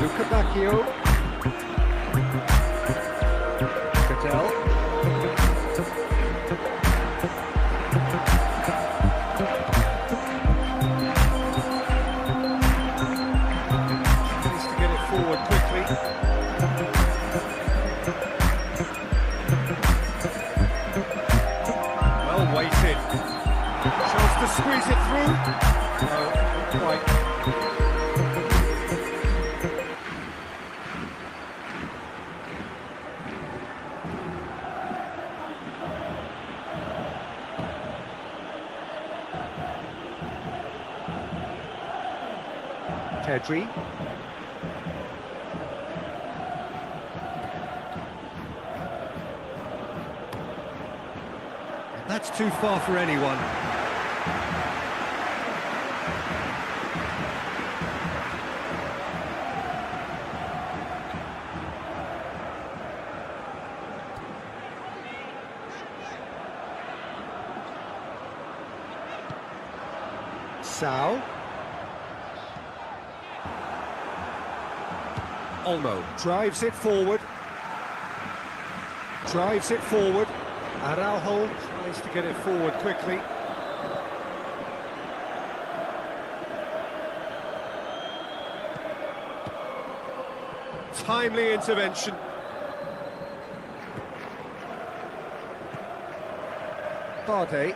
Luca Bacchio. Cattell. Needs to get it forward quickly. Well weighted. Chance to squeeze it through. No, not quite. Pedri. That's too far for anyone. Sao. Olmo drives it forward. Drives it forward. Araujo tries to get it forward quickly. Timely intervention. Bardet.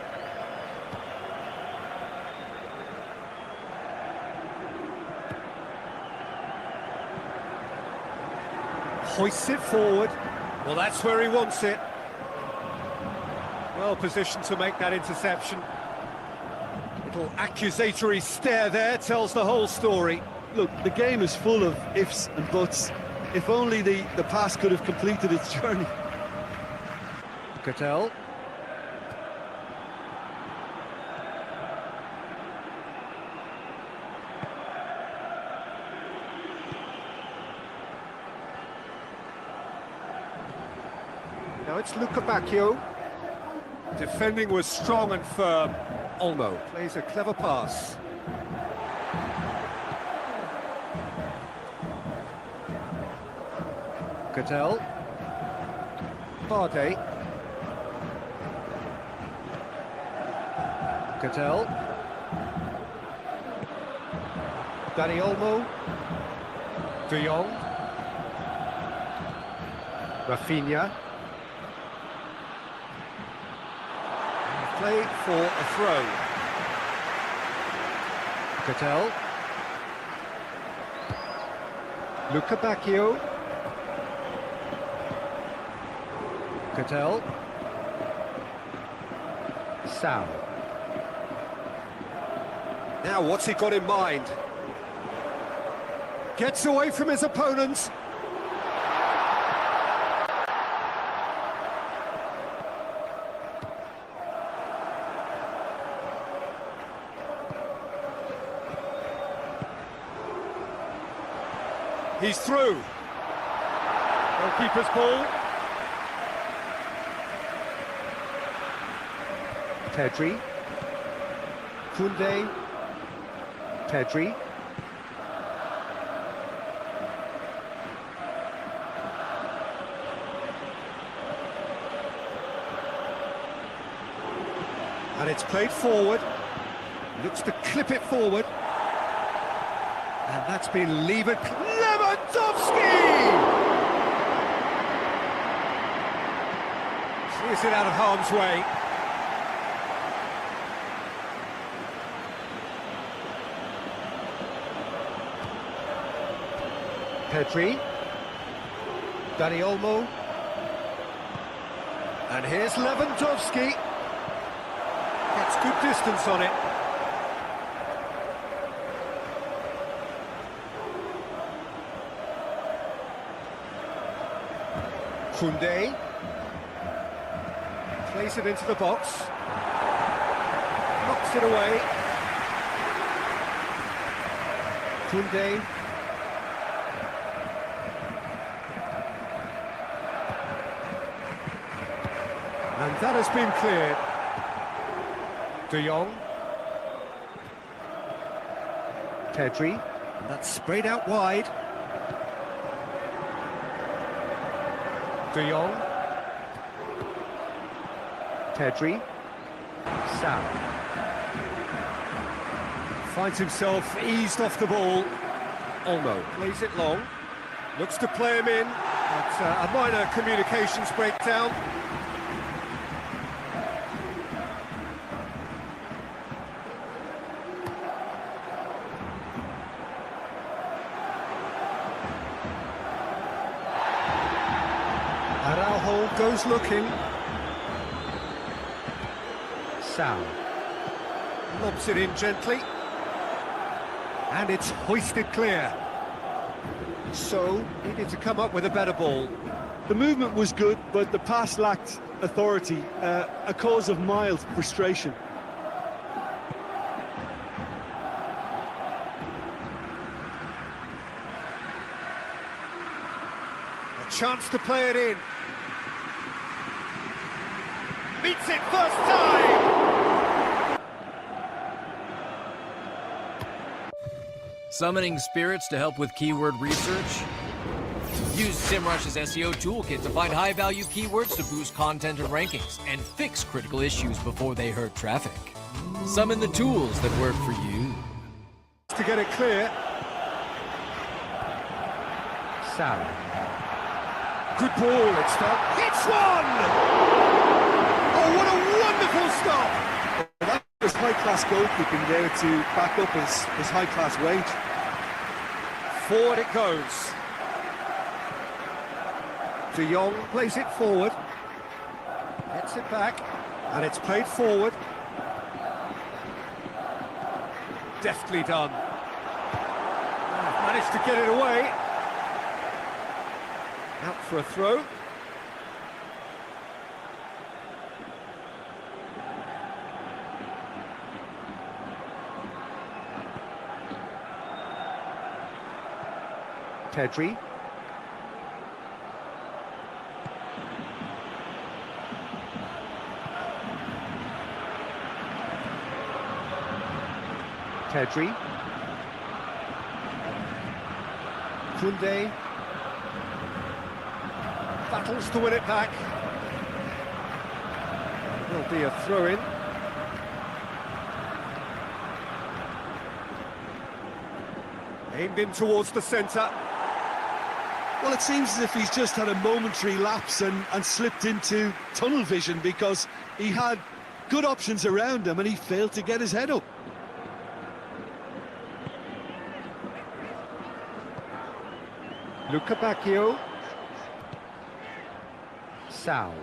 Hoists it forward. Well, that's where he wants it. Well positioned to make that interception. Little accusatory stare there tells the whole story. Look, the game is full of ifs and buts. If only the pass could have completed its journey. Cattell. Now it's Luca Bacchio. Defending was strong and firm. Olmo plays a clever pass. Cattell. Bardet. Cattell. Dani Olmo. De Jong. Rafinha. Play for a throw. Cattell. Luca Bacchio. Cattell. Sao. Now what's he got in mind? Gets away from his opponents. He's through. Goalkeeper's ball. Pedri. Koundé. Pedri. And it's played forward. Looks to clip it forward. And that's been levered. Lewandowski! Clears it out of harm's way. Pedri. Dani Olmo. And here's Lewandowski. Gets good distance on it. Koundé. Plays it into the box. Knocks it away. Koundé. And that has been cleared. De Jong. Pedri. And that's sprayed out wide. De Jong. Pedri. Sam. Finds himself eased off the ball. Olmo plays it long. Looks to play him in. But a minor communications breakdown. Araujo goes looking. Sal lobs it in gently, and it's hoisted clear. So, needed to come up with a better ball. The movement was good, but the pass lacked authority, a cause of mild frustration. A chance to play it in. Meets it first time! Summoning spirits to help with keyword research? Use SEMrush's SEO toolkit to find high-value keywords to boost content and rankings, and fix critical issues before they hurt traffic. Summon the tools that work for you. To get it clear. Sal. Good ball, it's done. Hits one! Oh, what a wonderful stop! That was high-class goalkeeping there to back up his high-class wage. Forward it goes. De Jong plays it forward. Gets it back. And it's played forward. Deftly done. Managed to get it away. Out for a throw. Pedri. Pedri. Koundé. Battles to win it back. There'll be a throw-in. Aimed in towards the centre. Well, it seems as if he's just had a momentary lapse and slipped into tunnel vision, because he had good options around him and he failed to get his head up. Luca Bacchio. Sal.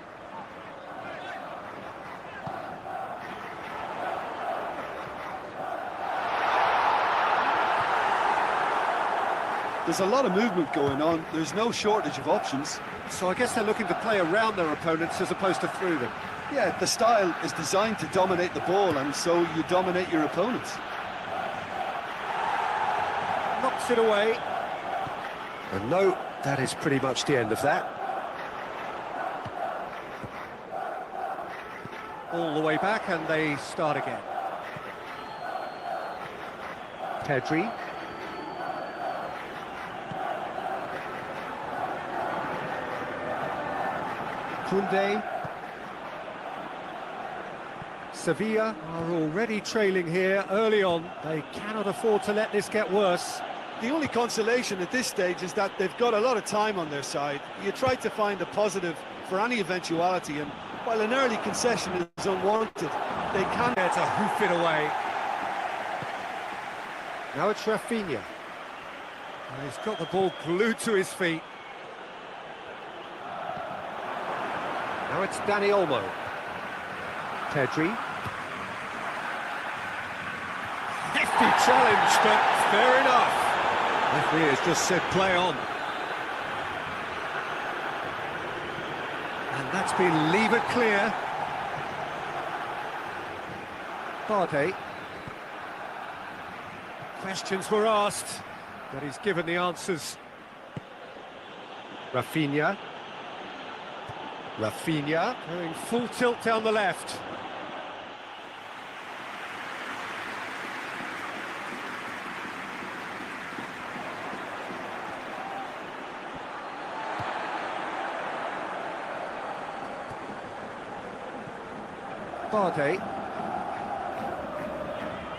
There's a lot of movement going on. There's no shortage of options. So I guess they're looking to play around their opponents as opposed to through them. Yeah, the style is designed to dominate the ball, and so you dominate your opponents. Knocks it away. And no, that is pretty much the end of that. All the way back, and they start again. Pedri. Koundé. Sevilla are already trailing here early on. They cannot afford to let this get worse. The only consolation at this stage is that they've got a lot of time on their side. You try to find a positive for any eventuality, and while an early concession is unwarranted, they can... There to hoof it away. Now it's Rafinha. And he's got the ball glued to his feet. Now it's Dani Olmo. Pedri. Hefty challenge, but fair enough. Referee has just said play on. And that's been levered clear. Partey. Questions were asked, but he's given the answers. Rafinha. Rafinha going full tilt down the left. Partey.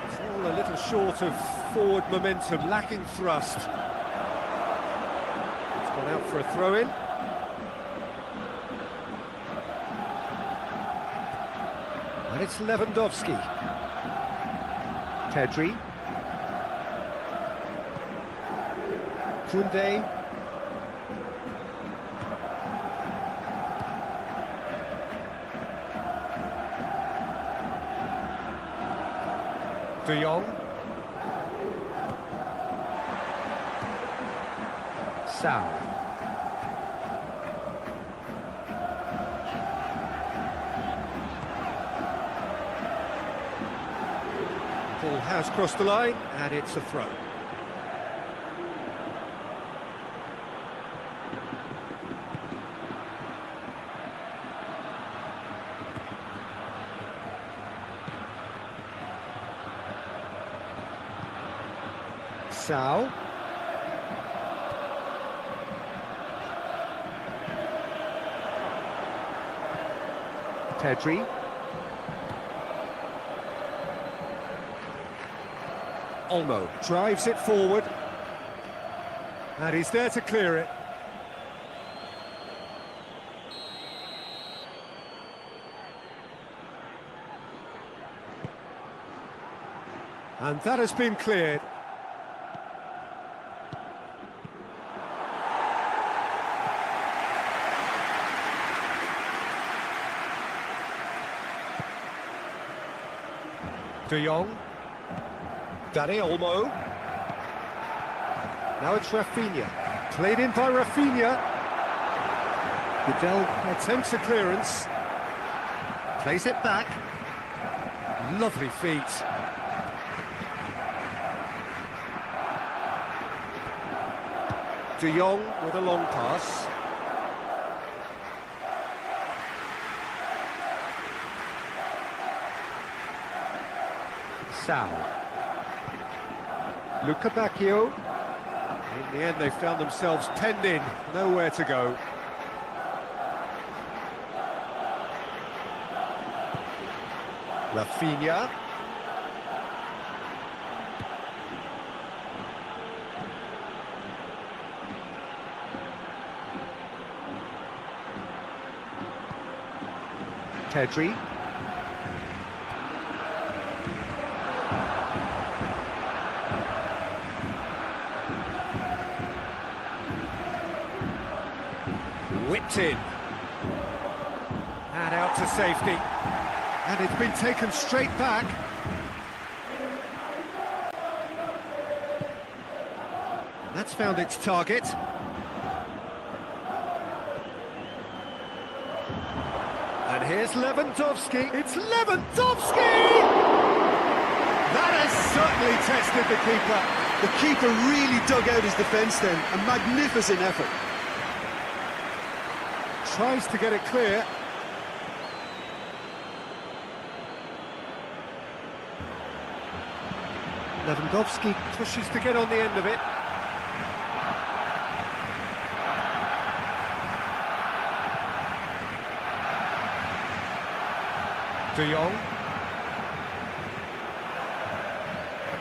It's all a little short of forward momentum, lacking thrust. It's gone out for a throw-in. And it's Lewandowski. Pedri. Koundé. De Jong. Sau. Ball has crossed the line, and it's a throw. Sau. Pedri. Olmo drives it forward. And he's there to clear it. And that has been cleared. De Jong. Dani Olmo. Now it's Rafinha. Played in by Rafinha. Goodell attempts a clearance. Plays it back. Lovely feet. De Jong with a long pass. Sau. Luca Bacchio. In the end, they found themselves penned in, nowhere to go. Rafinha. Pedri. Whipped in. And out to safety. And it's been taken straight back. That's found its target. And here's Lewandowski. It's Lewandowski! That has certainly tested the keeper. The keeper really dug out his defence then. A magnificent effort. Tries to get it clear. Lewandowski pushes to get on the end of it. De Jong.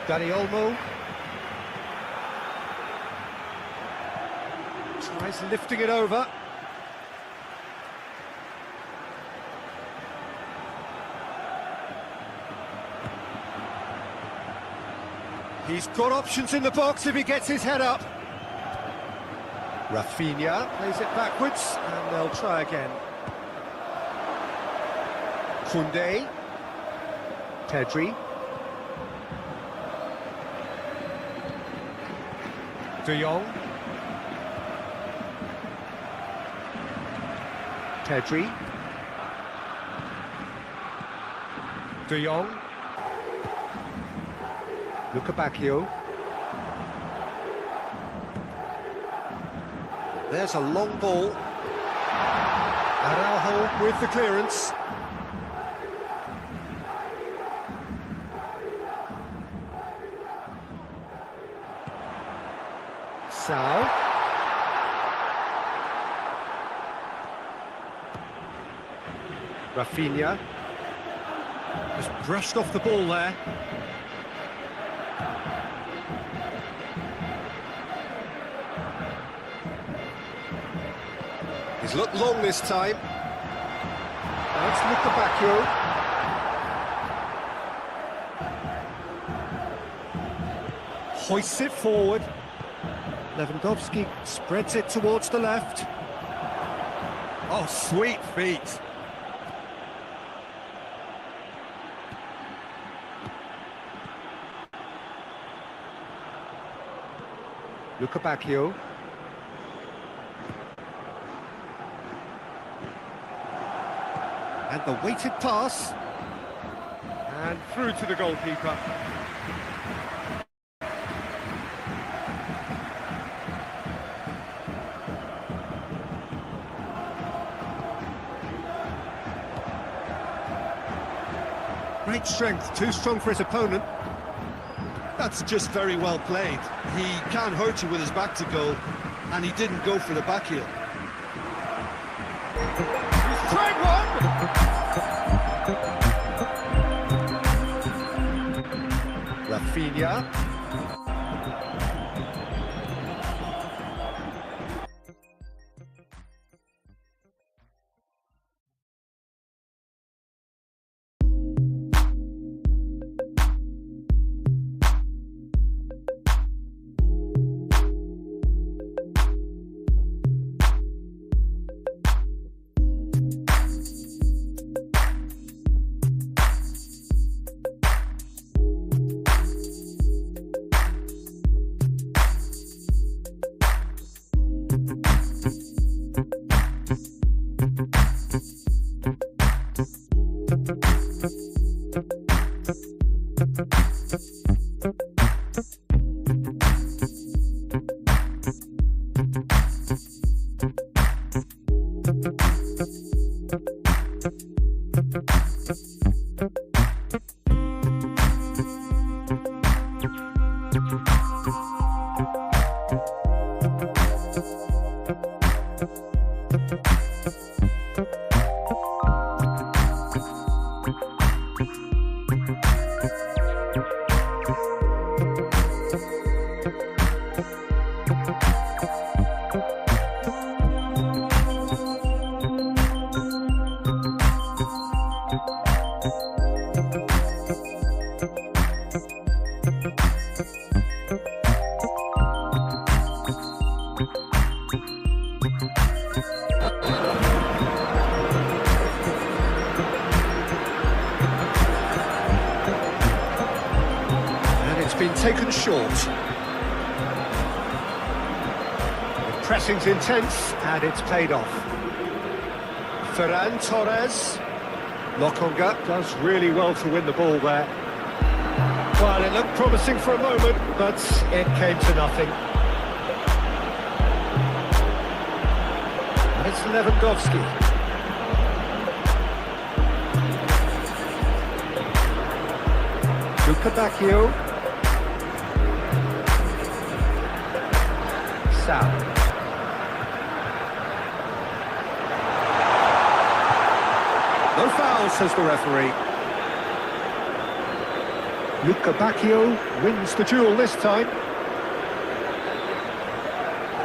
Dani Olmo. Tries lifting it over. He's got options in the box if he gets his head up. Rafinha plays it backwards, and they'll try again. Koundé. Pedri. De Jong. Pedri. De Jong. Luka Bacchio. There's a long ball. Araujo with the clearance. Sao. Rafinha. Just brushed off the ball there. He's looked long this time. Let's look at Bacchio. Hoists it forward. Lewandowski spreads it towards the left. Oh, sweet feet. Luka Bacchio. And the weighted pass. And through to the goalkeeper. Great strength, too strong for his opponent. That's just very well played. He can't hurt you with his back to goal, and he didn't go for the back heel. He's tried one! Rafinha. Been taken short. The pressing's intense and it's paid off. Ferran Torres. Lokonga does really well to win the ball there. Well, it looked promising for a moment, but it came to nothing. And it's Lewandowski. Luka Bacchio. No foul, says the referee. Luka Bacchio wins the duel this time.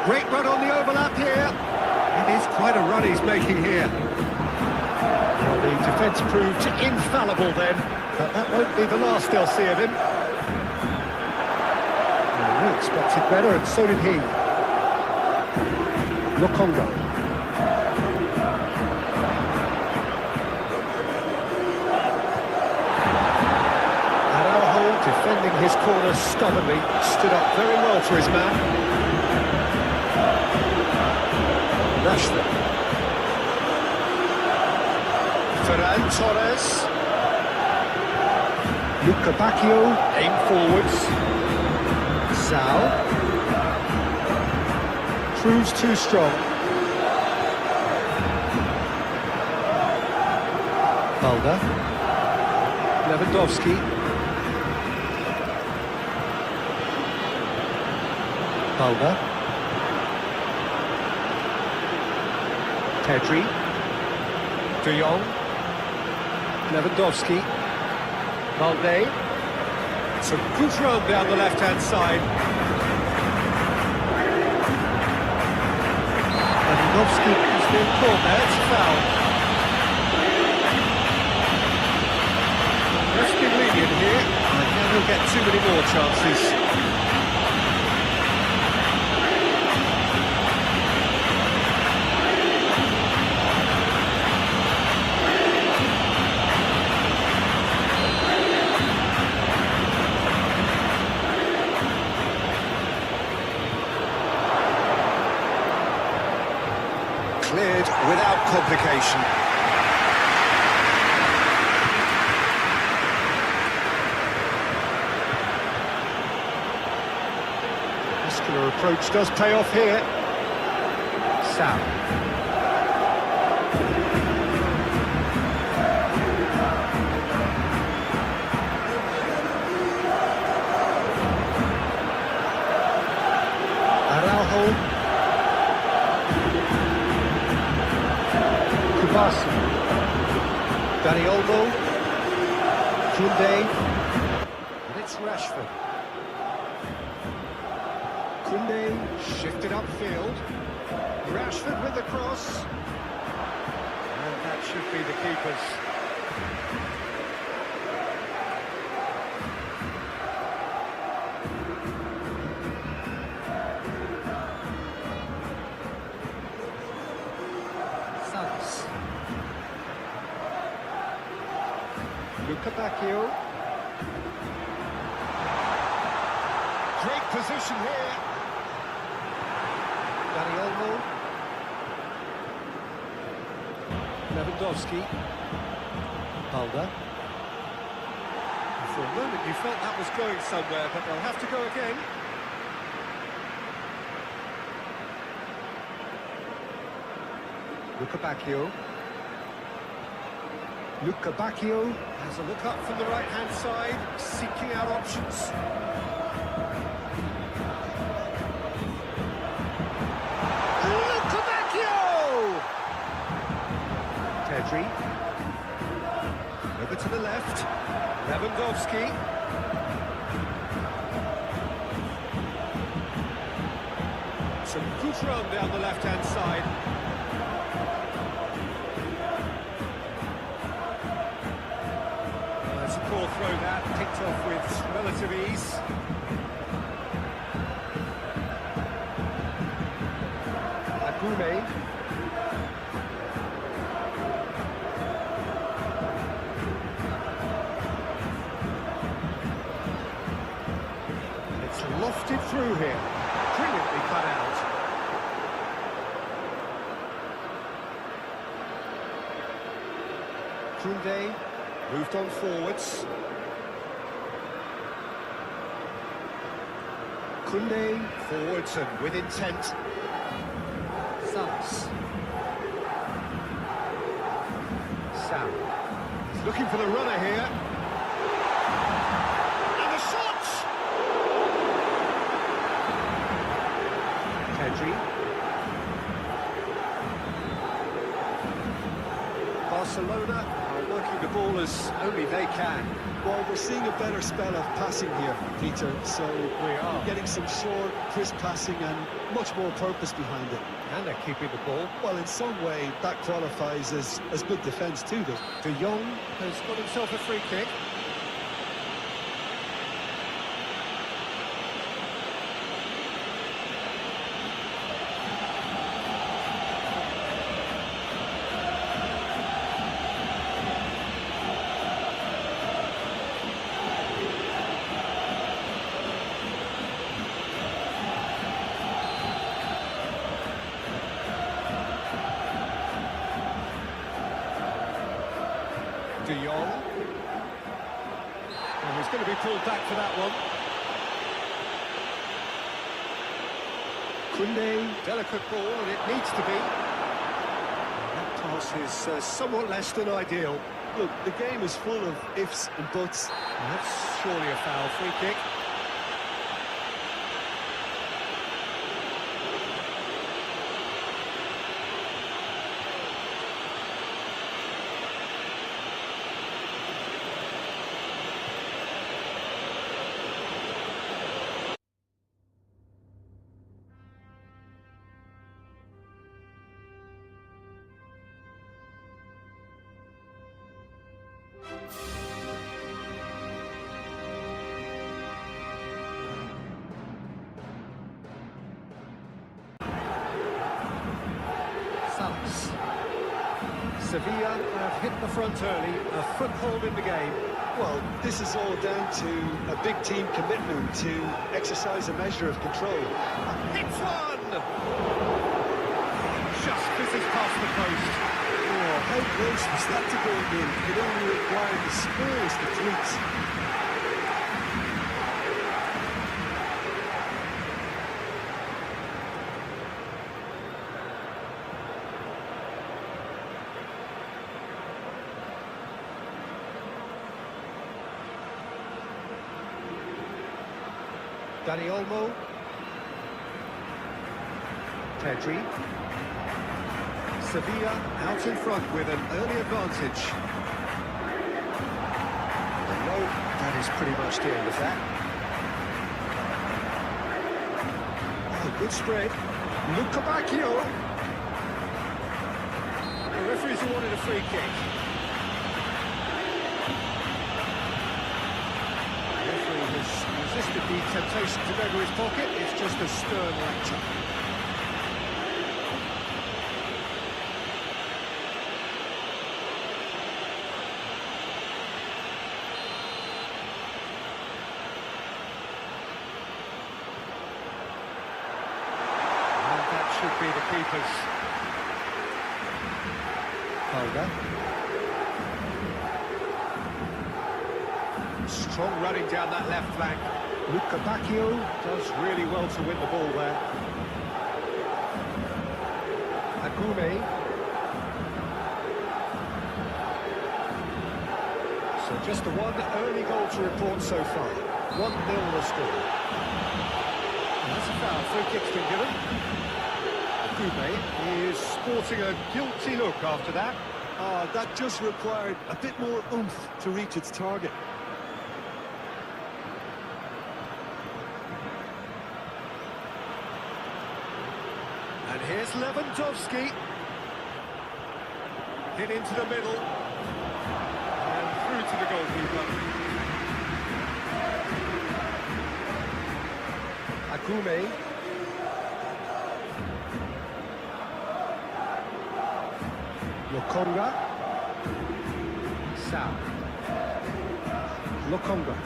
Great run on the overlap here. It is quite a run he's making here. Well, the defence proved infallible then, but that won't be the last they'll see of him. Well, we expected better, and so did he. Lokonga. Araujo, defending his corner stubbornly, stood up very well for his man. Rashford. Torres. Luca Bacchio, aim forwards. Sal. Proves too strong. Balda. Lewandowski. Balda. Pedri. De Jong. Lewandowski. Balde. It's a good run down the left-hand side. Lewandowski has been caught there, it's a foul. Ref's been lenient here. I think he'll get too many more chances. Cleared without complication. Muscular approach does pay off here. Sam. Araujo. Dani Olmo, Koundé, and it's Rashford. Koundé shifted upfield. Rashford with the cross. And that should be the keeper's. Salas. Luca Bacchio. Great position here. Dani Olmo. Lewandowski. Balda. For a moment you felt that was going somewhere, but they'll have to go again. Luca Bacchio. Luca Bacchio has a look up from the right-hand side, seeking out options. Luca Bacchio! Pedri. Over to the left. Lewandowski. Some good run down the left-hand side. Poor throw that, picked off with relative ease. Agume. It's lofted through here. Brilliantly cut out. Koundé. Moved on forwards. Koundé forwards and with intent. Salas. Sam. He's looking for the runner here. And the shot! Pedri. Barcelona are working the ball as only they can. Well, we're seeing a better spell of passing here, Peter, so We are. getting some short, crisp passing and much more purpose behind it. And they're keeping the ball. Well, in some way, that qualifies as good defence too, though. De Jong has got himself a free kick. De Jong. And he's going to be pulled back for that one. Koundé, delicate ball, and it needs to be. That pass is somewhat less than ideal. Look, the game is full of ifs and buts. That's surely a foul. Free kick. Sevilla have hit the front early, a foothold in the game. Well, this is all down to a big team commitment to exercise a measure of control. Hits one! Just fizzes past the post. Oh, how close was that to going in? It only required the smallest of tweaks. Dani Olmo. Pedri. Sevilla out in front with an early advantage. No, that is pretty much the end of that. Oh, good spread. Luca Bacchio. The referee's awarded a free kick. Resisted the temptation to go to his pocket. It's just a stern lecture. And that should be the keepers. Holder. Strong running down that left flank. Luca Bacchio does really well to win the ball there. Agume. So just the one early goal to report so far. 1-0 the score. And that's a foul. Free kick's been given. Agume is sporting a guilty look after that. That just required a bit more oomph to reach its target. And here's Lewandowski. Hit into the middle. And through to the goalkeeper. Agume. Lokonga. Sao. Lokonga.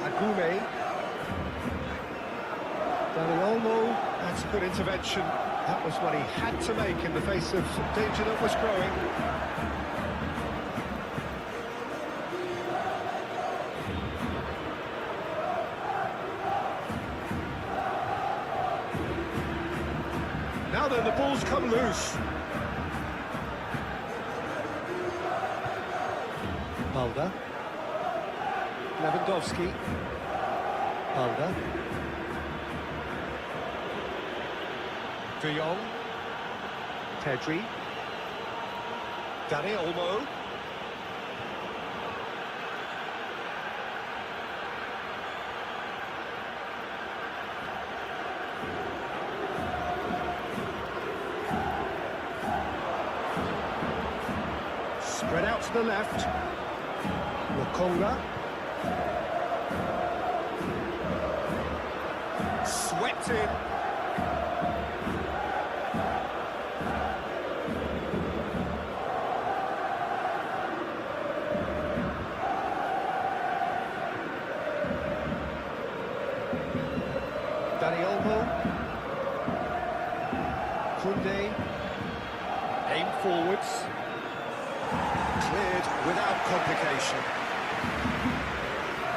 Agume. Dani Olmo. That's a good intervention. That was what he had to make in the face of danger that was growing. Now then, the ball's come loose. Balda. Lewandowski. Balda. De Jong. Pedri. Dani Olmo. Spread out to the left. Lokonga. Swept in. Dani Olmo. Koundé. Aim forwards. Cleared without complication.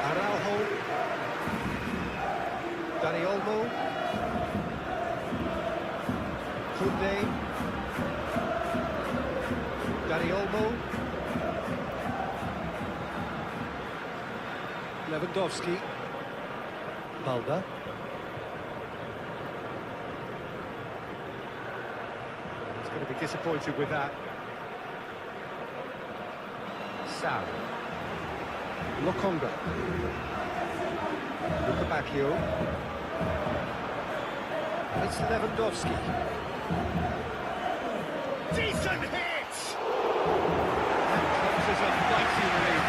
Araujo. Dani Olmo. Koundé. Dani Olmo. Lewandowski. Balda. He's going to be disappointed with that. Sal. Lokonga. Luka Bacchio. It's Lewandowski. Decent hit! That comes as a mighty relief.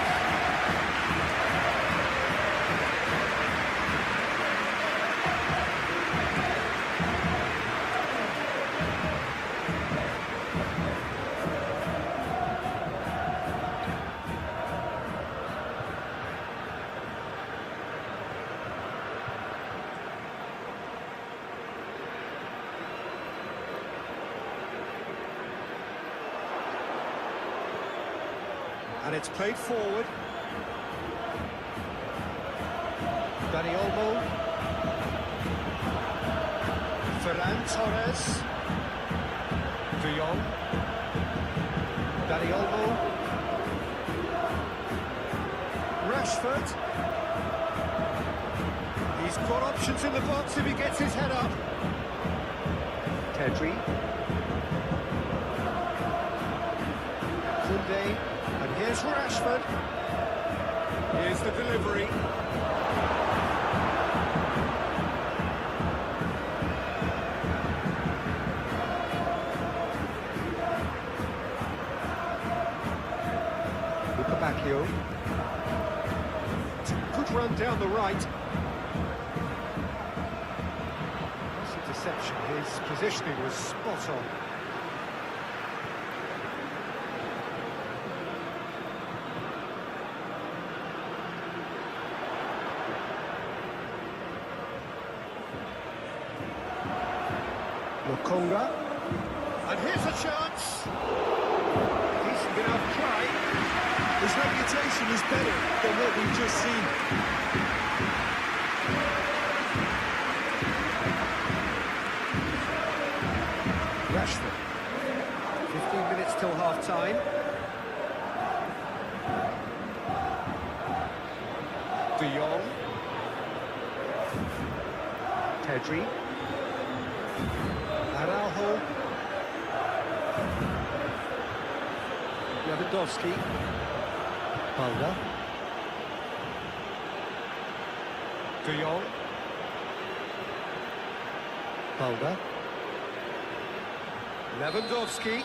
And it's played forward. Dani Olmo. Ferran Torres. De Jong. Dani Olmo. Rashford. He's got options in the box if he gets his head up. Pedri. Koundé. And here's Rashford. Here's the delivery. Luka Bacchio. It's a good run down the right. That's a deception. His positioning was spot on. Lokonga, and here's a chance. Decent enough try. His reputation is better than what we've just seen. Rashford. 15 minutes till half-time. De Jong. Pedri. Araujo. Lewandowski. Balda. De Jong. Balda. Lewandowski.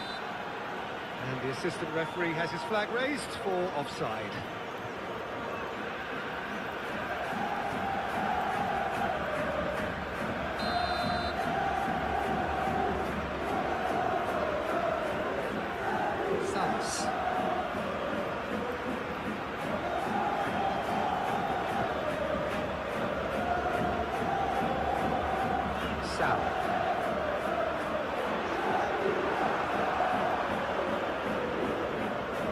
And the assistant referee has his flag raised for offside. Salas. Sal.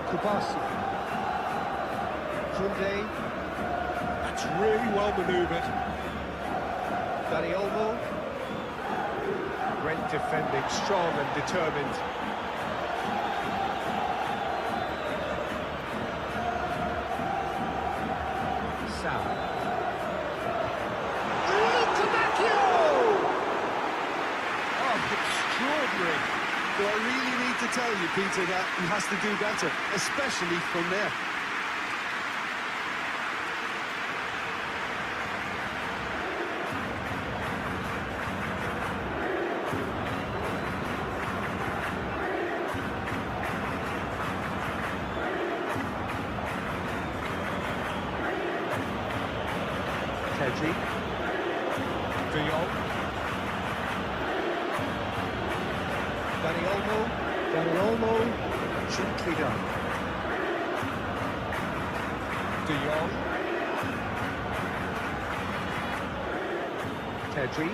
Kubasi. Koundé. That's really well manoeuvred. Dani Olmo. Great defending, strong and determined. Sal. Luka Bacchio! Oh, extraordinary. Do I really need to tell you, Peter, that he has to do better, especially from there? Pedri. De Jong. Dani Olmo. Dani Olmo. Gently done. De Jong. Pedri.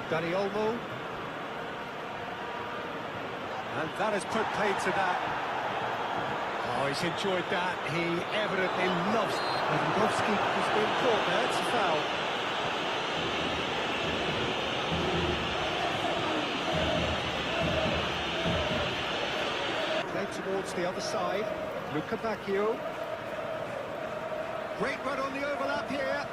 Dani Olmo. And that has put paid to that. Oh, he's enjoyed that. He evidently loves it. Lewandowski has been caught there. It's a foul. Played towards the other side. Luca Bacchio. Great run on the overlap here.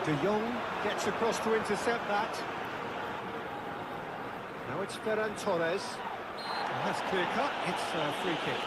De Jong gets across to intercept that. Now it's Ferran Torres. And that's clear cut. It's a free kick.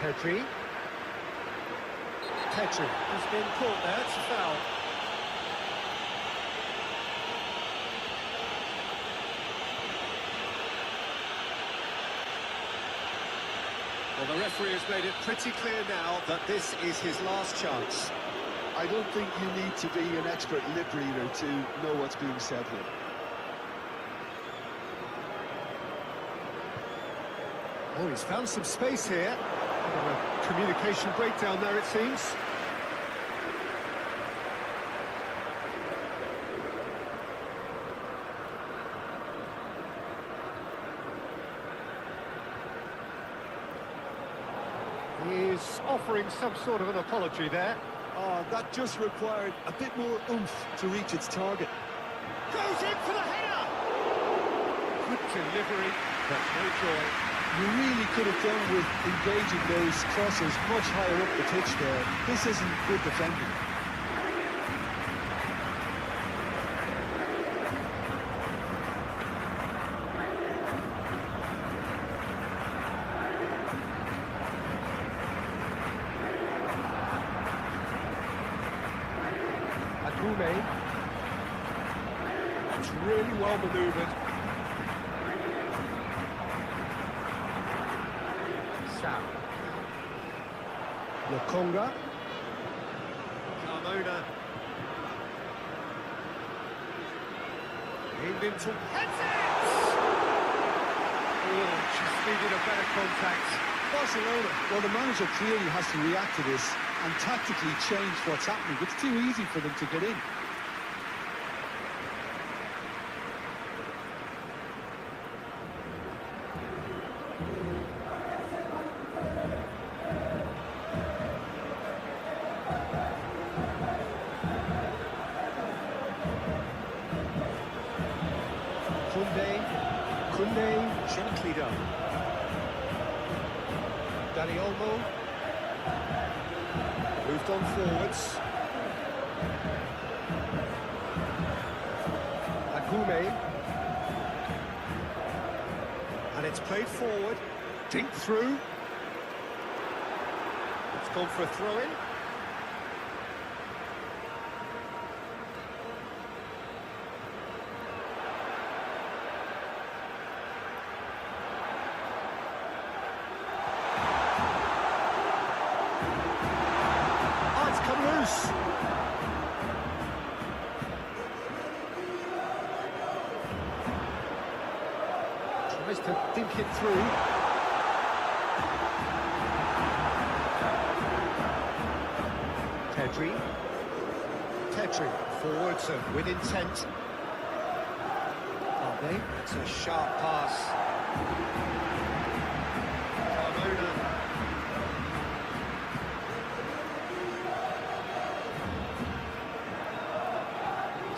Pedri. Pedri has been caught there, it's a foul. Well, the referee has made it pretty clear now that this is his last chance. I don't think you need to be an expert lip reader to know what's being said here. Oh, he's found some space here. A communication breakdown there, it seems. He's offering some sort of an apology there. Oh, that just required a bit more oomph to reach its target. Goes in for the header! Good delivery, but no joy. You really could have done with engaging those crosses much higher up the pitch there. This isn't good defending. Agume. That's really well manoeuvred. Lokonga. Carmona. Aimed into... Heads it! Oh, just needed a better contact. Barcelona, well, the manager clearly has to react to this and tactically change what's happening. It's too easy for them to get in. Koundé, gently done. Dani Olmo. Moved on forwards. Agume. And it's played forward. Dink through. It's gone for a throw-in. Tries to dink it through. Pedri, forwards and with intent. Barbe, it's a sharp pass. Carmona.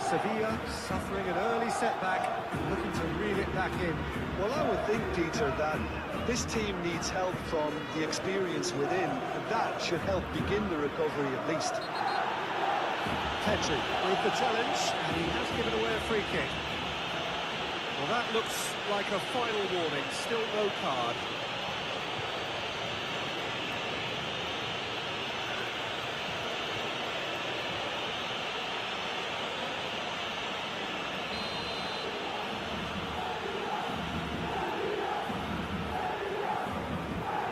Sevilla suffering an early setback, looking to reel it back in. Well, I would think, Peter, that this team needs help from the experience within, and that should help begin the recovery at least. Pedri with the challenge, and he has given away a free kick. Well, that looks like a final warning, still no card.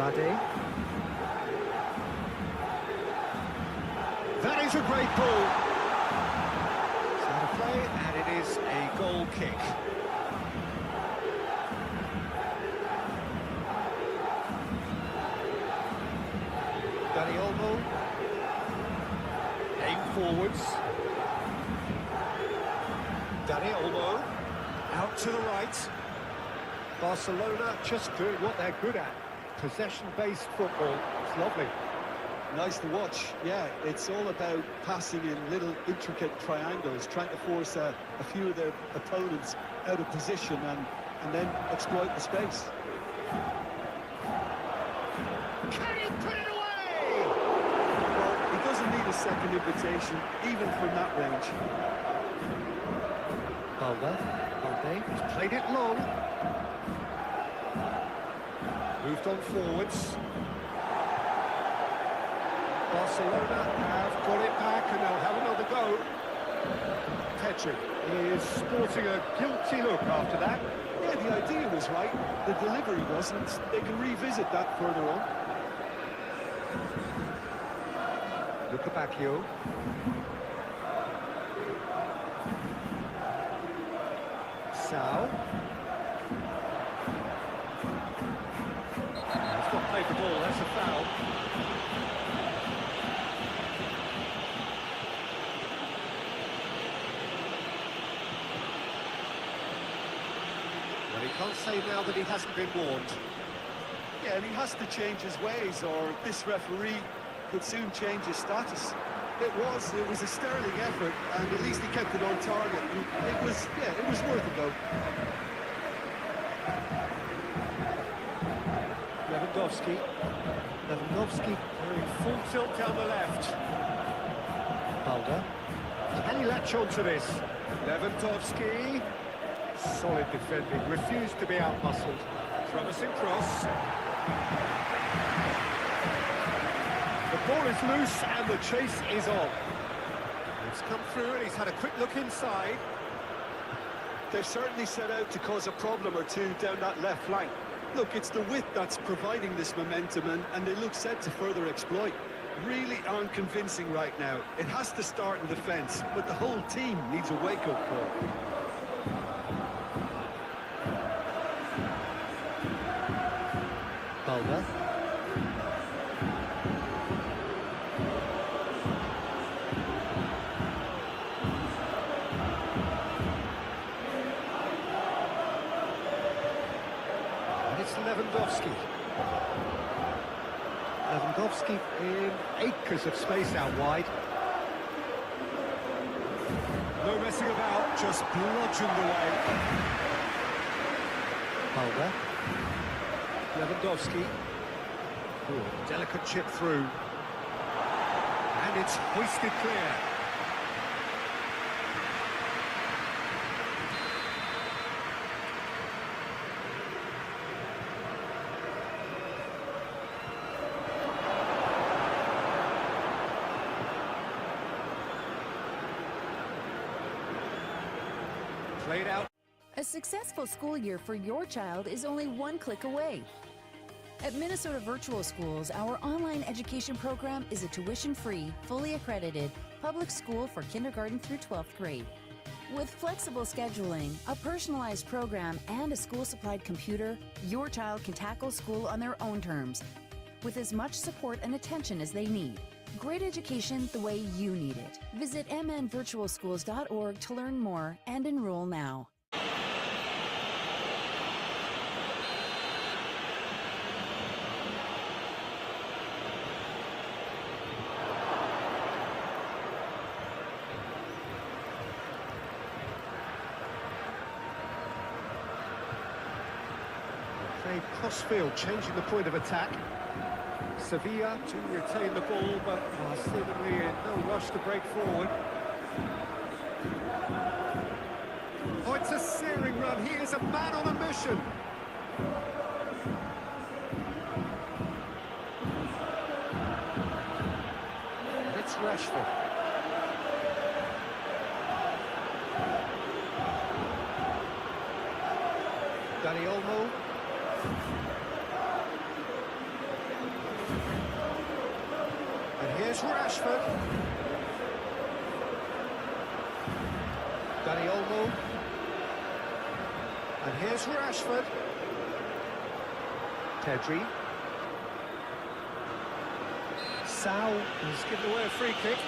Bade. That is a great ball. It's out of play, and it is a goal kick. Dani Olmo. Aim forwards. Dani Olmo. Out to the right. Barcelona just doing what they're good at. Possession-based football. It's lovely. Nice to watch. Yeah, it's all about passing in little intricate triangles, trying to force a few of their opponents out of position and then exploit the space. Can he put it away? Well, he doesn't need a second invitation, even from that range. Balde. He's played it long. Moved on forwards. Barcelona have got it back and they'll have another go. Pedri is sporting a guilty look after that. Yeah, the idea was right, the delivery wasn't. They can revisit that further on. Luca Bacchio. Sao. He's not played the ball, that's a foul. Well, he can't say now that he hasn't been warned. Yeah, and he has to change his ways, or this referee could soon change his status. It was a sterling effort, and at least he kept it on target. It was worth a go. Lewandowski doing full tilt down the left. Balde. Can he latch on to this? Lewandowski. Solid defending, refused to be out-muscled. Promising cross. The ball is loose and the chase is on. It's come through and he's had a quick look inside. They've certainly set out to cause a problem or two down that left flank. Look, it's the width that's providing this momentum, and they look set to further exploit. Really aren't convincing right now. It has to start in defence, but the whole team needs a wake-up call. Balde. And it's Lewandowski. Lewandowski in acres of space out wide. No messing about, just bludgeoned away. Balde. Lewandowski. Ooh, delicate chip through. And it's hoisted clear. Played out. A successful school year for your child is only one click away. At Minnesota Virtual Schools, our online education program is a tuition-free, fully accredited public school for kindergarten through 12th grade. With flexible scheduling, a personalized program, and a school-supplied computer, your child can tackle school on their own terms, with as much support and attention as they need. Great education the way you need it. Visit mnvirtualschools.org to learn more and enroll now. Played cross-field, changing the point of attack. Sevilla to retain the ball, but seemingly in no rush to break forward. Oh, it's a searing run. He is a man on a mission. And it's Rashford. Dani Olmo. Rashford. Dani Olmo. And here's Rashford. Pedri. Sal has given away a free kick.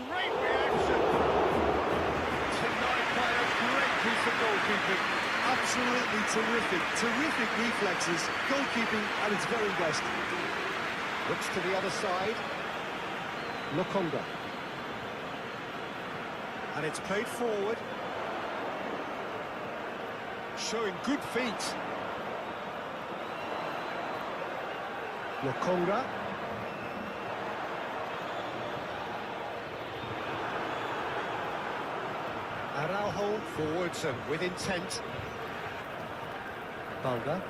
Great reaction. Tonight by a great piece of goalkeeping. Absolutely terrific. Terrific reflexes. Goalkeeping at its very best. Looks to the other side. Lokonga. And it's played forward. Showing good feet. Lokonga. Araujo forwards and with intent. Balda.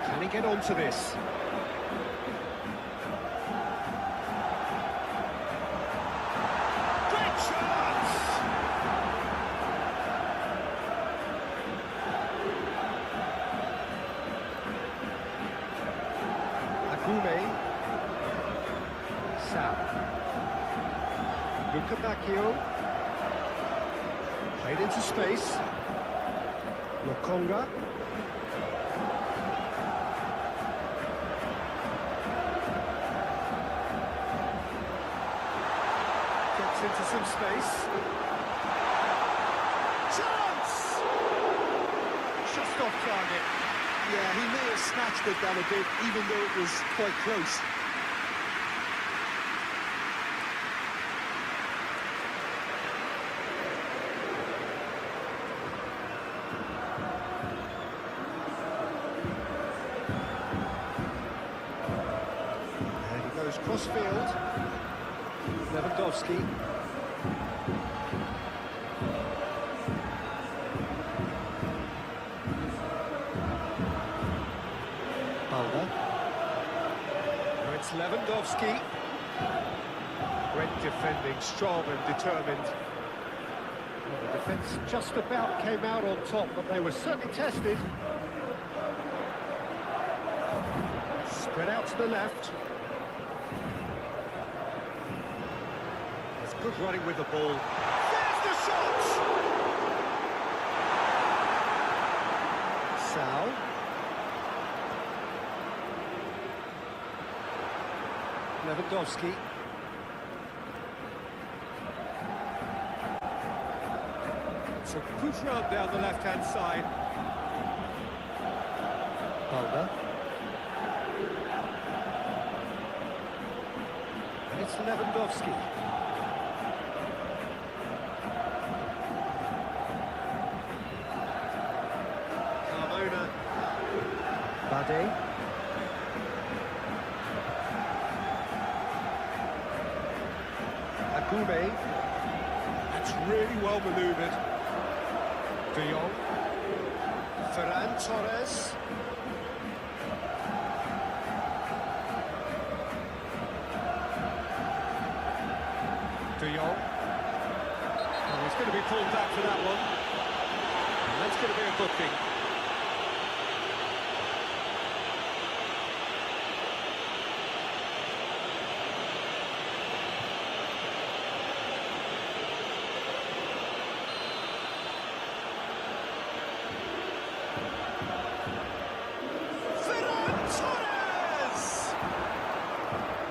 Can he get onto this? Great chance! Agume. Sal. Luca Bacchio. Played into space. Lokonga. Gets into some space. Chance! Just off target. Yeah, he may have snatched it down a bit, even though it was quite close. And he goes cross-field. Lewandowski. Balda. Now it's Lewandowski. Great defending, strong and determined. Well, the defence just about came out on top, but they were certainly tested. Spread out to the left. It's good running with the ball. There's the shot! Sal. Lewandowski. It's a good run down the left-hand side. Balda. And it's Lewandowski. Carmona. Bade. Agume. That's really well manoeuvred. De Jong. Ferran Torres. De Jong. Oh, he's going to be pulled back for that one. And that's going to be a booking.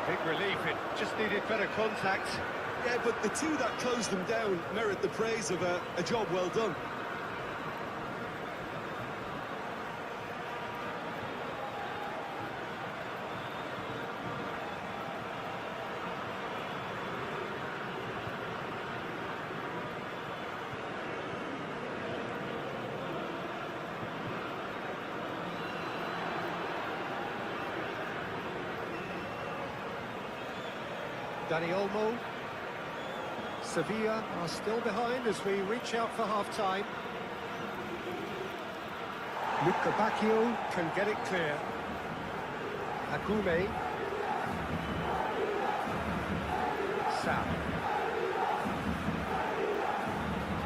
Big relief, it just needed better contact. Yeah, but the two that closed them down merit the praise of a job well done. Dani Olmo. Sevilla are still behind as we reach out for half-time. Luca Bacchio can get it clear. Agume. Sam.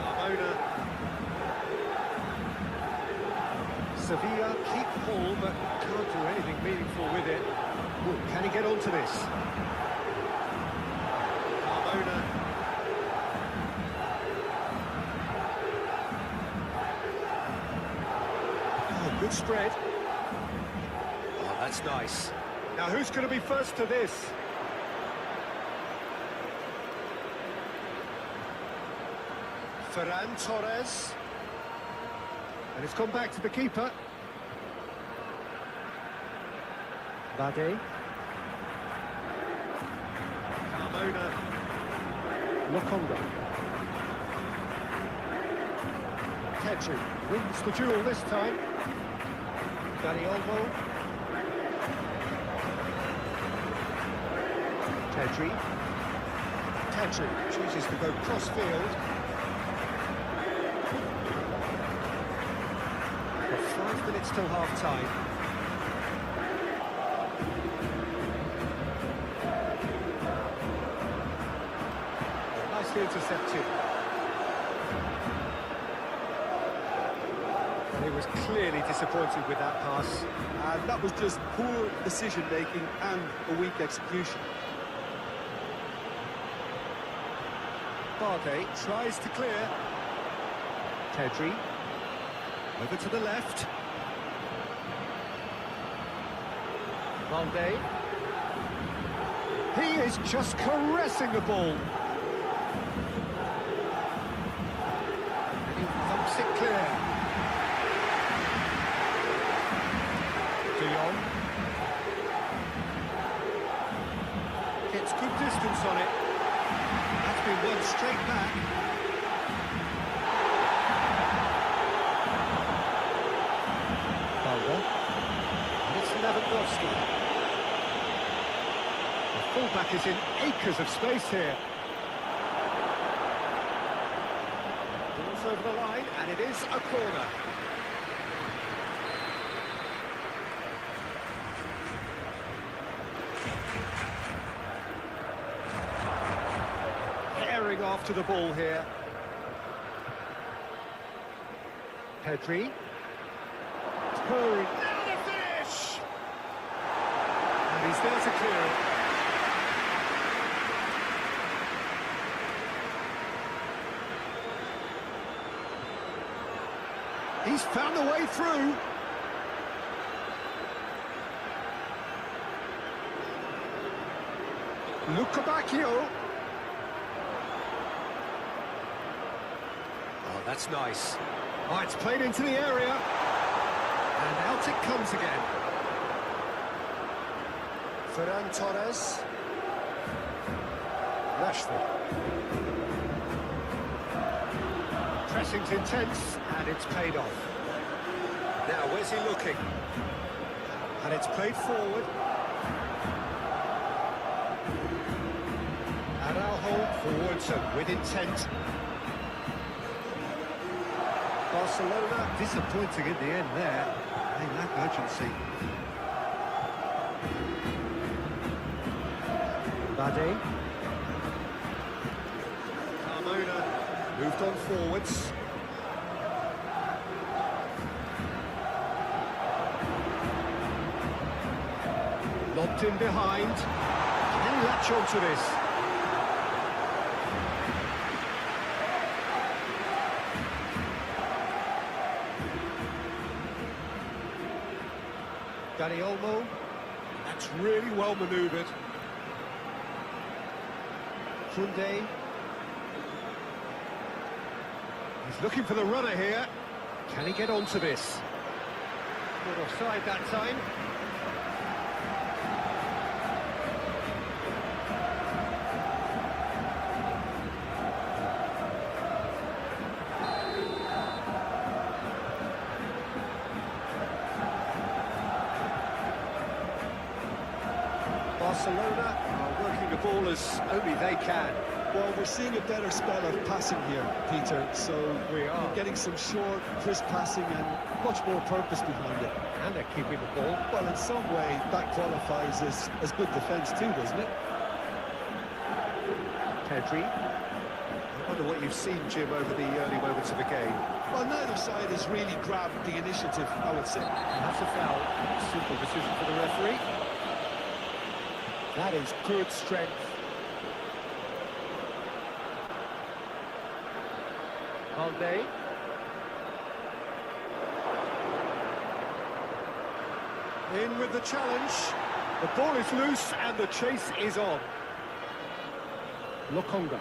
Carmona. Sevilla keep hold but can't do anything meaningful with it. Ooh, can he get onto this? Carmona. Oh, good spread. Oh, that's nice. Now who's going to be first to this? Ferran Torres. And it's gone back to the keeper. Bade. Carmona. Lokonga. Kedri wins the duel this time. Dani Olmo. Kedri. Kedri chooses to go cross-field. 5 minutes till half-time. Nicely intercepted. And he was clearly disappointed with that pass. And that was just poor decision-making and a weak execution. Bade tries to clear. Kedri. Over to the left. Valde. He is just caressing the ball. And he thumps it clear. De Jong. Gets good distance on it. That's been won straight back. And it's Lewandowski. The fullback is in acres of space here. Ball's over the line, and it is a corner. Herring after the ball here. Pedri. Hurry. Now the finish! And he's there to clear it. He's found a way through. Luca Bacchio. Oh, that's nice. Oh, it's played into the area. And out it comes again. Ferran Torres. Rashford. Pressing's intense, and it's paid off. Now, where's he looking? And it's played forward. Araujo forwards and with intent. Barcelona disappointing in the end there. They lack urgency. Bade. Carmona moved on forwards. Lobbed in behind. Can he latch onto this? Dani Olmo. That's really well manoeuvred. Koundé. He's looking for the runner here. Can he get onto this? Not offside that time. Barcelona are working the ball as only they can. Well, we're seeing a better spell of passing here, Peter. So We are. we're getting some short, crisp passing and much more purpose behind it. And they're keeping the ball. Well, in some way, that qualifies as good defence too, doesn't it? Pedri. I wonder what you've seen, Jim, over the early moments of the game. Well, neither side has really grabbed the initiative, I would say. That's a foul. Simple decision for the referee. That is good strength. Balde. In with the challenge. The ball is loose and the chase is on. Lokonga.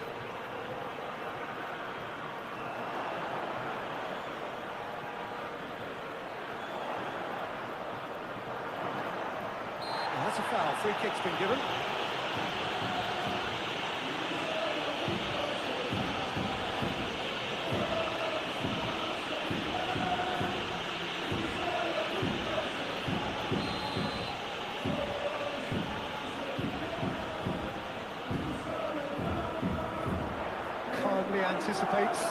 That's a foul. Free kick's been given. Calmly anticipates.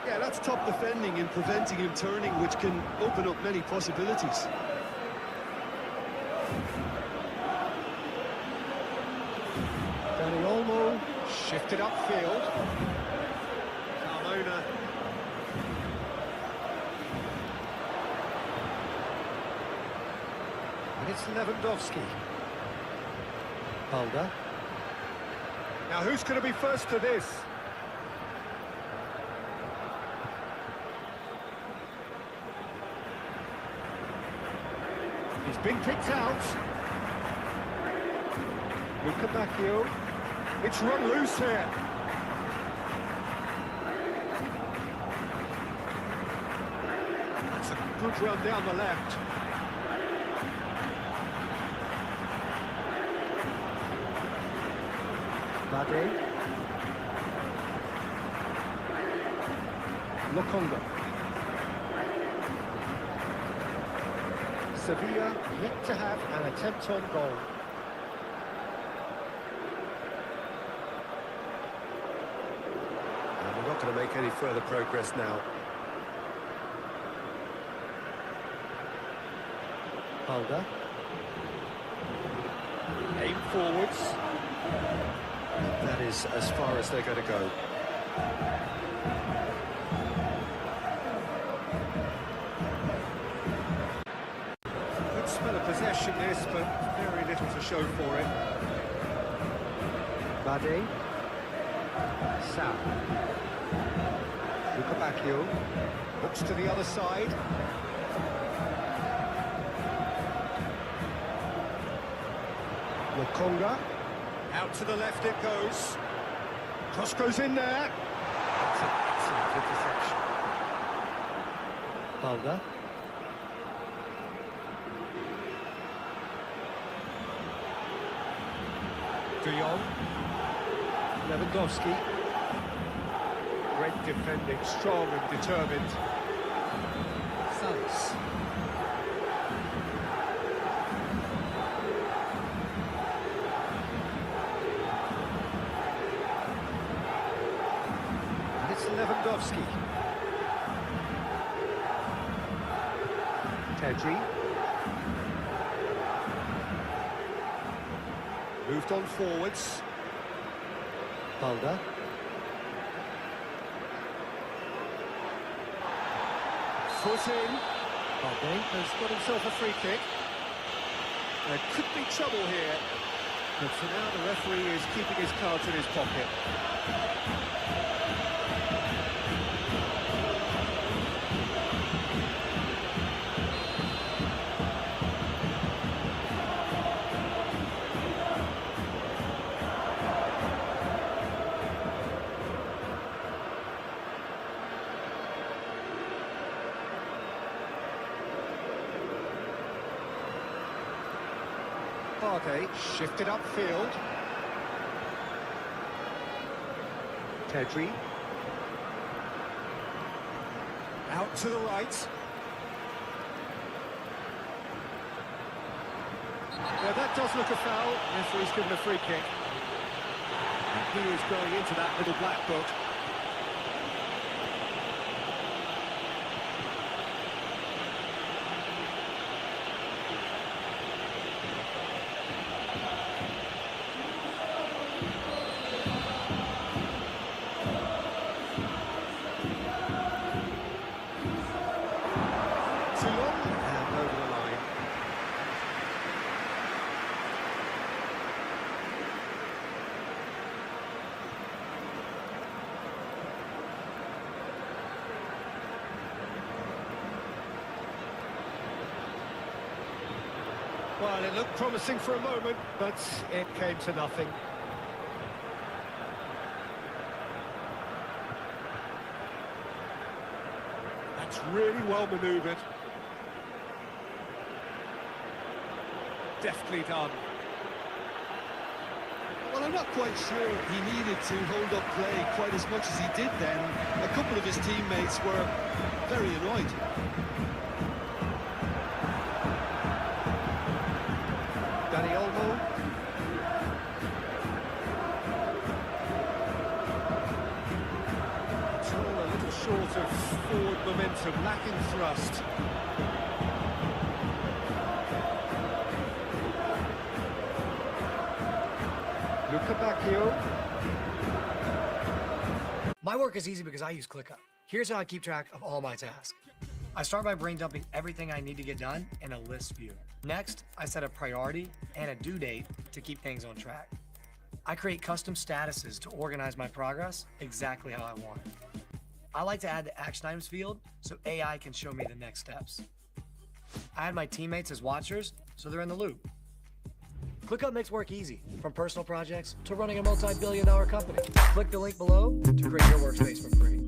Yeah, that's top defending and preventing him turning, which can open up many possibilities. Dani Olmo shifted upfield. Carmona. And it's Lewandowski. Balda. Now who's going to be first to this? He's been picked out. Luka Bacchio. It's run loose here. That's a good run down the left. Bade. Lokonga. Sevilla yet to have an attempt on goal. And we're not going to make any further progress now. Balda. Aim forwards. That is as far as they're going to go. Good spell of possession this, but very little to show for it. Bade. Sam. Luka Bacchio. Looks to the other side. Lokonga. Out to the left it goes. Cross goes in there. That's an excellent interception. Balda. De Jong. Lewandowski. Great defending, strong and determined. Salas. And it's Lewandowski. Pedri. Moved on forwards. Balda. Foot in. Balde has got himself a free kick. There could be trouble here. But for now, the referee is keeping his cards in his pocket. Bade shifted upfield. Pedri. Out to the right. Yeah, that does look a foul. Referee's given a free kick. And he is going into that little black book. Too long and over the line. Well, it looked promising for a moment, but it came to nothing. That's really well manoeuvred. Deftly done. Well, I'm not quite sure he needed to hold up play quite as much as he did then. A couple of his teammates were very annoyed. Danny Olmo. Tall, a little short of forward momentum, lacking thrust. Luca Bacchio. My work is easy because I use ClickUp. Here's how I keep track of all my tasks. I start by brain dumping everything I need to get done in a list view. Next, I set a priority and a due date to keep things on track. I create custom statuses to organize my progress exactly how I want it. I like to add the action items field so AI can show me the next steps. I add my teammates as watchers so they're in the loop. ClickUp makes work easy, from personal projects to running a multi-billion-dollar company. Click the link below to create your workspace for free.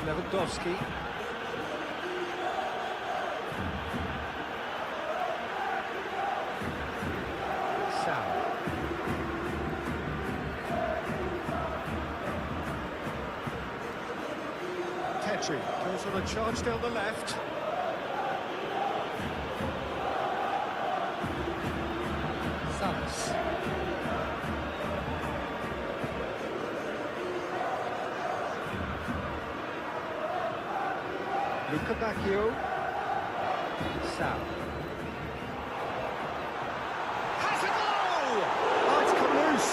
Lewandowski. Sal. Tetri goes on a charge down the left. Salas. Luca Bacchio. Sal. Has a goal! Oh, it's come loose.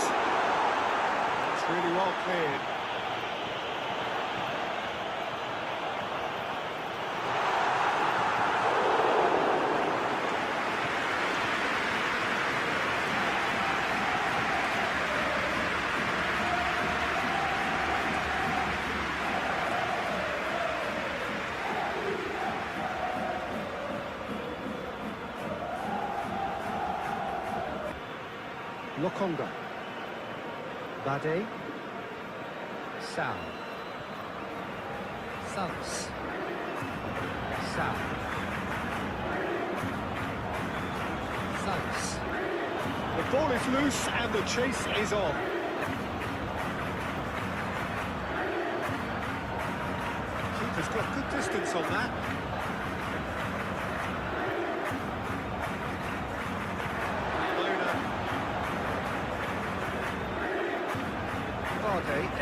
It's really well cleared. Lokonga. Bade. Sal. Salas. Sal. Salas. The ball is loose and the chase is on. Keeper's got good distance on that.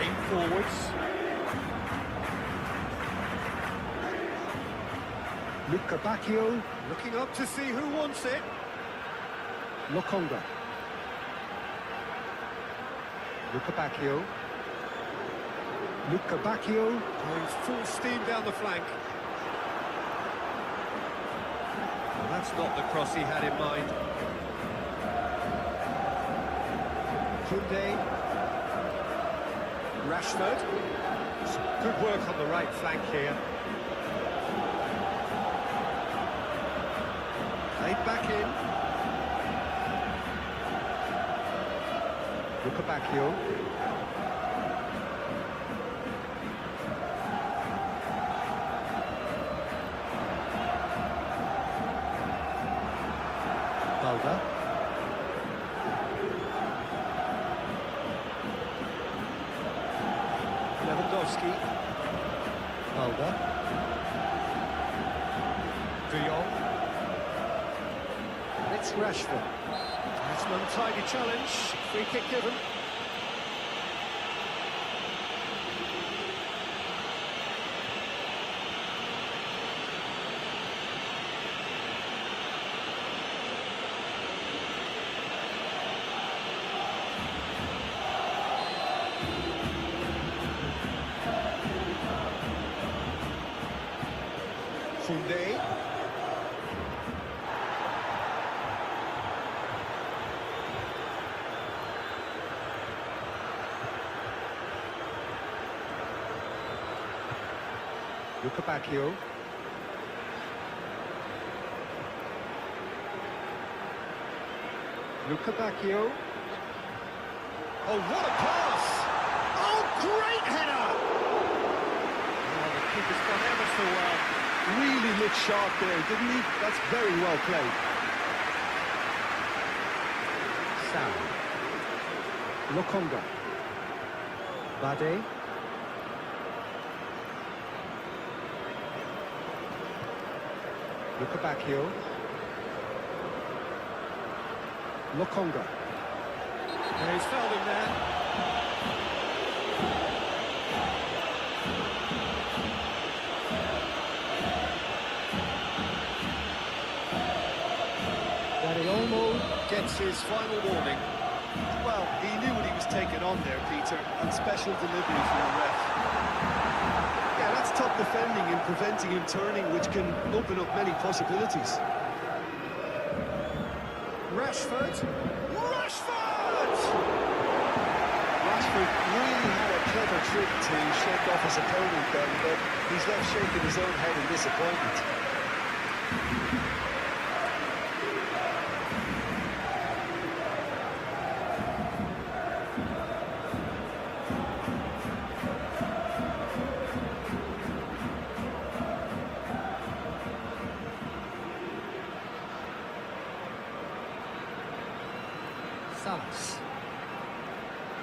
Aim forwards. Luca Bacchio looking up to see who wants it. Lokonga. Luca Bacchio. Luca Bacchio going full steam down the flank. Well, that's not the cross he had in mind. Koundé. Rashford. Some good work on the right flank here. Played back in. Luca Bacchio. Balda. Lewandowski. Balda. De Jong. It's Rashford. It's an untidy challenge. Free kick given. Koundé. Luca Bacchio. Luca Bacchio. Oh, what a pass! Oh, great header! Oh, the keeper's done ever so well. Really looked sharp there, didn't he? That's very well played. Sam. Lokonga. Bade. Luca Bacchio. Lokonga. Yeah, he's fouled him there. Daddy Olmo gets his final warning. Well, he knew what he was taking on there, Peter, and special delivery from the ref. Yeah, that's top defending and preventing him turning, which can open up many possibilities. Rashford. Rashford! Rashford really had a clever trick to shake off his opponent then, but he's left shaking his own head in disappointment. Salas.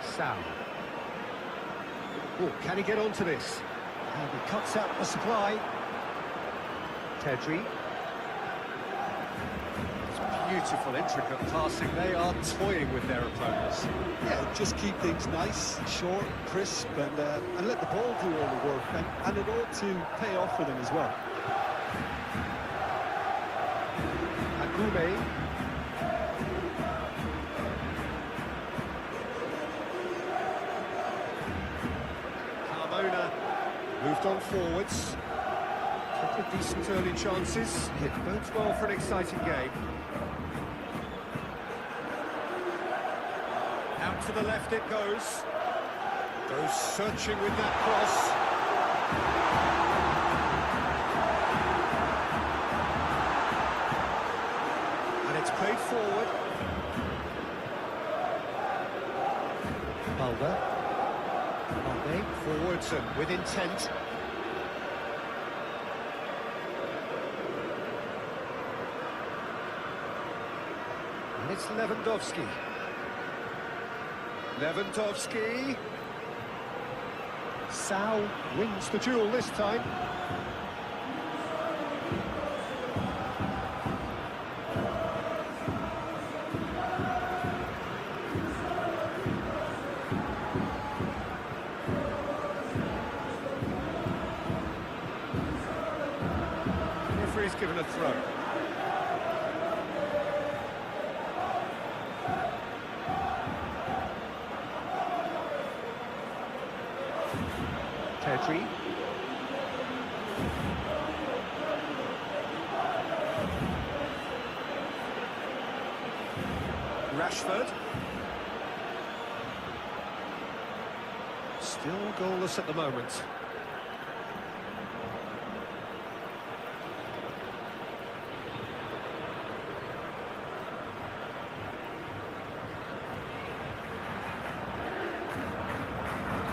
Sam. Oh, can he get onto this? And he cuts out the supply. Tedri. It's beautiful, intricate passing. They are toying with their opponents. Yeah, just keep things nice, short, crisp, and let the ball do all the work, and it ought to pay off for them as well. Agume. Carmona moved on forwards. Couple of decent early chances. It bodes well for an exciting game. Out to the left it goes. Goes searching with that cross. And it's played forward. Balda. Balde forwards and with intent. And it's Lewandowski. Lewandowski. Sau wins the duel this time. If referee's given a throw. Pedri. Rashford. Still goalless at the moment.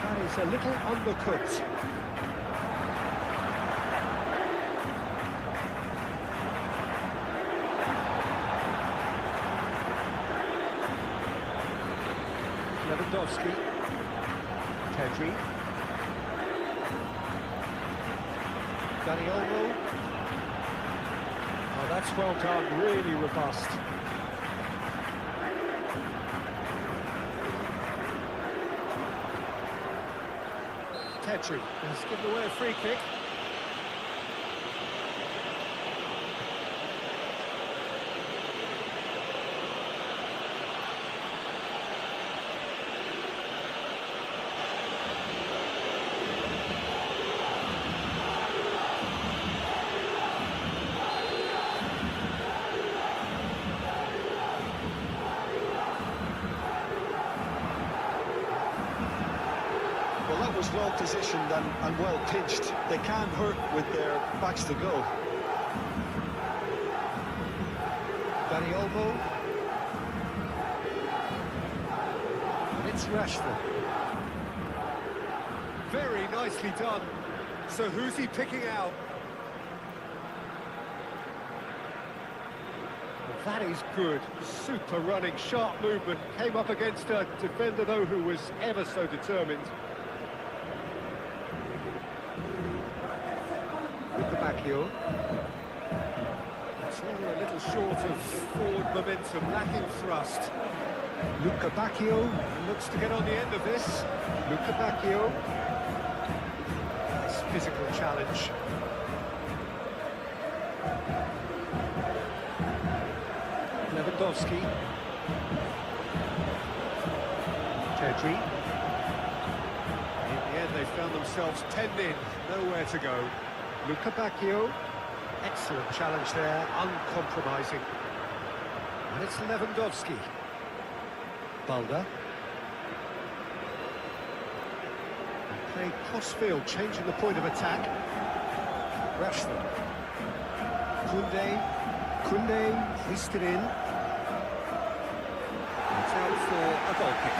That is a little undercooked. Lewandowski. Pedri. Dani Olmo. Oh, that's well done, really robust. Pedri has given away a free kick. Well, that was well positioned and well pitched. They can't hurt with their backs to go. Dani Olmo. And it's Rashford. Very nicely done. So who's he picking out? That is good. Super running, sharp movement. Came up against a defender, though, who was ever so determined. Luka Bacchio. It's all a little short of forward momentum, lacking thrust. Luka Bacchio looks to get on the end of this. Luka Bacchio. Nice physical challenge. Lewandowski. Pedri. In the end, they found themselves penned in, nowhere to go. Luka Bacchio. Excellent challenge there, uncompromising. And it's Lewandowski. Balda. Play cross-field, changing the point of attack. Rashford. Koundé hoisted in. It's out for a goal kick.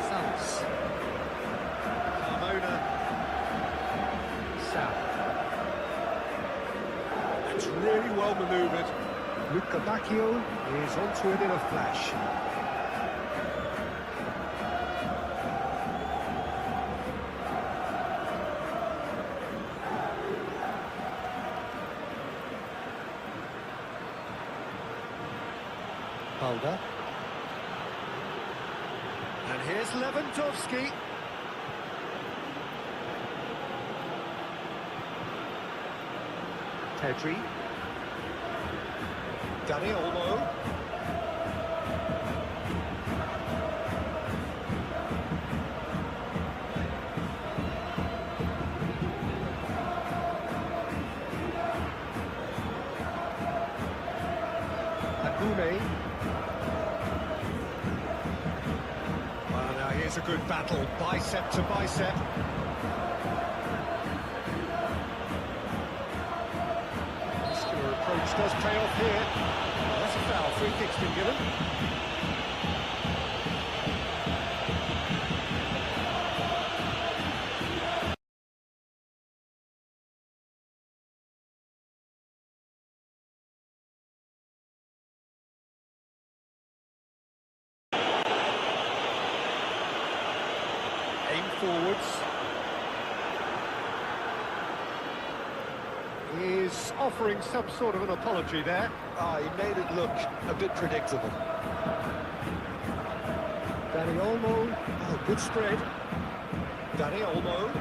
Salas. Carmona. Sal. It's really well manoeuvred. Luka Bacchio is onto it in a flash. Balda. And here's Lewandowski. Pedri. Dani Olmo. Agume. Well, now here's a good battle, bicep to bicep. Muscular approach does pay off here. Well, that's a foul, free kick's been given. Aim forwards. He's offering some sort of an apology there. He made it look a bit predictable. Dani Olmo, oh, good spread. Dani Olmo.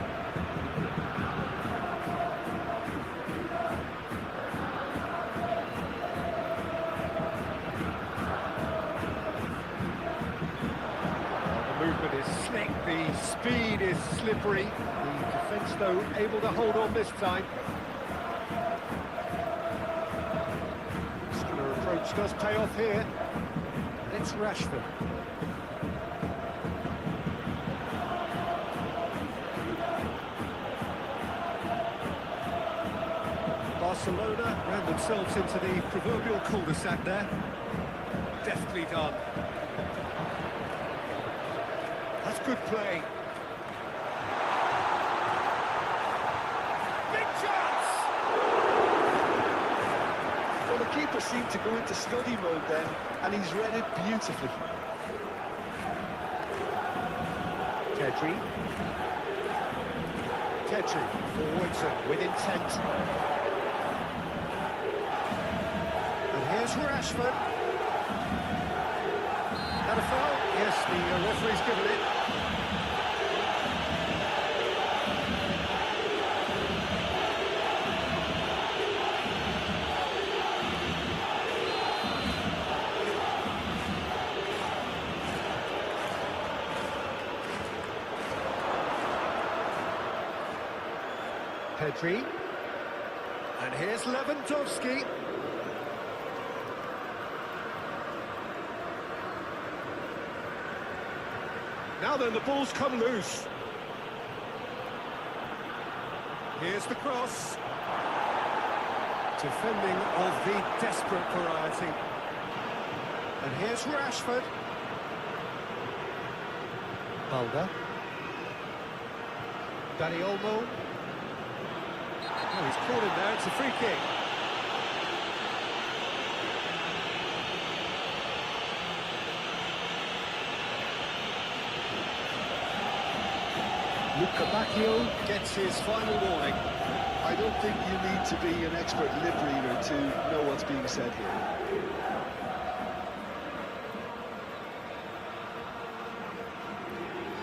The movement is slick, the speed is slippery. The defence, though, able to hold on this time. Muscular approach does pay off here. It's Rashford. Barcelona ran themselves into the proverbial cul-de-sac there. Deftly done. That's good play. Big chance! Well, the keeper seemed to go into study mode then, and he's read it beautifully. Tedri. Tedri forwards and with intent. And here's Rashford. That a foul? Yes, the referee's given it. Pedri. And here's Lewandowski. Now then, the ball's come loose. Here's the cross. Defending of the desperate variety. And here's Rashford. Balda. Dani Olmo. Oh, he's caught him there, it's a free kick. Luca Bacchio gets his final warning. I don't think you need to be an expert lip reader to know what's being said here.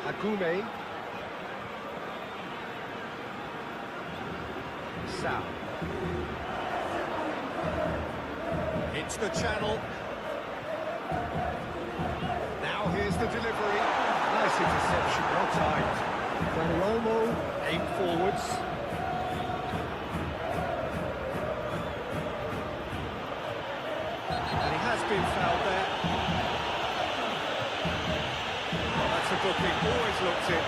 Agume. Sal. Hits the channel. Now here's the delivery. Nice interception, well timed. Dani Olmo, aim forwards. And he has been fouled there. Oh, that's a booking, always looked it.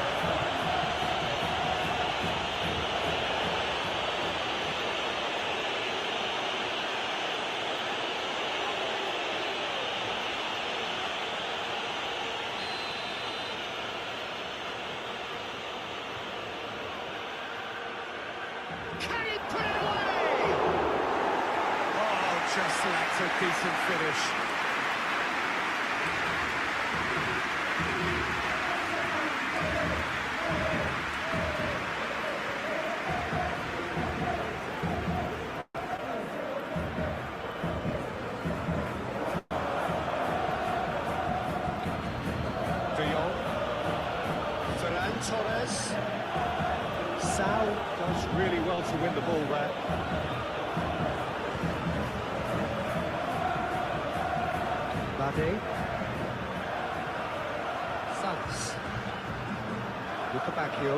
Can he put it away? Oh, just lacks a decent finish. De Jong. Ferran Torres. Sal does really well to win the ball there. Bade. Salas. Luca Bacchio.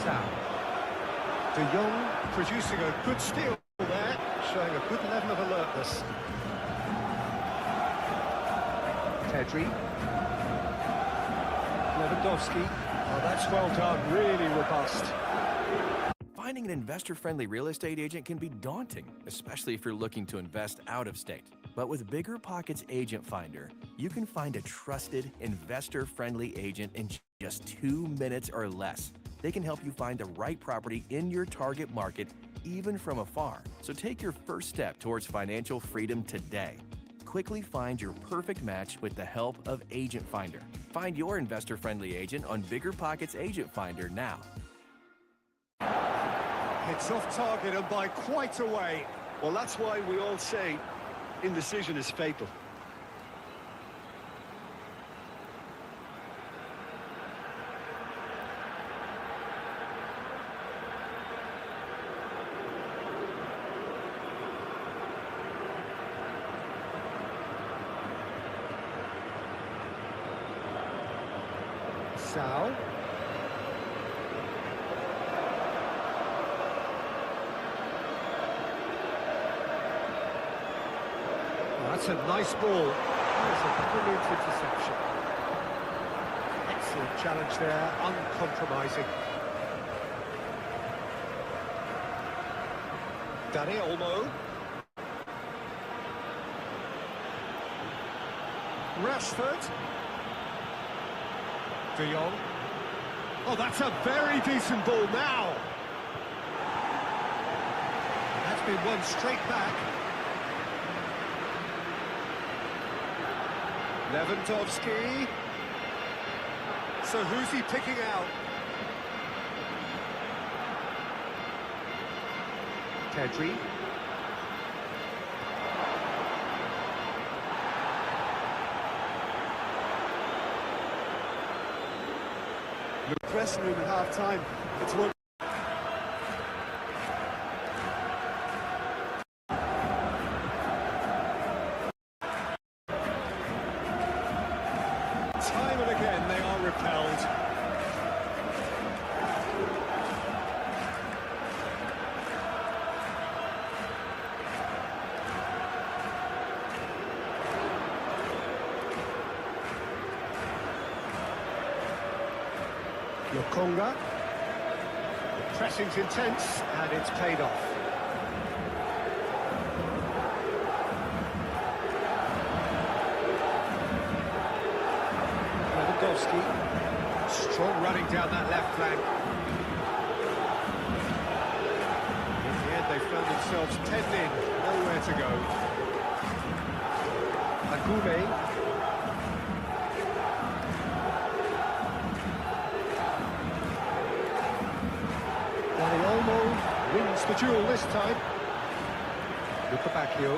Sal. De Jong producing a good steal there, showing a good level of alertness. Pedri. Lewandowski. Oh, that's well done, really robust. Finding an investor-friendly real estate agent can be daunting, especially if you're looking to invest out of state. But with Bigger Pockets Agent Finder, you can find a trusted, investor-friendly agent in just 2 minutes or less. They can help you find the right property in your target market, even from afar. So take your first step towards financial freedom today. quickly find your perfect match with the help of Agent Finder. Find your investor-friendly agent on BiggerPockets Agent Finder now. It's off target and by quite a way. Well, that's why we all say indecision is fatal. Sal. That's a nice ball. That's a brilliant interception. Excellent challenge there, uncompromising. Dani Olmo. Rashford. De Jong. Oh, that's a very decent ball now. That's been won straight back. Lewandowski. So who's he picking out? Pedri. The dressing room at half-time. It's one. Time and again they are repelled. Lokonga. The pressing's intense and it's paid off. Lewandowski. Strong running down that left flank. In the end, they found themselves 10 in, nowhere to go. Agume. Dani Olmo wins the duel this time. Luka Bacchio.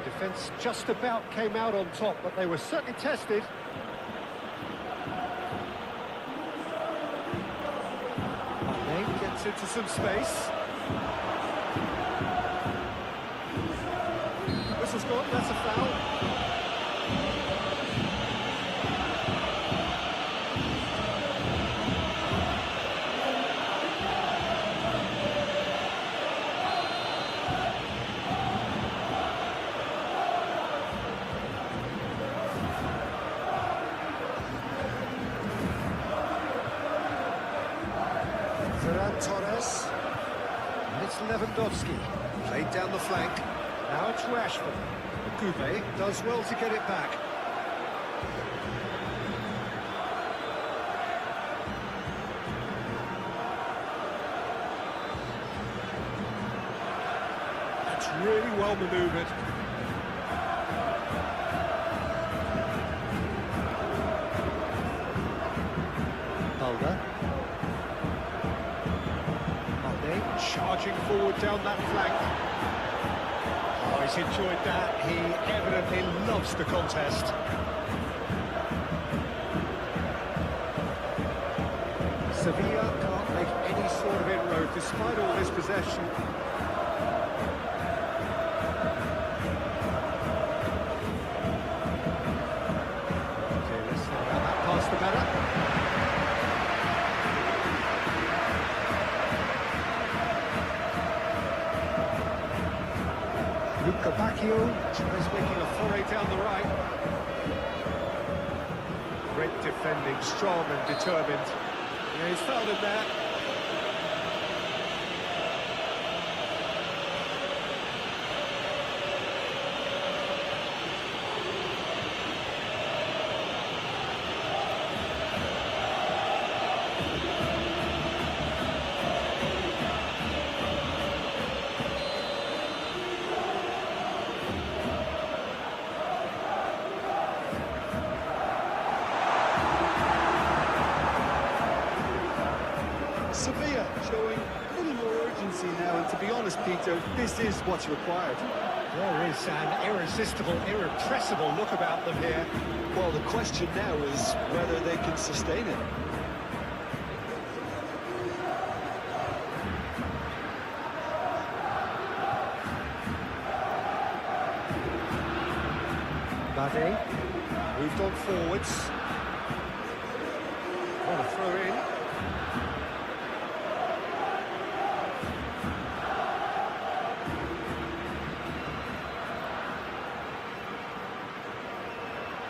Defence just about came out on top, but they were certainly tested. Mane gets into some space. Whistle's gone, that's a foul. Ferran Torres. And it's Lewandowski. Played down the flank. Now it's Rashford. Agume does well to get it back. That's really well manoeuvred. Mulder. Charging forward down that flank. Oh, he's enjoyed that. He evidently loves the contest. Sevilla can't make any sort of inroad despite all this possession. Okay, let's see how that passed the better. Luka Bacchio tries making a foray down the right. Great defending, strong and determined. Yeah, he's fouled him there. Sevilla showing a little more urgency now, and to be honest, Peter, this is what's required. There is an irresistible, irrepressible look about them here. Well, the question now is whether they can sustain it. Bade moved on forwards. On a throw in.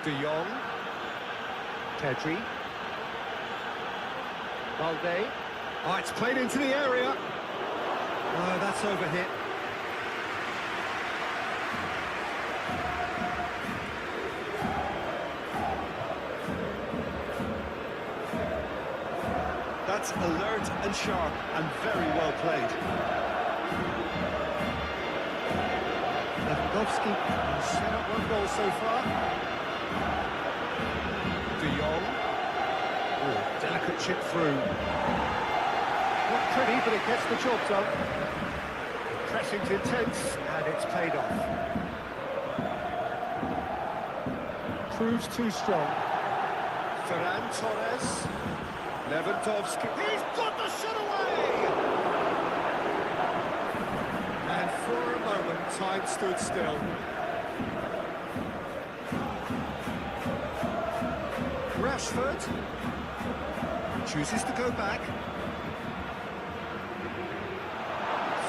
De Jong. Pedri. Balde. Oh, it's played into the area. Oh, that's overhit. That's alert and sharp and very well played. Lewandowski has set up one goal so far. De Jong. Oh, delicate chip through. Not pretty, but it gets the job done. Pressing's intense, and it's paid off. Proves too strong. Ferran Torres. Lewandowski. He's got the shot away! And for a moment, time stood still. Rashford chooses to go back.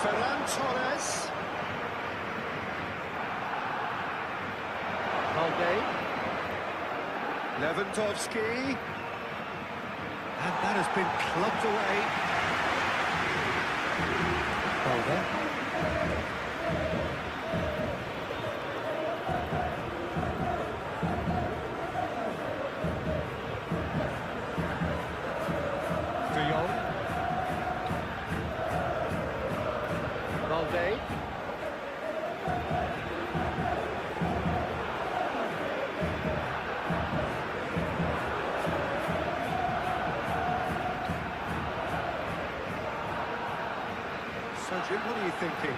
Ferran Torres. Balde. Lewandowski. And that has been clubbed away. Balde. De Jong. Balde. So, Jim, what are you thinking?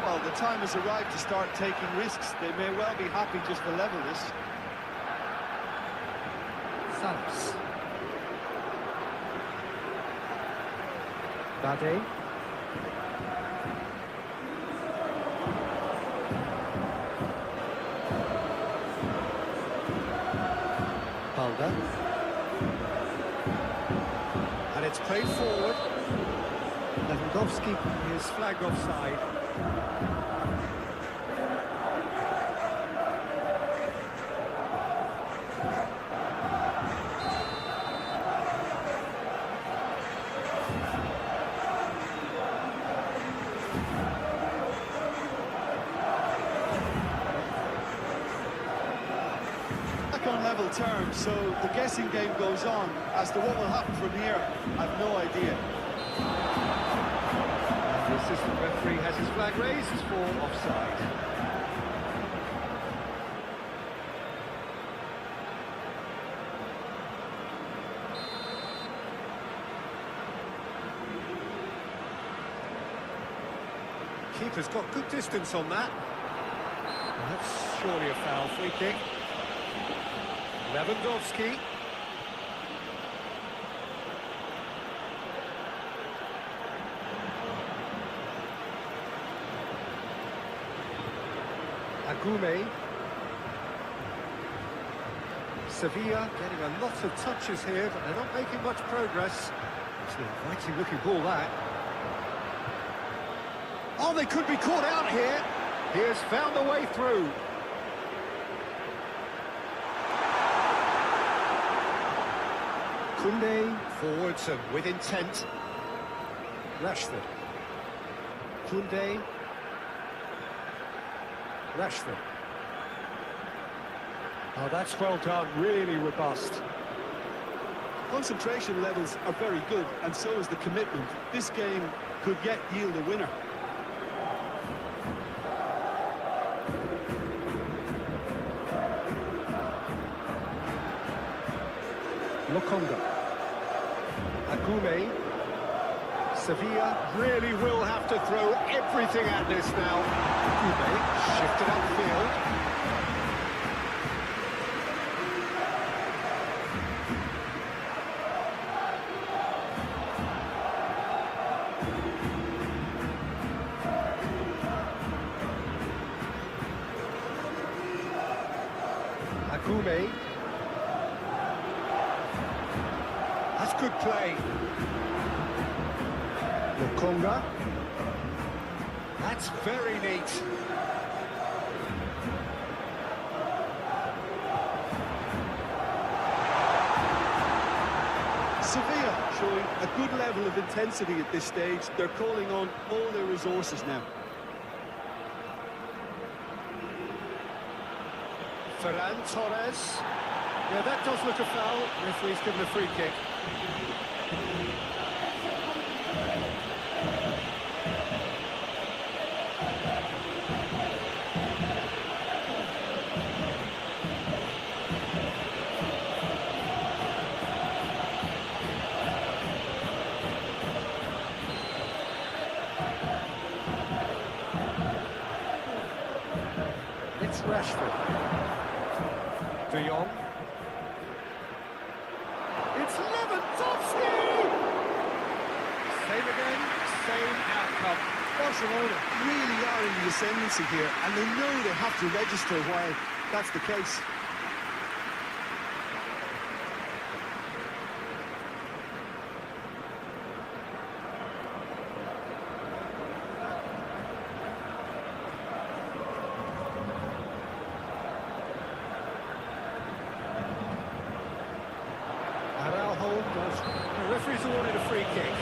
Well, the time has arrived to start taking risks. They may well be happy just to level this. Salas. Bade. Balde. And it's played forward. Lewandowski is flagged offside. Back on level terms, so the guessing game goes on. As to what will happen from here, I've no idea. The assistant referee has his flag raised for offside. Keeper's got good distance on that. And that's surely a foul. Free kick. Lewandowski. Agume. Sevilla getting a lot of touches here, but they're not making much progress. It's an inviting looking ball, that. Oh, they could be caught out here. He has found the way through. Koundé forwards and with intent. Rashford. Koundé. Rashford. Oh, that's well done, really robust. Concentration levels are very good, and so is the commitment. This game could yet yield a winner. Lokonga. Agume. Sevilla really will have to throw everything at this now. Koube shifted upfield. Koube. That's good play. Lokonga. That's very neat. Sevilla showing a good level of intensity at this stage. They're calling on all their resources now. Ferran Torres. Yeah, that does look a foul. Referee's given a free kick. It's Rashford. De Jong. It's Lewandowski! Same again, same outcome. Barcelona really are in the ascendancy here, and they know they have to register why that's the case. The referee's awarded a free kick.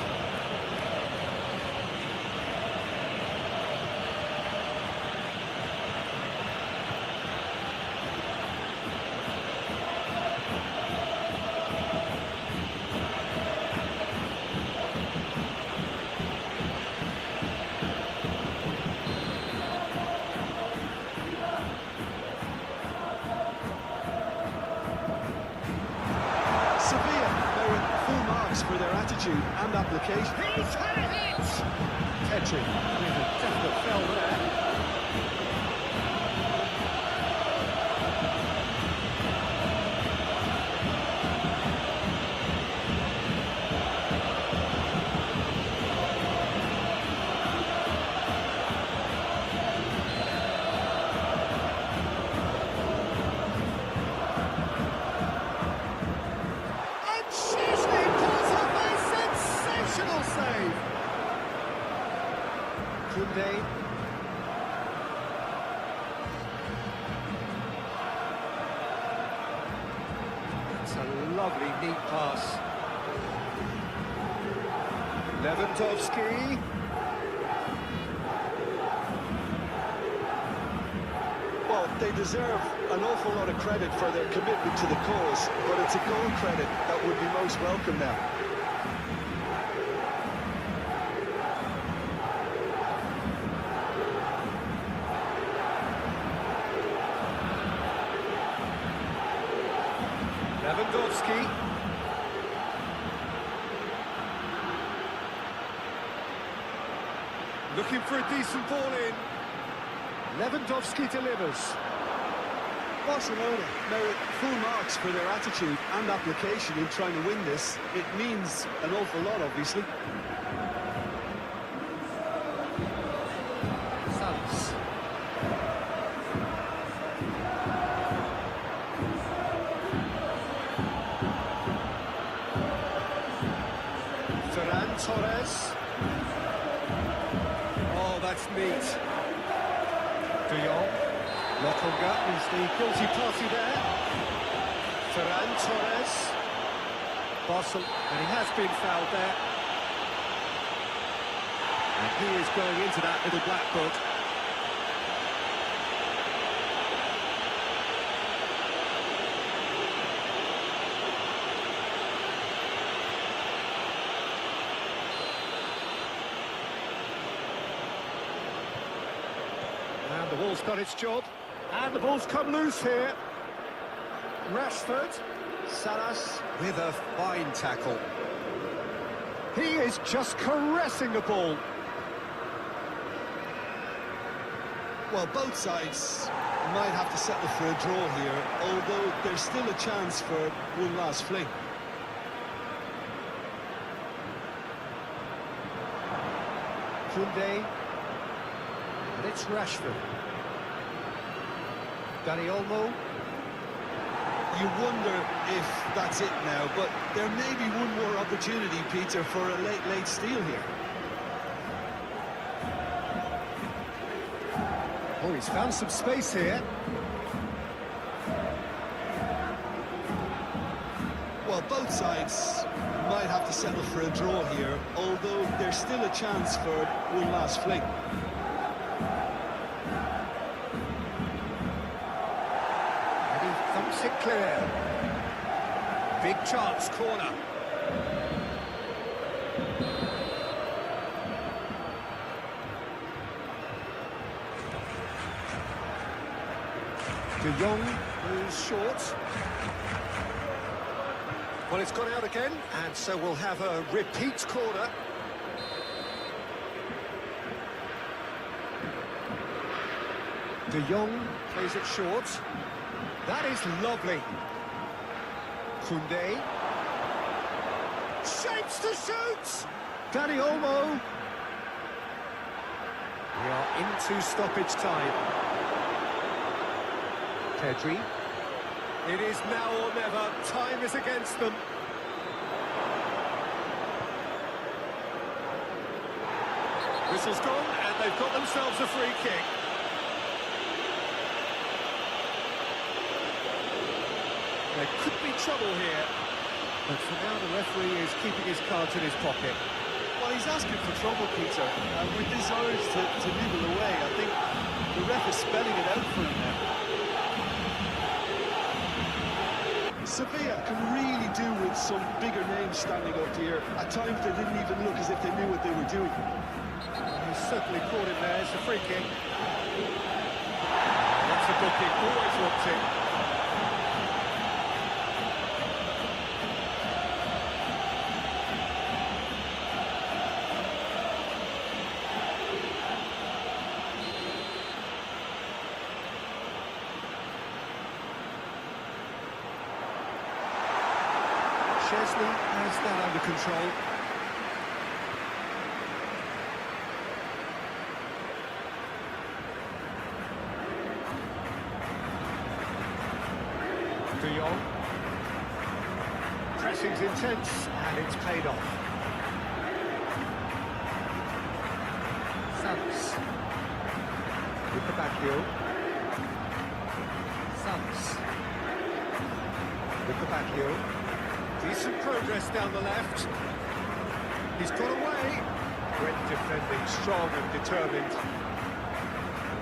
For their attitude and application. He's had a hit! Tetchy with a definite fell there. Koundé. It's a lovely, neat pass. Lewandowski. Well, they deserve an awful lot of credit for their commitment to the cause, but it's a goal credit that would be most welcome now. Lewandowski. Looking for a decent ball in. Lewandowski delivers. Barcelona merit full marks for their attitude and application in trying to win this. It means an awful lot, obviously. Sanz. Ferran Torres. Oh, that's neat. De Jong. Lokonga is the guilty party there. Ferran Torres. Barcelona, and he has been fouled there. And he is going into that little black book. And the ball's done its job. And the ball's come loose here. Rashford. Salas with a fine tackle. He is just caressing the ball. Well, both sides might have to settle for a draw here, although there's still a chance for one last fling. Koundé. And it's Rashford. Dani Olmo. You wonder if that's it now, but there may be one more opportunity, Peter, for a late steal here. Oh, he's found some space here. Well, both sides might have to settle for a draw here, although there's still a chance for one last fling. And he thumps it clear. Big chance, corner. De Jong moves short. Well, it's gone out again, and so we'll have a repeat corner. De Jong plays it short. That is lovely. Koundé. Shapes to shoot! Dani Olmo. We are into stoppage time. Pedri. It is now or never. Time is against them. Whistle's gone, and they've got themselves a free kick. There could be trouble here, but for now the referee is keeping his cards in his pocket. Well, he's asking for trouble, Peter, and with this urge to nibble away, I think the ref is spelling it out for him now. Sevilla can really do with some bigger names standing up here. At times they didn't even look as if they knew what they were doing. He's certainly caught him there. It's a free kick. That's a booking. Always wants it. Chesney has that under control. De Jong. Pressing's intense, and it's paid off. Santos. With the back heel. Santos. With the back heel. Decent progress down the left. He's got away. Great defending, strong and determined.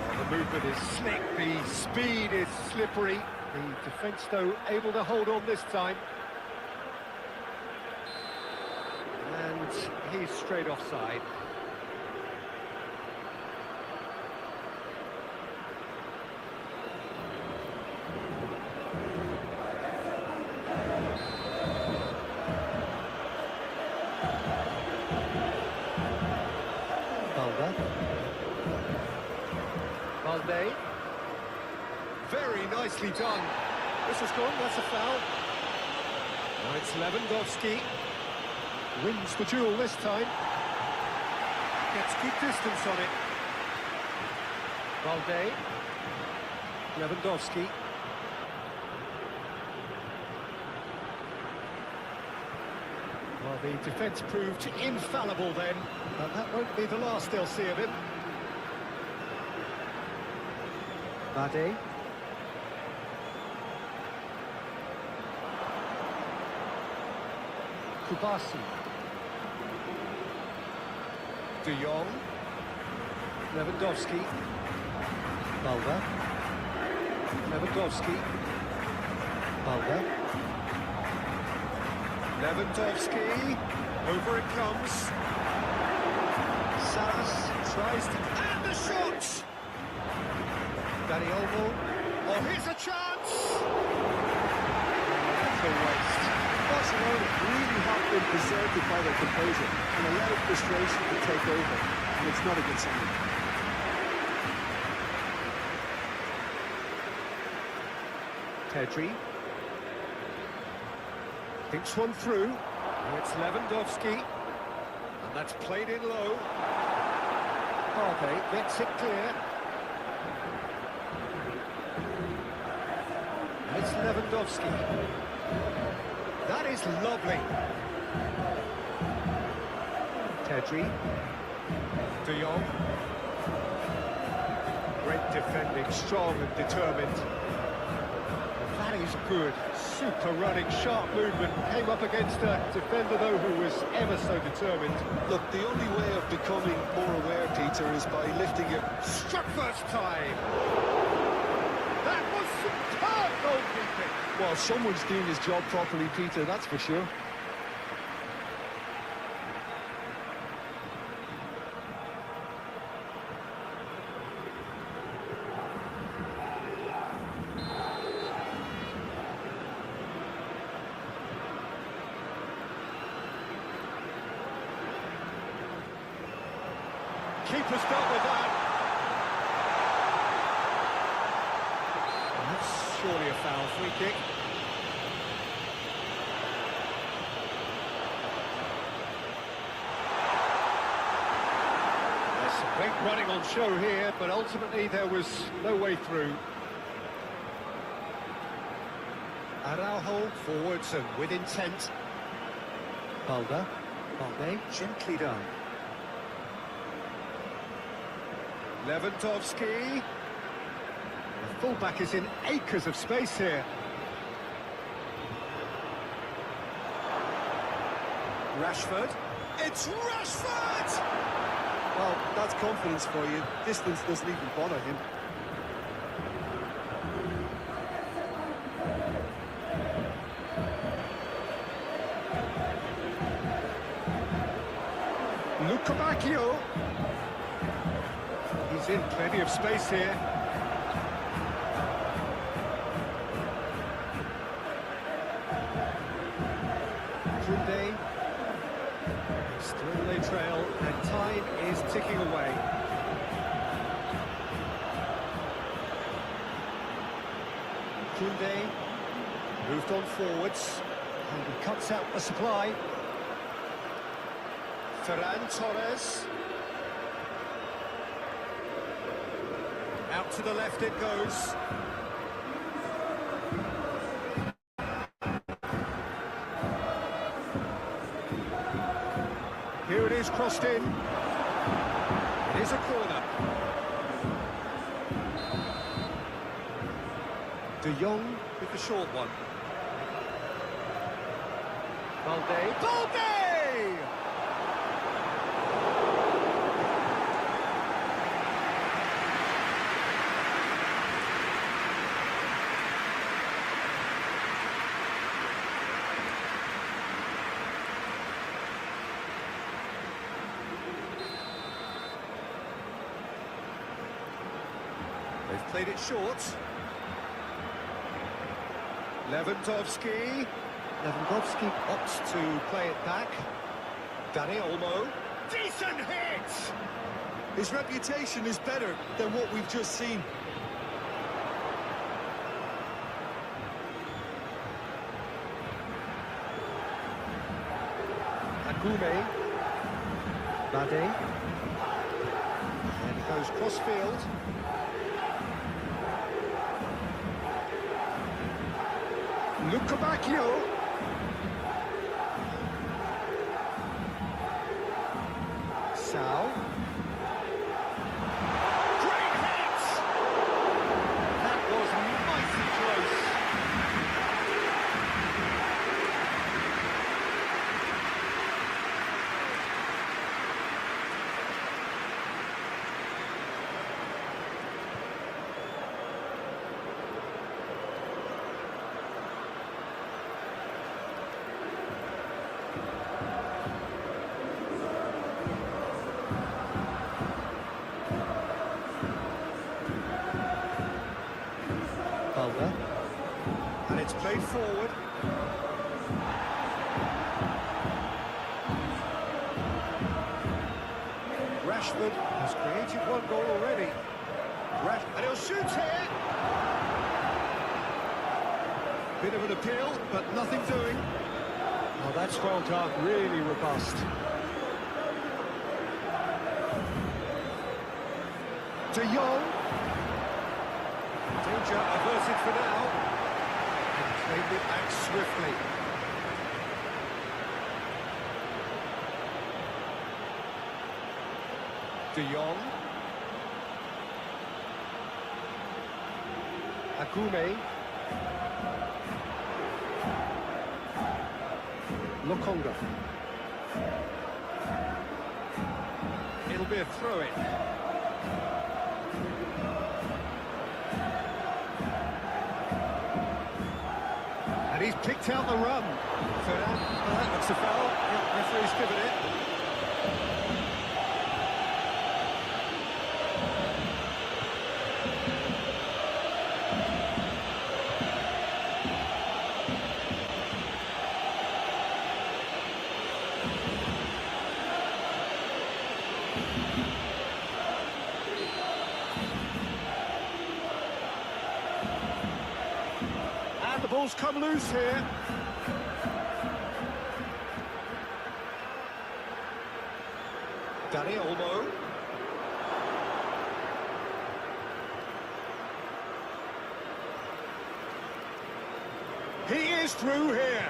Well, the movement is slick, the speed is slippery. The defence, though, able to hold on this time. And he's straight offside. Valde. Very nicely done. This is gone, that's a foul. Now it's Lewandowski. Wins the duel this time. Gets good distance on it. Valde. Lewandowski. Well, the defence proved infallible then, but that won't be the last they'll see of him. Bade. Kubasi. De Jong. Lewandowski. Balda. Lewandowski. Balda. Lewandowski. Over it comes. Salas tries to... And the shot! Dani Olmo. Oh, here's a chance! That's a waste. Barcelona really have been deserted by their composure and allowed frustration to take over, and it's not a good sign. Pedri. Thinks one through. Now it's Lewandowski. And that's played in low. Barbe gets it clear. And it's Lewandowski. That is lovely. Pedri. De Jong. Great defending, strong and determined. That is good. Super running, sharp movement. Came up against a defender, though, who was ever so determined. Look, the only way of becoming more aware, Peter, is by lifting your... Struck first time. That was superb goalkeeping. Well, someone's doing his job properly, Peter, that's for sure. Keeper's dealt with that. And that's surely a foul. Free kick. There's some great running on show here, but ultimately there was no way through. Araujo forwards and with intent. Balde gently done. Lewandowski. The fullback is in acres of space here. Rashford. It's Rashford! Well, that's confidence for you. Distance doesn't even bother him. Luka Bacchio. He's in plenty of space here. Koundé. Still they trail, and time is ticking away. Koundé moved on forwards, and he cuts out the supply. Ferran Torres. Out to the left it goes. Here it is, crossed in. It is a corner. De Jong with the short one. Balde. They've played it short. Lewandowski. Lewandowski opts to play it back. Dani Olmo. Decent hit! His reputation is better than what we've just seen. Agume. Bade. And he goes cross-field. Luka Bacchio. Sal. Great hit! That was mighty close. And it's played forward. Rashford has created one goal already. And he'll shoot here. Bit of an appeal, but nothing doing. Oh, that's well done, really robust. De Jong. Danger averted for now. And claimed it back swiftly. De Jong. Akume. Lokonga. It'll be a throw-in. And he's picked out the run. That looks a foul. Yeah, referee's given it. And the ball's come loose here. Dani Olmo. He is through here.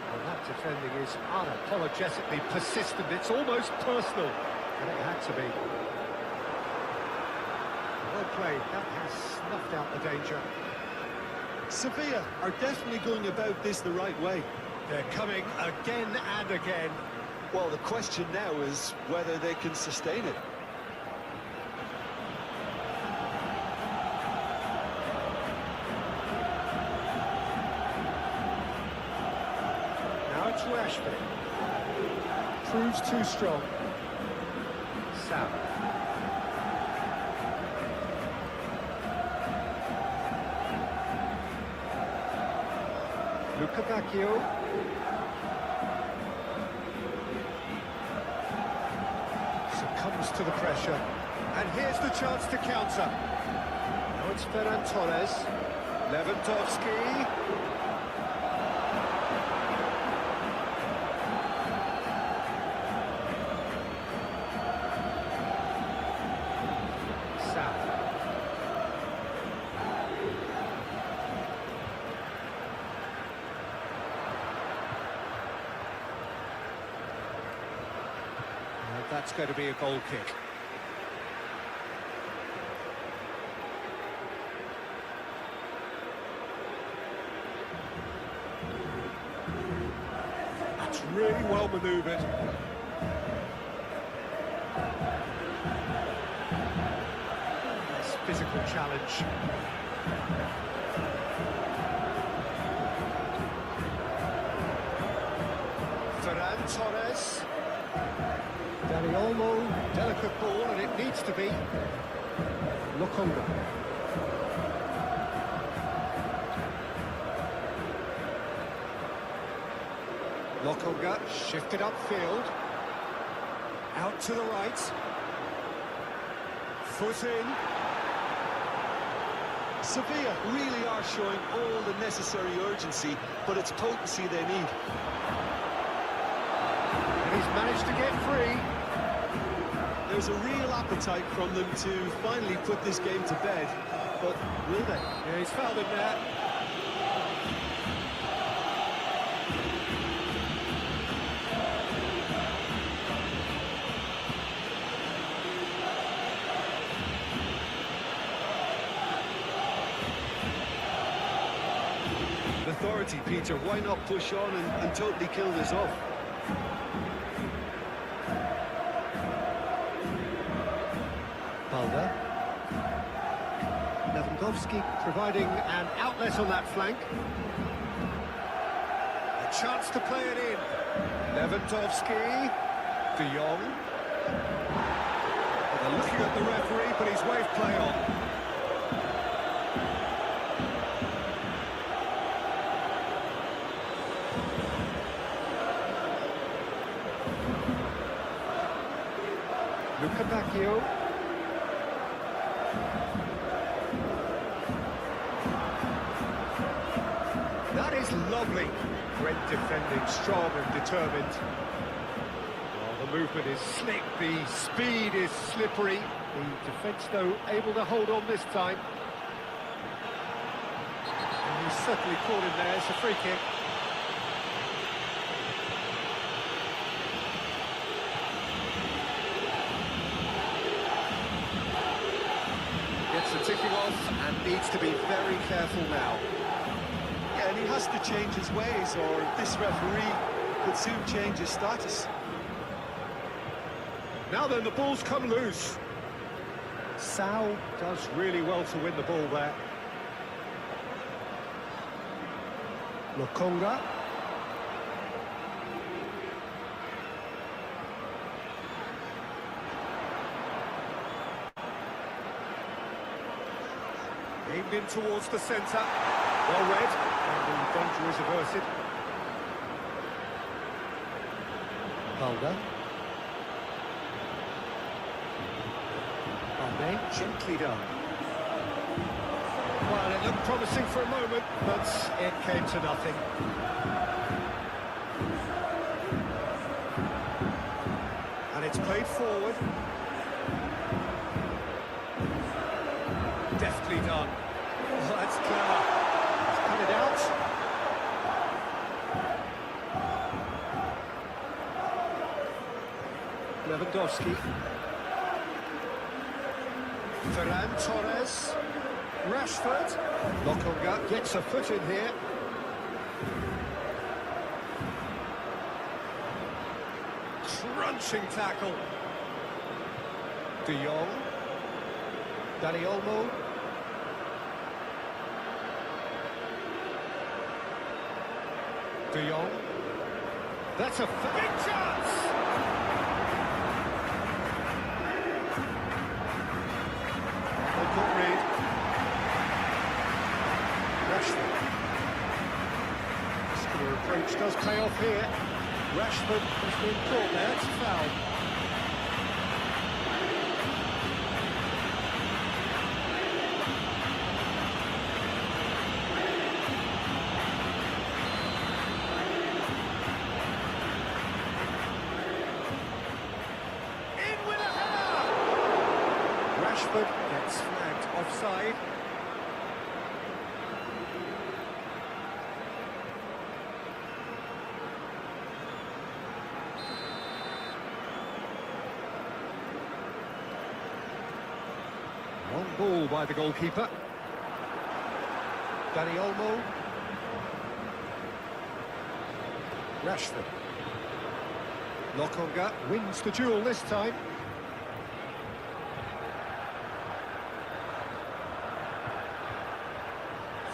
Well, that defending is unapologetically persistent. It's almost personal. And it had to be. Well played. That has snuffed out the danger. Sevilla are definitely going about this the right way. They're coming again and again. Well, the question now is whether they can sustain it. Now it's Rashford. Proves too strong. Sam. Luka Bacchio. Succumbs to the pressure. And here's the chance to counter. Now it's Ferran Torres. Lewandowski. That's going to be a goal kick. That's really well manoeuvred. Nice physical challenge. Ferran Torres. Dani Olmo, delicate ball, and it needs to be. Lokonga. Lokonga shifted upfield. Out to the right. Foot in. Sevilla really are showing all the necessary urgency, but it's potency they need. And he's managed to get free. There's a real appetite from them to finally put this game to bed, but will they? Yeah, he's fouled him there. Authority, Peter, why not push on and totally kill this off? Balda. Lewandowski providing an outlet on that flank. A chance to play it in. Lewandowski. De Jong. Well, they're looking at the referee, but he's waved play on. lovely. Great defending, strong and determined. Well, the movement is slick, the speed is slippery. The defence, though, able to hold on this time. And he's certainly caught him there. It's a free kick. Gets the ticking off and needs to be very careful now. Yeah, and he has to change his ways, or this referee could soon change his status. Now then, the ball's come loose. Sal does really well to win the ball there. Lokonga. Aimed in towards the centre. Well read, and the danger is averted. Balda. Balde, gently done. Well, it looked promising for a moment, but it came to nothing. And it's played forward. Deftly done. Oh, that's clever. He's cut it out. Lewandowski. Ferran Torres. Rashford. Lokonga gets a foot in here. Crunching tackle. De Jong. Dani Olmo. De Jong. That's a big chance! They caught Reed. Rashford. Muscular approach does pay off here. Rashford has been caught there. It's a foul. Rashford gets flagged offside. Long ball by the goalkeeper. Dani Olmo. Rashford. Lokonga wins the duel this time.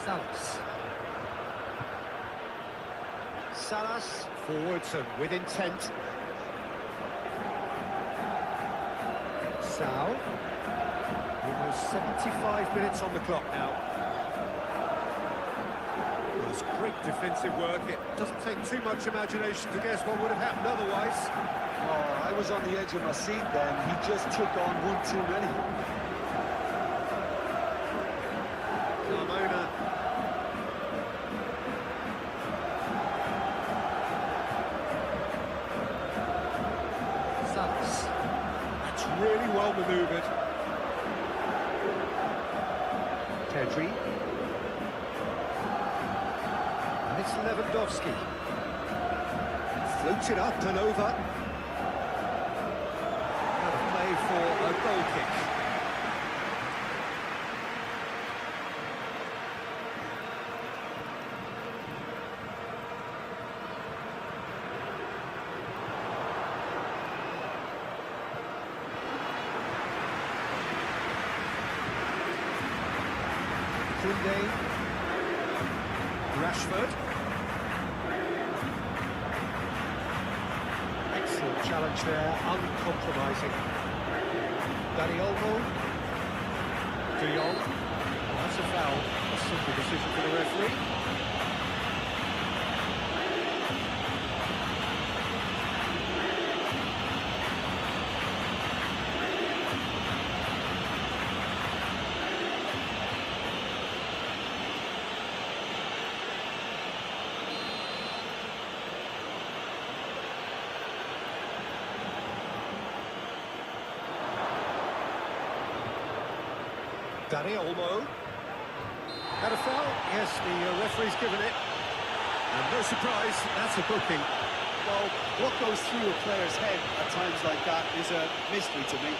Salas. Salas forwards and with intent. Sal. Almost 75 minutes on the clock now. Well, it's great defensive work. It doesn't take too much imagination to guess what would have happened otherwise. Oh, I was on the edge of my seat then. He just took on one too many. Carmona. Salas. That's really well manoeuvred. Pedri. And it's Lewandowski. Floats it up and over. Out of play for a goal kick. Koundé. Rashford. Excellent challenge there, uncompromising. Dani Olmo. De Jong. Well, that's a foul. A simple decision for the referee. Dani Olmo. Had a foul? Yes, the referee's given it. And no surprise, that's a booking. Well, what goes through a player's head at times like that is a mystery to me.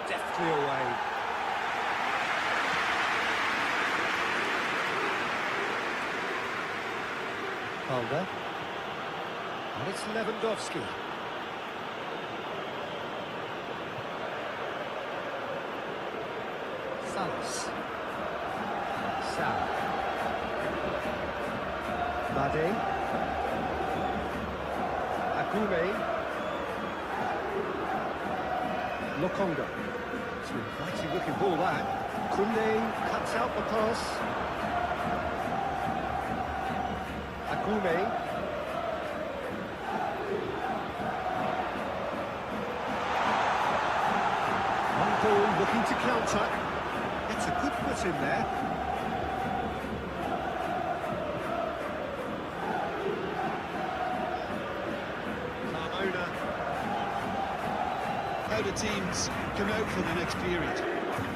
Deftly away. Calder. And it's Lewandowski. Salas. Sal. Bade. Agume. Lokonga. It's an inviting looking ball that. Kunde cuts out the pass. Agume. One ball looking to counter. It's a good put in there. Carmona. How do teams come out for the next period?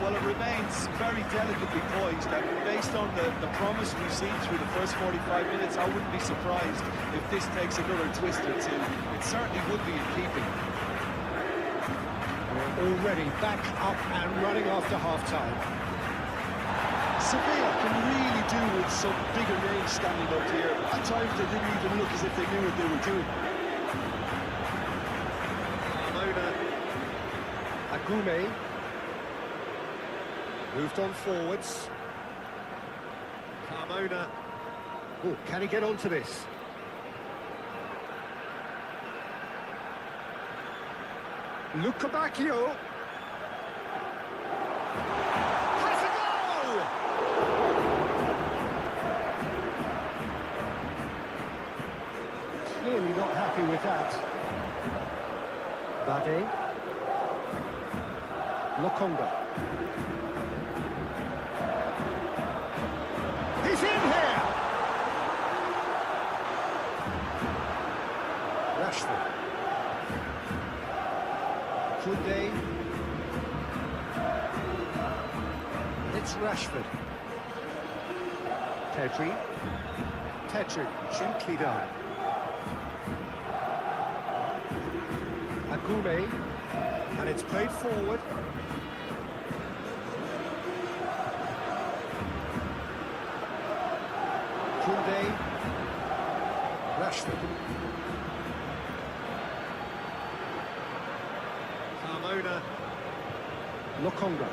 Well, it remains very delicately poised, and based on the promise we've seen through the first 45 minutes, I wouldn't be surprised if this takes another twist or two. It certainly would be in keeping. We're already back up and running after half-time. Sevilla can really do with some bigger names standing up here. At times they didn't even look as if they knew what they were doing. Carmona. Agume. Moved on forwards. Carmona. Oh, can he get onto this? Luca Bacchio. Has a goal! Clearly not happy with that. Bade. Lokonga. He's in here! Rashford. Kunde. It's Rashford. Pedri. Pedri, gently done. Agume. And it's played forward. Kunde. Rashford. Carmona. Lokonga.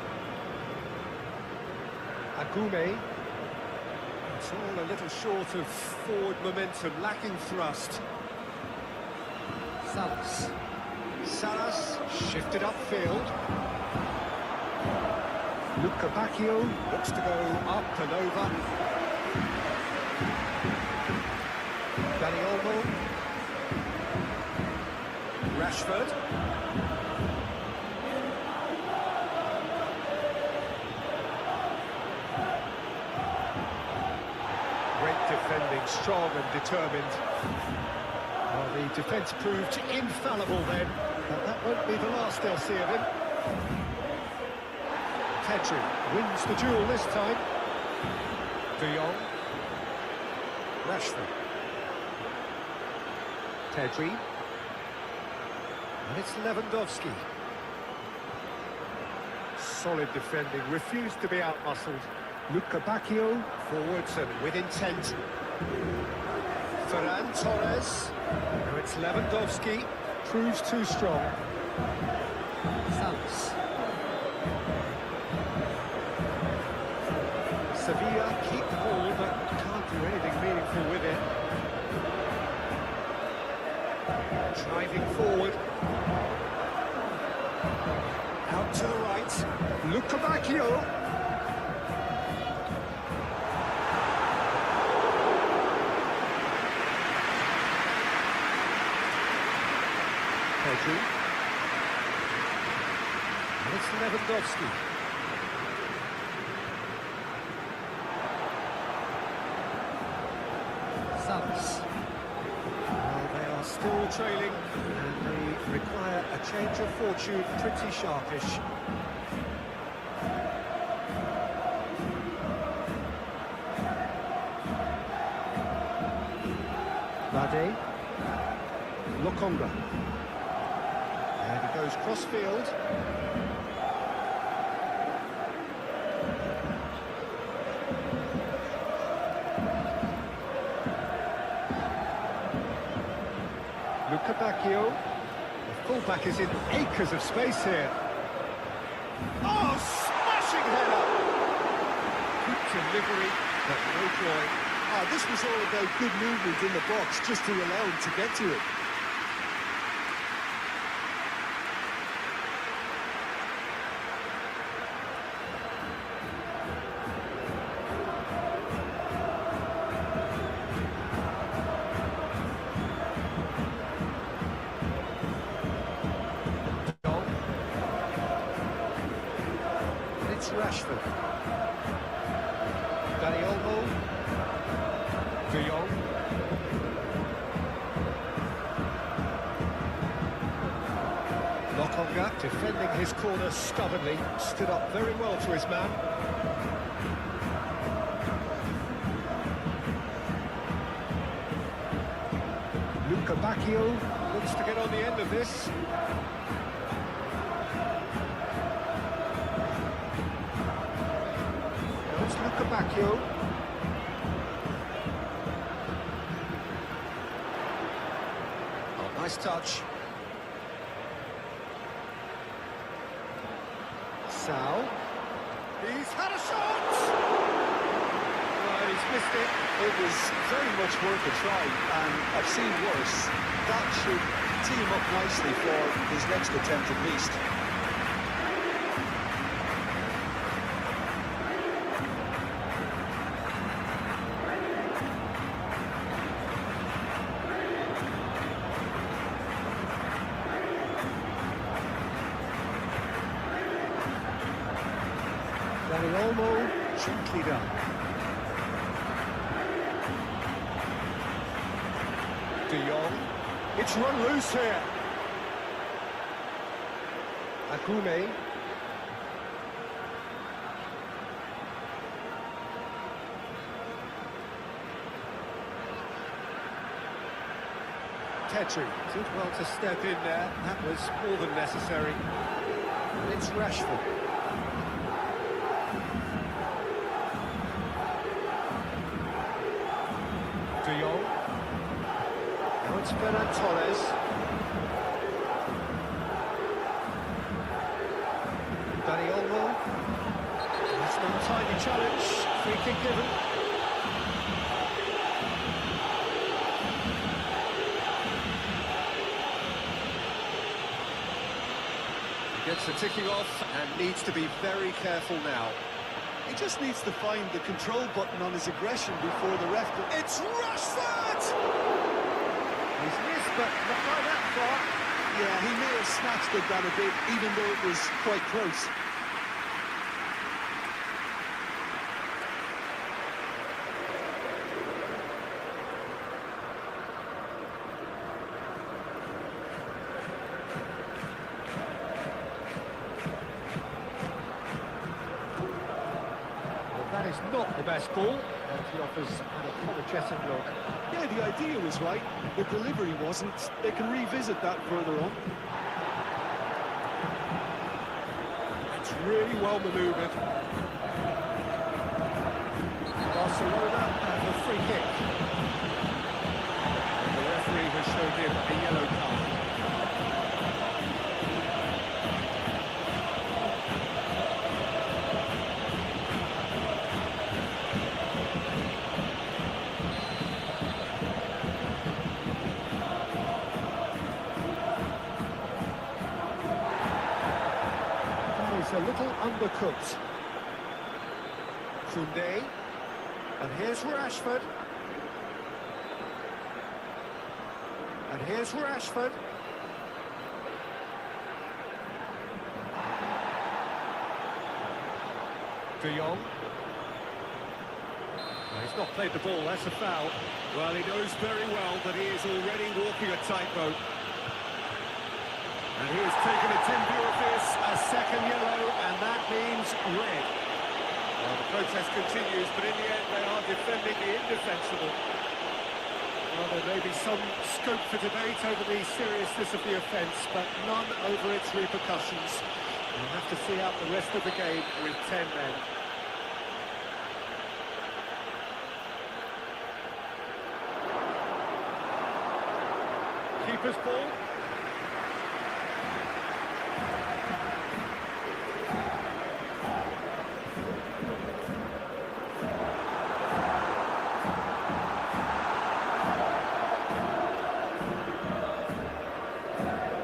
Agume. It's all a little short of forward momentum, lacking thrust. Salas. Salas shifted upfield. Luca Bacchio looks to go up and over. Dani Olmo. Rashford. Great defending, strong and determined. Well, the defence proved infallible then, but that won't be the last they'll see of him. Pedri wins the duel this time. De Jong. Rashford. Pedri. And it's Lewandowski. Solid defending, refused to be outmuscled. Luca Bacchio, forwards and with intent. Ferran Torres. Now it's Lewandowski. Proves too strong. Salas. Sevilla keep the ball, but can't do anything meaningful with it. Driving forward. Out to the right. Luca Bacchio. Pedri. And it's Lewandowski. trailing, and they require a change of fortune, pretty sharpish. Bade, Lokonga, and he goes cross-field. Luca Bacchio, the fullback is in acres of space here. Oh, smashing header! Good delivery, but no joy. This was all about good movement in the box just to allow him to get to it. It's Rashford. Dani Olmo. De Jong. Lokonga defending his corner stubbornly, stood up very well to his man. Luca Bacchio looks to get on the end of this. It's Luca Bacchio. Oh, nice touch. Sal. He's had a shot! Well, he's missed it. It was very much worth a try, and I've seen worse. That should tee him up nicely for his next attempt at least. Dani Olmo, gently done. De Jong, it's run loose here. Agume. Tedri did well to step in there. That was more than necessary. And it's Rashford. De Jong. Now it's Ferran Torres. Dani Olmo. That's an untidy challenge. Free kick given. Gets the ticking off and needs to be very careful now. He just needs to find the control button on his aggression before the ref... It's Rashford! He's missed, but not by that far. Yeah, he may have snatched it down a bit, even though it was quite close. That is not the best ball, and he offers an apologetic look. Yeah, the idea was right. The delivery wasn't. They can revisit that further on. It's really well manoeuvred. Barcelona have a free kick. And the referee has shown him a yellow card. A little undercooked. Koundé, and here's Rashford. And here's Rashford. De Jong. He's not played the ball, that's a foul. Well, he knows very well that he is already walking a tightrope. And he has taken a dim view of this, a second yellow, and that means red. Well, the protest continues, but in the end they are defending the indefensible. Well, there may be some scope for debate over the seriousness of the offence, but none over its repercussions. We'll have to see out the rest of the game with 10 men. Keeper's ball.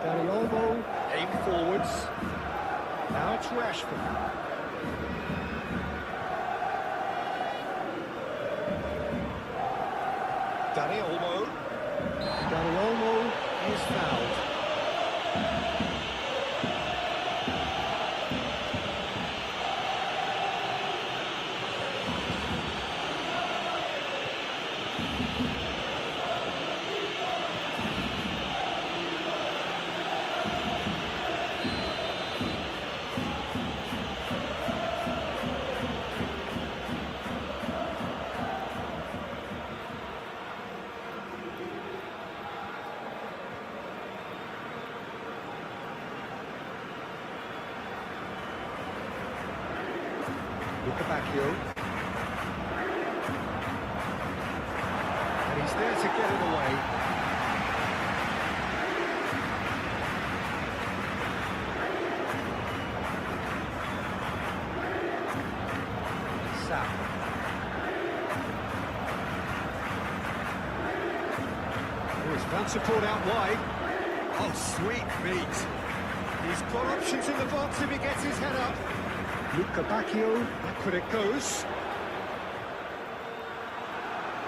Dani Olmo, aim forwards. Now it's Rashford. Dani Olmo. Dani Olmo is fouled. Lukebakio. And he's there to get it away. Sam. He's found support out wide. Oh, sweet beat. He's got options in the box if he gets his head up. Lukebakio, back it goes.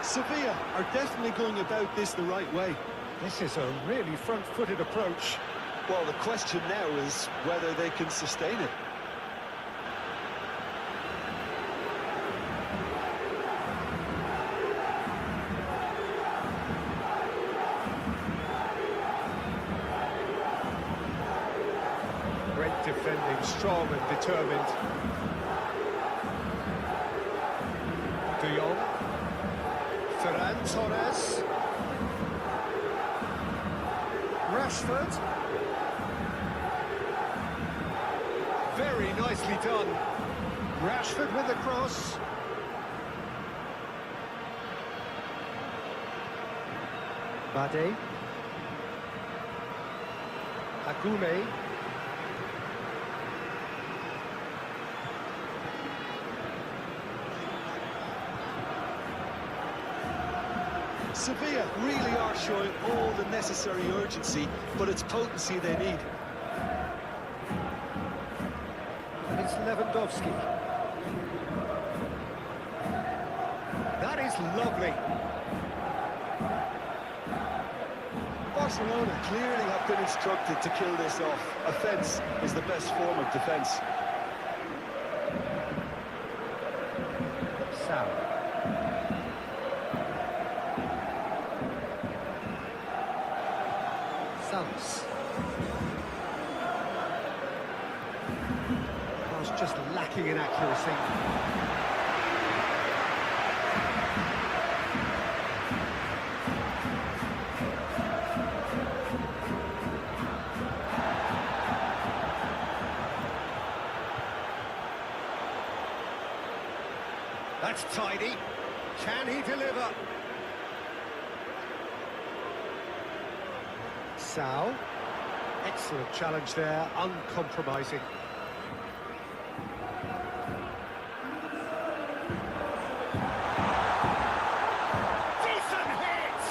Sevilla are definitely going about this the right way. This is a really front-footed approach. Well, the question now is whether they can sustain it. Great defending, strong and determined. De Jong. Ferran Torres. Rashford. Very nicely done. Rashford with the cross. Bade. Agume. Sevilla really are showing all the necessary urgency, but it's potency they need. And it's Lewandowski. That is lovely. Barcelona clearly have been instructed to kill this off. Offence is the best form of defence. Sam. Salas. Pass just lacking in accuracy. That's tidy. Can he deliver? Sao. Excellent challenge there, uncompromising. Decent hit!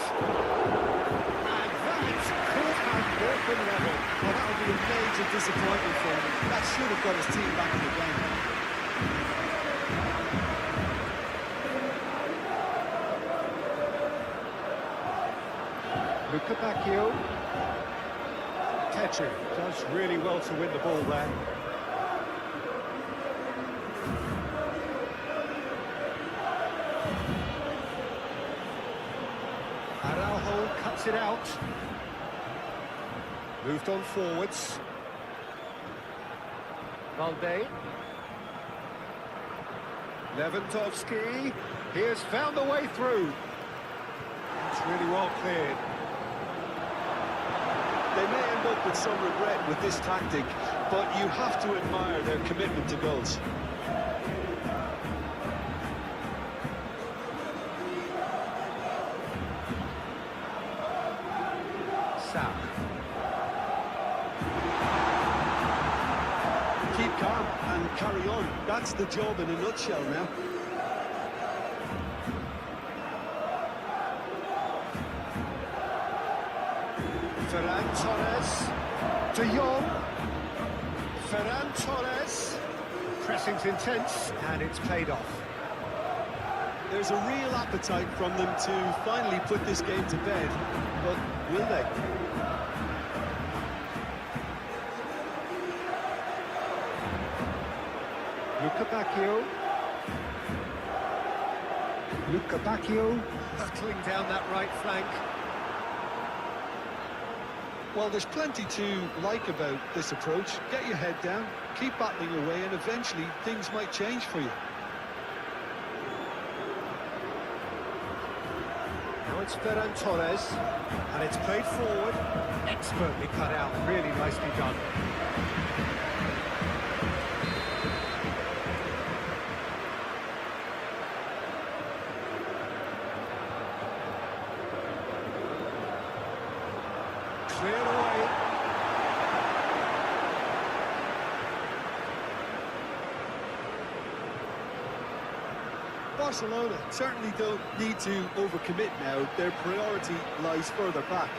And that's caught at open level. Well, that would be a major disappointment for him. That should have got his team back in the game. Lukebakio. Tetri does really well to win the ball there. gets it out. Moved on forwards. Valde. Lewandowski. He has found the way through. It's really well cleared. They may end up with some regret with this tactic, but you have to admire their commitment to goals. Sam. Keep calm and carry on. That's the job in a nutshell now. Ferran Torres. De Jong. Ferran Torres. Pressing's intense, and it's paid off. There's a real appetite from them to finally put this game to bed, but will they? Luca Bacchio. Luca Bacchio hurtling down that right flank. Well, there's plenty to like about this approach. Get your head down, keep battling away, and eventually things might change for you. Now it's Ferran Torres, and it's played forward. Expertly cut out, really nicely done. Cleared away. Barcelona certainly don't need to overcommit now. Their priority lies further back.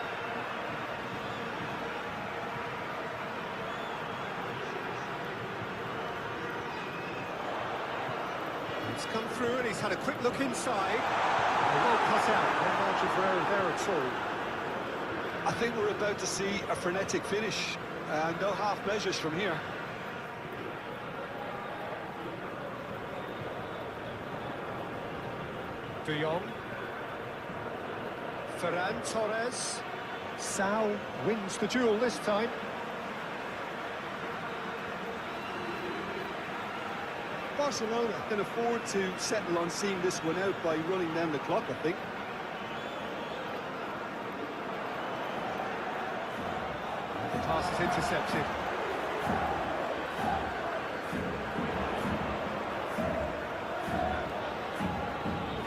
He's come through and he's had a quick look inside. Well cut out, no margin for error there at all. I think we're about to see a frenetic finish. No half measures from here. De Jong. Ferran Torres. Sao wins the duel this time. Barcelona can afford to settle on seeing this one out by running down the clock, I think. The pass is intercepted.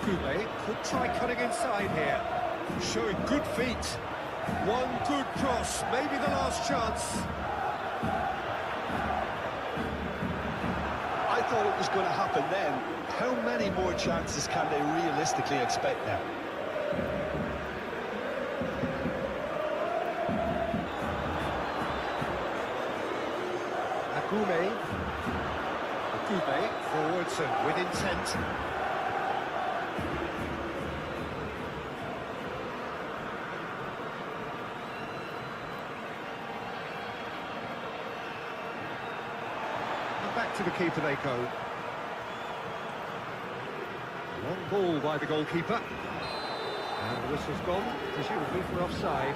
Koubé could try cutting inside here. Showing good feet. One good cross, maybe the last chance. I thought it was going to happen then. How many more chances can they realistically expect now? Agume. Koubé forwards and with intent. Back to the keeper they go. Long ball by the goalkeeper. And the whistle's gone, presumably for offside.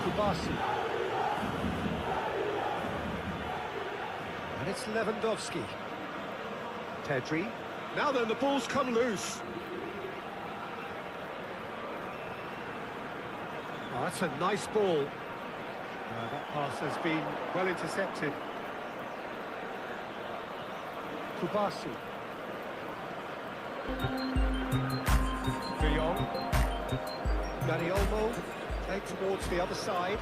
Kubasi. And it's Lewandowski. Pedri. Now then, the ball's come loose. Oh, that's a nice ball. That pass has been well intercepted. Kubasi. De Jong. Dani Olmo. Played towards the other side.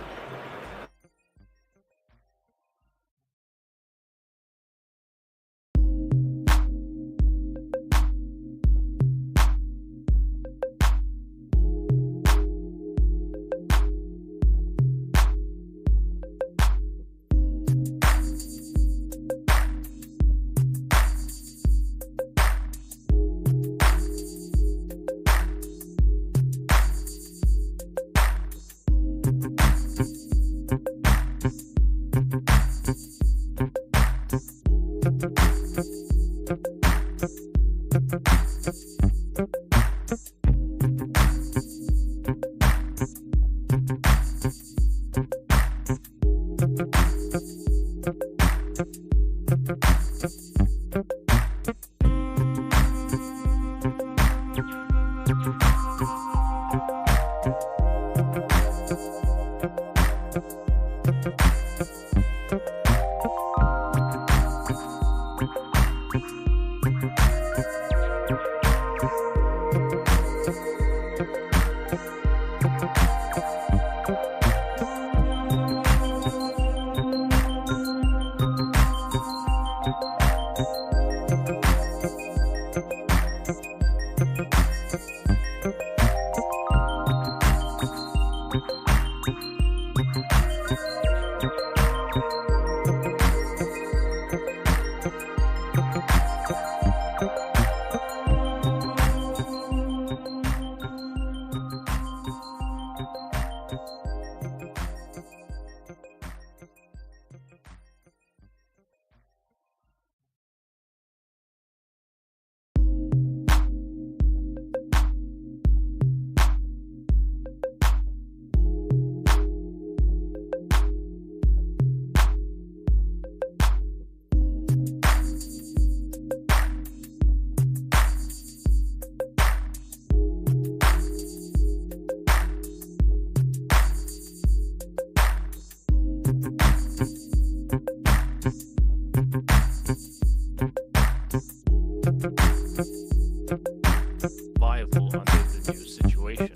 Viable under the new situation.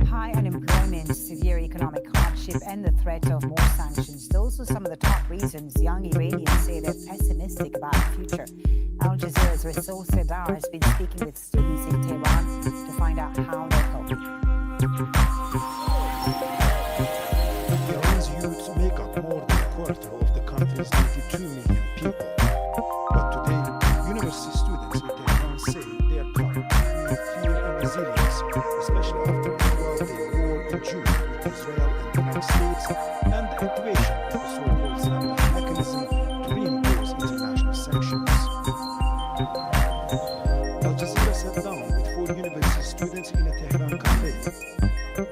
High unemployment, severe economic hardship, and the threat of more sanctions. Those are some of the top reasons young Iranians say they're pessimistic about the future. Al Jazeera's Rasool Sardar has been speaking with students in Tehran to find out how they're coping. Iran's youth make up more than a quarter of the country's 92 million people. But today, university students in Tehran say they are caught with fear and resilience, especially after the 12-day war in June with Israel and the United States and the activation of the so-called snapback mechanism to reimpose international sanctions. Al Jazeera sat down with 4 university students in a Tehran cafe.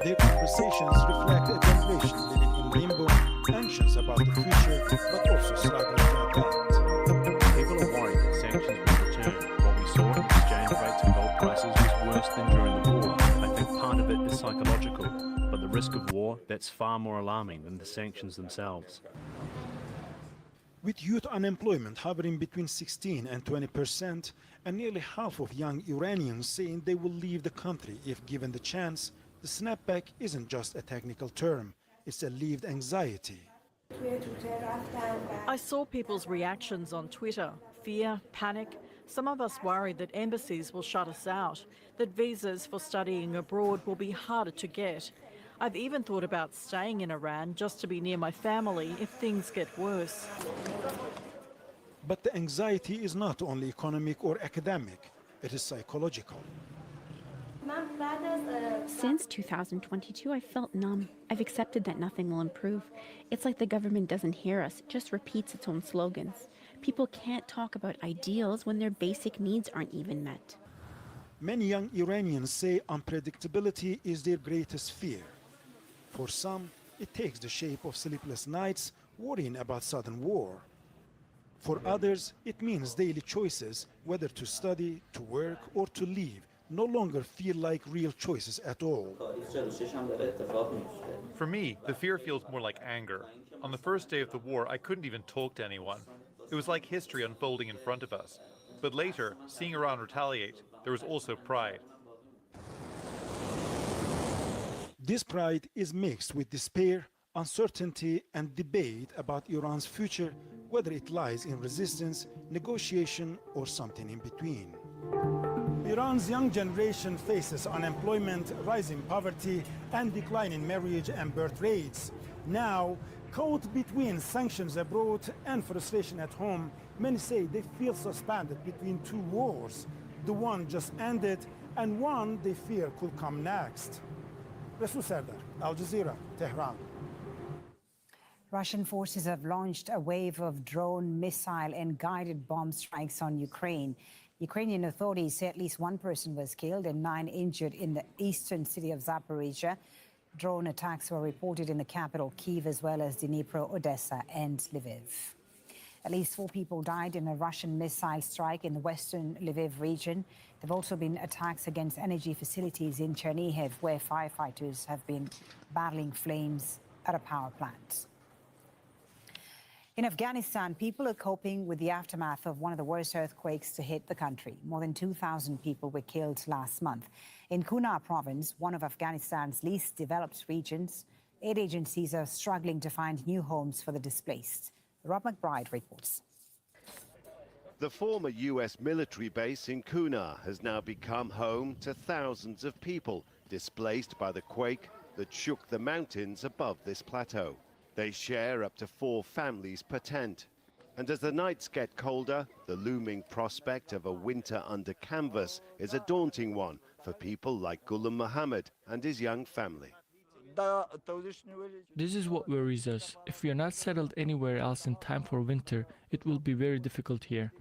Their conversations reflect a generation living in limbo, anxious about the future, but also struggling to adapt. People are worried that sanctions will return. What we saw in exchange rates and gold prices was worse than during the war. I think part of it is psychological, but the risk of war, that's far more alarming than the sanctions themselves. With youth unemployment hovering between 16 and 20%, and nearly half of young Iranians saying they will leave the country if given the chance, the snapback isn't just a technical term, it's a lived anxiety. I saw people's reactions on Twitter, fear, panic. Some of us worried that embassies will shut us out, that visas for studying abroad will be harder to get. I've even thought about staying in Iran just to be near my family if things get worse. But the anxiety is not only economic or academic, it is psychological. Since 2022, I felt numb. I've accepted that nothing will improve. It's like the government doesn't hear us, it just repeats its own slogans. People can't talk about ideals when their basic needs aren't even met. Many young Iranians say unpredictability is their greatest fear. For some, it takes the shape of sleepless nights worrying about sudden war. For others, it means daily choices, whether to study, to work, or to leave, no longer feel like real choices at all. For me, the fear feels more like anger. On the first day of the war, I couldn't even talk to anyone. It was like history unfolding in front of us. But later, seeing Iran retaliate, there was also pride. This pride is mixed with despair, uncertainty, and debate about Iran's future, whether it lies in resistance, negotiation, or something in between. Iran's young generation faces unemployment, rising poverty, and decline in marriage and birth rates. Now, caught between sanctions abroad and frustration at home, many say they feel suspended between two wars. The one just ended, and one they fear could come next. Rasool Sardar, Al Jazeera, Tehran. Russian forces have launched a wave of drone, missile, and guided bomb strikes on Ukraine. Ukrainian authorities say at least one person was killed and 9 injured in the eastern city of Zaporizhia. Drone attacks were reported in the capital, Kyiv, as well as Dnipro, Odessa, and Lviv. At least 4 people died in a Russian missile strike in the western Lviv region. There have also been attacks against energy facilities in Chernihiv, where firefighters have been battling flames at a power plant. In Afghanistan, people are coping with the aftermath of one of the worst earthquakes to hit the country. More than 2,000 people were killed last month. In Kunar province, one of Afghanistan's least developed regions, aid agencies are struggling to find new homes for the displaced. Rob McBride reports. The former U.S. military base in Kunar has now become home to thousands of people displaced by the quake that shook the mountains above this plateau. They share up to 4 families per tent. And as the nights get colder, the looming prospect of a winter under canvas is a daunting one for people like Ghulam Mohammed and his young family. This is what worries us. If we are not settled anywhere else in time for winter, it will be very difficult here.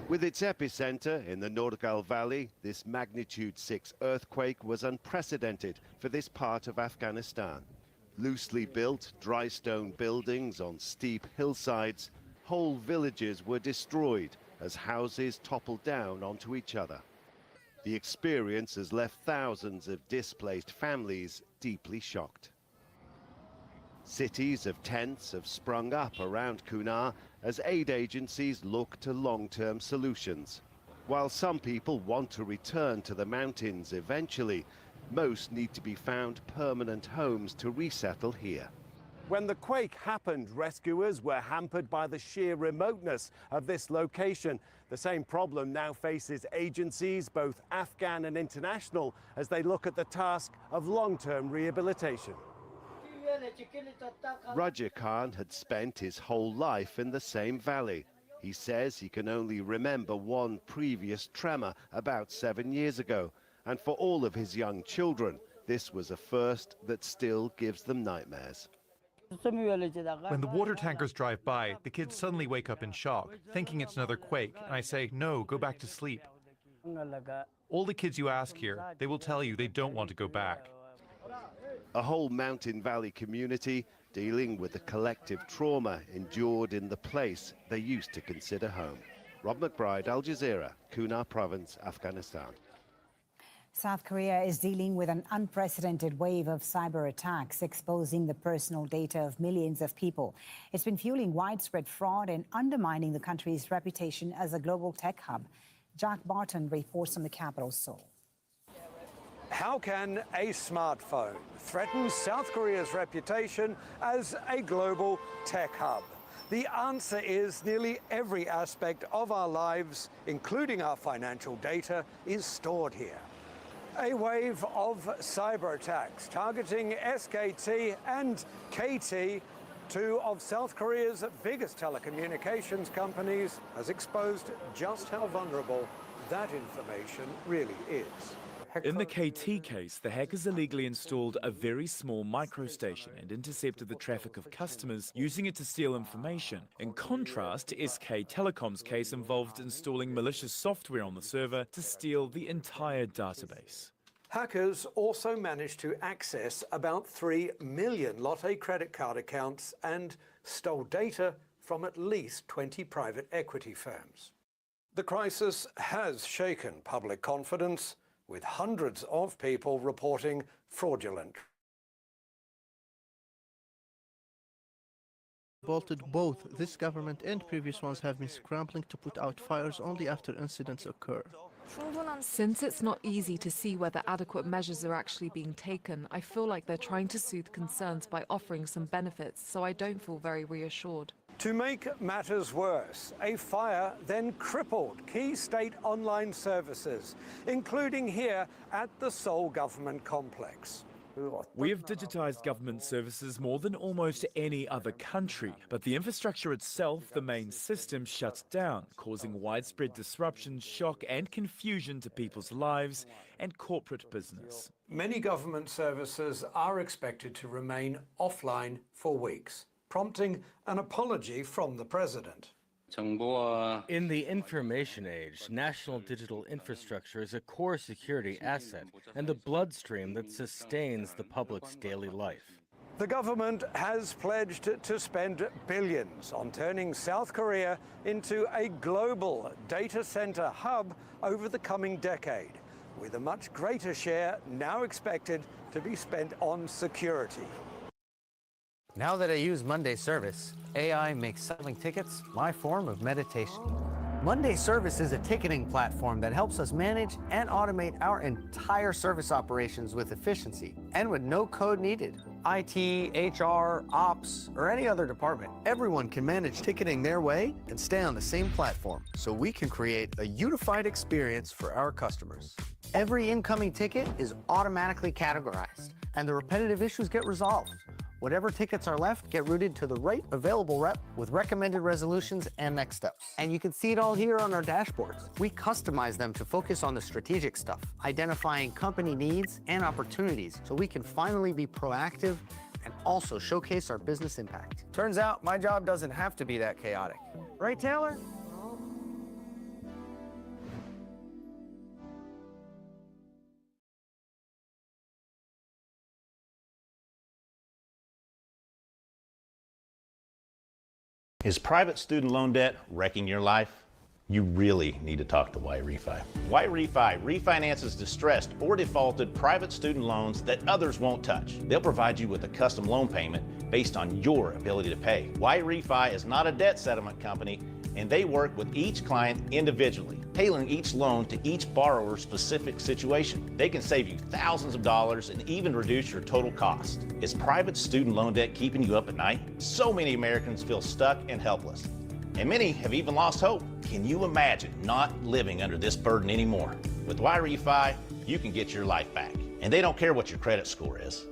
With its epicenter in the Norgal Valley, this magnitude 6 earthquake was unprecedented for this part of Afghanistan. Loosely built, dry stone buildings on steep hillsides, whole villages were destroyed as houses toppled down onto each other. The experience has left thousands of displaced families deeply shocked. Cities of tents have sprung up around Kunar as aid agencies look to long-term solutions. While some people want to return to the mountains eventually, most need to be found permanent homes to resettle here. When the quake happened, rescuers were hampered by the sheer remoteness of this location. The same problem now faces agencies, both Afghan and international, as they look at the task of long-term rehabilitation. Raja Khan had spent his whole life in the same valley. He says he can only remember one previous tremor about 7 years ago. And for all of his young children, this was a first that still gives them nightmares. When the water tankers drive by, the kids suddenly wake up in shock, thinking it's another quake, and I say, no, go back to sleep. All the kids you ask here, they will tell you they don't want to go back. A whole mountain valley community dealing with the collective trauma endured in the place they used to consider home. Rob McBride, Al Jazeera, Kunar Province, Afghanistan. South Korea is dealing with an unprecedented wave of cyber attacks, exposing the personal data of millions of people. It's been fueling widespread fraud and undermining the country's reputation as a global tech hub. Jack Barton reports from the capital, Seoul. How can a smartphone threaten South Korea's reputation as a global tech hub? The answer is nearly every aspect of our lives, including our financial data, is stored here. A wave of cyber attacks targeting SKT and KT, 2 of South Korea's biggest telecommunications companies, has exposed just how vulnerable that information really is. In the KT case, the hackers illegally installed a very small microstation and intercepted the traffic of customers, using it to steal information. In contrast, SK Telecom's case involved installing malicious software on the server to steal the entire database. Hackers also managed to access about 3 million Lotte credit card accounts and stole data from at least 20 private equity firms. The crisis has shaken public confidence, with hundreds of people reporting fraudulent. Bolted both this government and previous ones have been scrambling to put out fires only after incidents occur. Since it's not easy to see whether adequate measures are actually being taken, I feel like they're trying to soothe concerns by offering some benefits, so I don't feel very reassured. To make matters worse, a fire then crippled key state online services, including here at the Seoul government complex. We have digitized government services more than almost any other country, but the infrastructure itself, the main system, shuts down, causing widespread disruption, shock and confusion to people's lives and corporate business. Many government services are expected to remain offline for weeks, prompting an apology from the president. In the information age, national digital infrastructure is a core security asset and the bloodstream that sustains the public's daily life. The government has pledged to spend billions on turning South Korea into a global data center hub over the coming decade, with a much greater share now expected to be spent on security. Now that I use Monday Service, AI makes selling tickets my form of meditation. Monday Service is a ticketing platform that helps us manage and automate our entire service operations with efficiency and with no code needed. IT, HR, ops, or any other department, everyone can manage ticketing their way and stay on the same platform, so we can create a unified experience for our customers. Every incoming ticket is automatically categorized, and the repetitive issues get resolved. Whatever tickets are left get routed to the right available rep with recommended resolutions and next steps. And you can see it all here on our dashboards. We customize them to focus on the strategic stuff, identifying company needs and opportunities so we can finally be proactive and also showcase our business impact. Turns out my job doesn't have to be that chaotic. Right, Taylor? Is private student loan debt wrecking your life? You really need to talk to YRefi. YRefi refinances distressed or defaulted private student loans that others won't touch. They'll provide you with a custom loan payment based on your ability to pay. YRefi is not a debt settlement company, and they work with each client individually, tailoring each loan to each borrower's specific situation. They can save you thousands of dollars and even reduce your total cost. Is private student loan debt keeping you up at night? So many Americans feel stuck and helpless, and many have even lost hope. Can you imagine not living under this burden anymore? With YRefi, you can get your life back, and they don't care what your credit score is.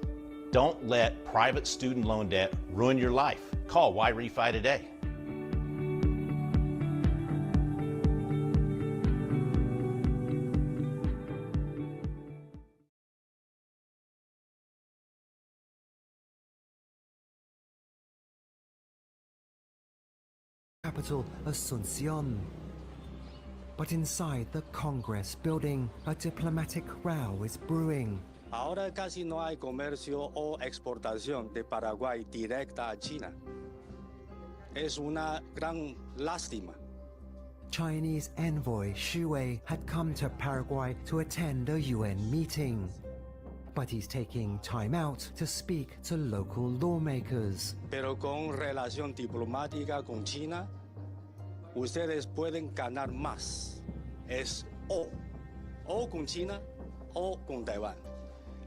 Don't let private student loan debt ruin your life. Call YRefi today. Capital Asuncion. But inside the Congress building, a diplomatic row is brewing. Ahora casi no hay comercio o exportación de Paraguay directa a China. Es una gran lástima. Chinese envoy Xu Wei had come to Paraguay to attend a UN meeting. But he's taking time out to speak to local lawmakers. Pero con relación diplomática con China, ustedes pueden ganar más. Es o con China o con Taiwán.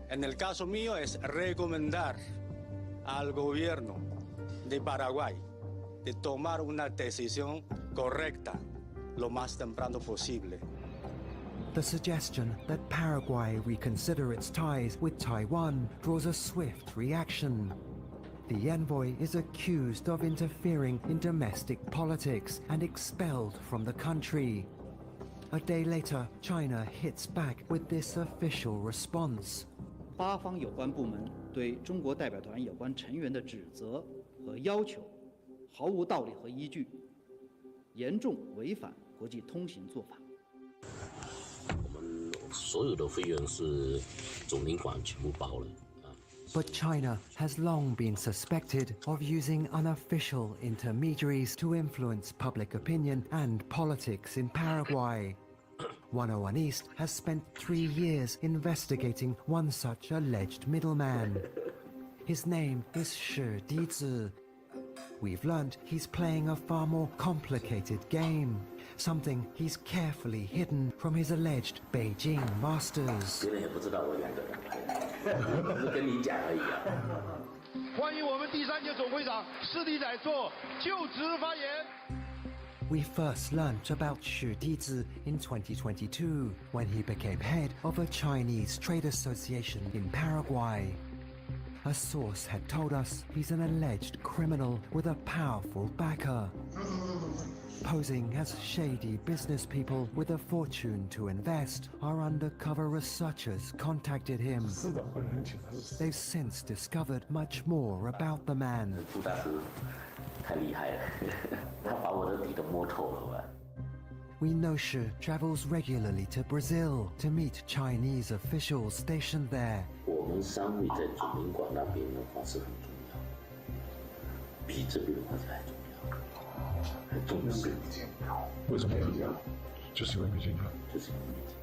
En el caso mío es recomendar al gobierno de Paraguay de tomar una decisión correcta lo más temprano posible. The suggestion that Paraguay reconsider its ties with Taiwan draws a swift reaction. The envoy is accused of interfering in domestic politics and expelled from the country. A day later, China hits back with this official response. 八方有关部门对中国代表团有关成员的指责和要求毫无道理和依据，严重违反国际通行做法。所有的费用是总领馆全部包了。 But China has long been suspected of using unofficial intermediaries to influence public opinion and politics in Paraguay. 101 East has spent 3 years investigating one such alleged middleman. His name is Shi Dizi. We've learned he's playing a far more complicated game, something he's carefully hidden from his alleged Beijing masters. 别人也不知道我2个人，我是跟你讲而已啊。欢迎我们第3届总会长施地仔做就职发言。 We first learnt about Xu Dizi in 2022 when he became head of a Chinese trade association in Paraguay. A source had told us he's an alleged criminal with a powerful backer. Posing as shady business people with a fortune to invest, our undercover researchers contacted him. They've since discovered much more about the man. 太厉害了，他把我的底都摸透了吧。 We know Shi travels regularly to Brazil to meet Chinese officials stationed there. 我们商会在总领馆那边的话是很重要，比这边的话还重要，很重视。为什么要这样？就是因为没见到。就是因为没见。